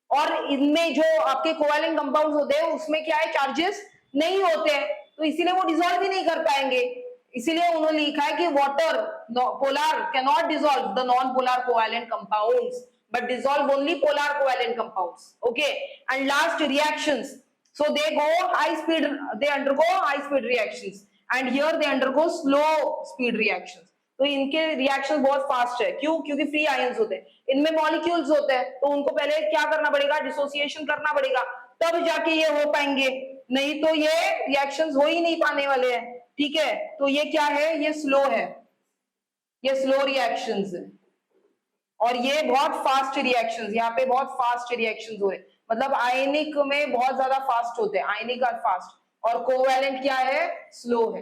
और इनमें जो आपके कोवैलेंट कंपाउंड्स होते हैं उसमें क्या है? चार्जेस नहीं होते हैं, तो इसीलिए वो डिसॉल्व ही नहीं कर पाएंगे, इसीलिए उन्होंने लिखा है कि water polar can not dissolve the non polar covalent compounds but dissolve only polar covalent compounds, okay। And last reactions, so they undergo high speed reactions and here they undergo slow speed reactions। तो इनके reaction बहुत fast है, क्यों? क्योंकि free ions होते हैं, इनमें molecules होते हैं, तो उनको पहले क्या करना पड़ेगा? डिसोसिएशन करना पड़ेगा, तब जाके ये हो पाएंगे, नहीं तो ये रिएक्शंस हो ही नहीं पाने वाले हैं, ठीक है। तो ये क्या है? ये स्लो है, ये स्लो रिएक्शंस है, और ये बहुत फास्ट रिएक्शंस, यहाँ पे बहुत फास्ट रिएक्शंस हो रहे हैं, मतलब आयनिक में बहुत ज्यादा फास्ट होते हैं, आयनिक और फास्ट, और कोवैलेंट क्या है? स्लो है,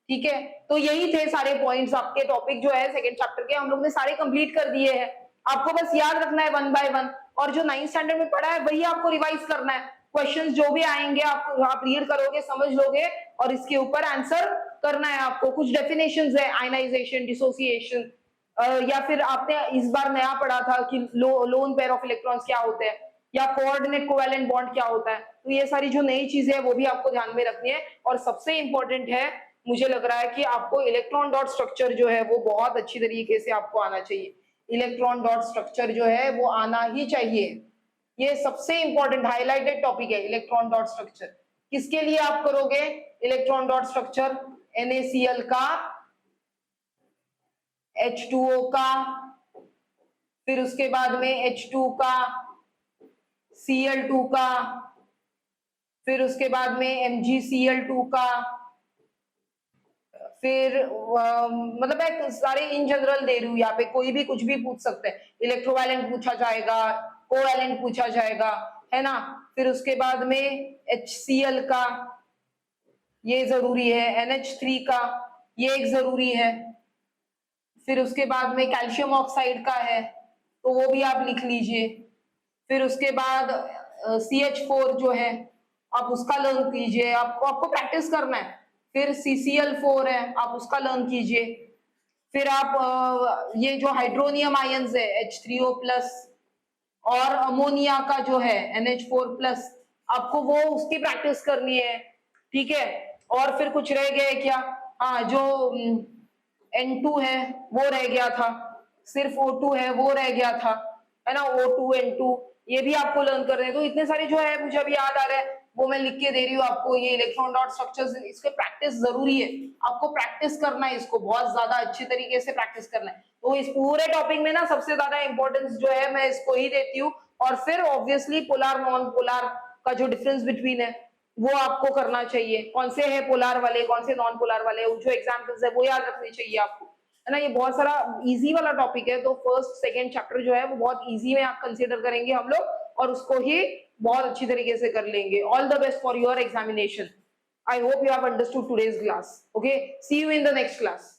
ठीक है। तो यही थे सारे पॉइंट्स, आपके टॉपिक जो है सेकंड चैप्टर के हम लोग ने सारे कंप्लीट कर दिए हैं, आपको बस याद रखना है 1 बाय 1, और जो 9th स्टैंडर्ड में पढ़ा है वही आपको रिवाइज करना है। क्वेश्चंस जो भी आएंगे आप रीड करोगे, समझ लोगे, और इसके ऊपर आंसर करना है आपको। कुछ डेफिनेशंस है, आयनाइजेशन, डिसोसिएशन, या फिर आपने इस बार नया पढ़ा था कि लोन पेयर ऑफ इलेक्ट्रॉन्स क्या होते हैं, या कोऑर्डिनेट कोवैलेंट बॉन्ड क्या होता है। तो ये सारी जो नई चीजें है वो भी आपको ध्यान में रखनी है, और सबसे इंपॉर्टेंट है, मुझे लग रहा है कि आपको इलेक्ट्रॉन डॉट स्ट्रक्चर जो है वो बहुत अच्छी तरीके से आपको आना चाहिए। इलेक्ट्रॉन डॉट स्ट्रक्चर जो है वो आना ही चाहिए, ये सबसे इंपॉर्टेंट हाईलाइटेड टॉपिक है इलेक्ट्रॉन डॉट स्ट्रक्चर। किसके लिए आप करोगे इलेक्ट्रॉन डॉट स्ट्रक्चर? NaCl का, H2O का, फिर उसके बाद में H2 का, Cl2 का, फिर उसके बाद में MgCl2 का, फिर मतलब मैं सारे इन जनरल दे रही हूँ, यहाँ पे कोई भी कुछ भी पूछ सकते हैं, इलेक्ट्रोवायलेंट पूछा जाएगा, कोवैलेंट पूछा जाएगा, है ना। फिर उसके बाद में HCl का, ये जरूरी है, NH3 का, ये एक जरूरी है, फिर उसके बाद में कैल्शियम ऑक्साइड का है, तो वो भी आप लिख लीजिए। फिर उसके बाद CH4 जो है आप उसका लर्न कीजिए, आपको प्रैक्टिस करना है। फिर CCl4 है, आप उसका लर्न कीजिए। फिर आप ये जो हाइड्रोनियम आयंस है H3O+ और अमोनिया का जो है NH4+, आपको वो उसकी प्रैक्टिस करनी है, ठीक है। और फिर कुछ रह गया क्या? हाँ, जो N2 है वो रह गया था, सिर्फ O2 है वो रह गया था, है ना, O2 N2, ये भी आपको लर्न कर रहे हैं। तो इतने सारे जो है मुझे अभी याद आ रहा है वो मैं लिख के दे रही हूँ आपको। ये इलेक्ट्रॉन डॉट स्ट्रक्चर्स, इसके प्रैक्टिस जरूरी है, आपको प्रैक्टिस करना है, इसको बहुत ज्यादा अच्छी तरीके से प्रैक्टिस करना है। तो इस पूरे टॉपिक में ना सबसे ज्यादा इंपॉर्टेंस जो है मैं इसको ही देती हूँ, और फिर ऑब्वियसली पोलर नॉन पोलर का जो डिफरेंस बिटवीन है वो आपको करना चाहिए, कौन से है पोलर वाले, कौन से नॉन पोलर वाले, जो एग्जाम्पल्स है वो याद रखनी चाहिए आपको, है ना। ये बहुत सारा इजी वाला टॉपिक है, तो फर्स्ट सेकंड चैप्टर जो है वो बहुत इजी में आप कंसीडर करेंगे हम लोग, और उसको ही बहुत अच्छी तरीके से कर लेंगे। All the best for your examination. I hope you have understood today's class. Okay, see you in the next class.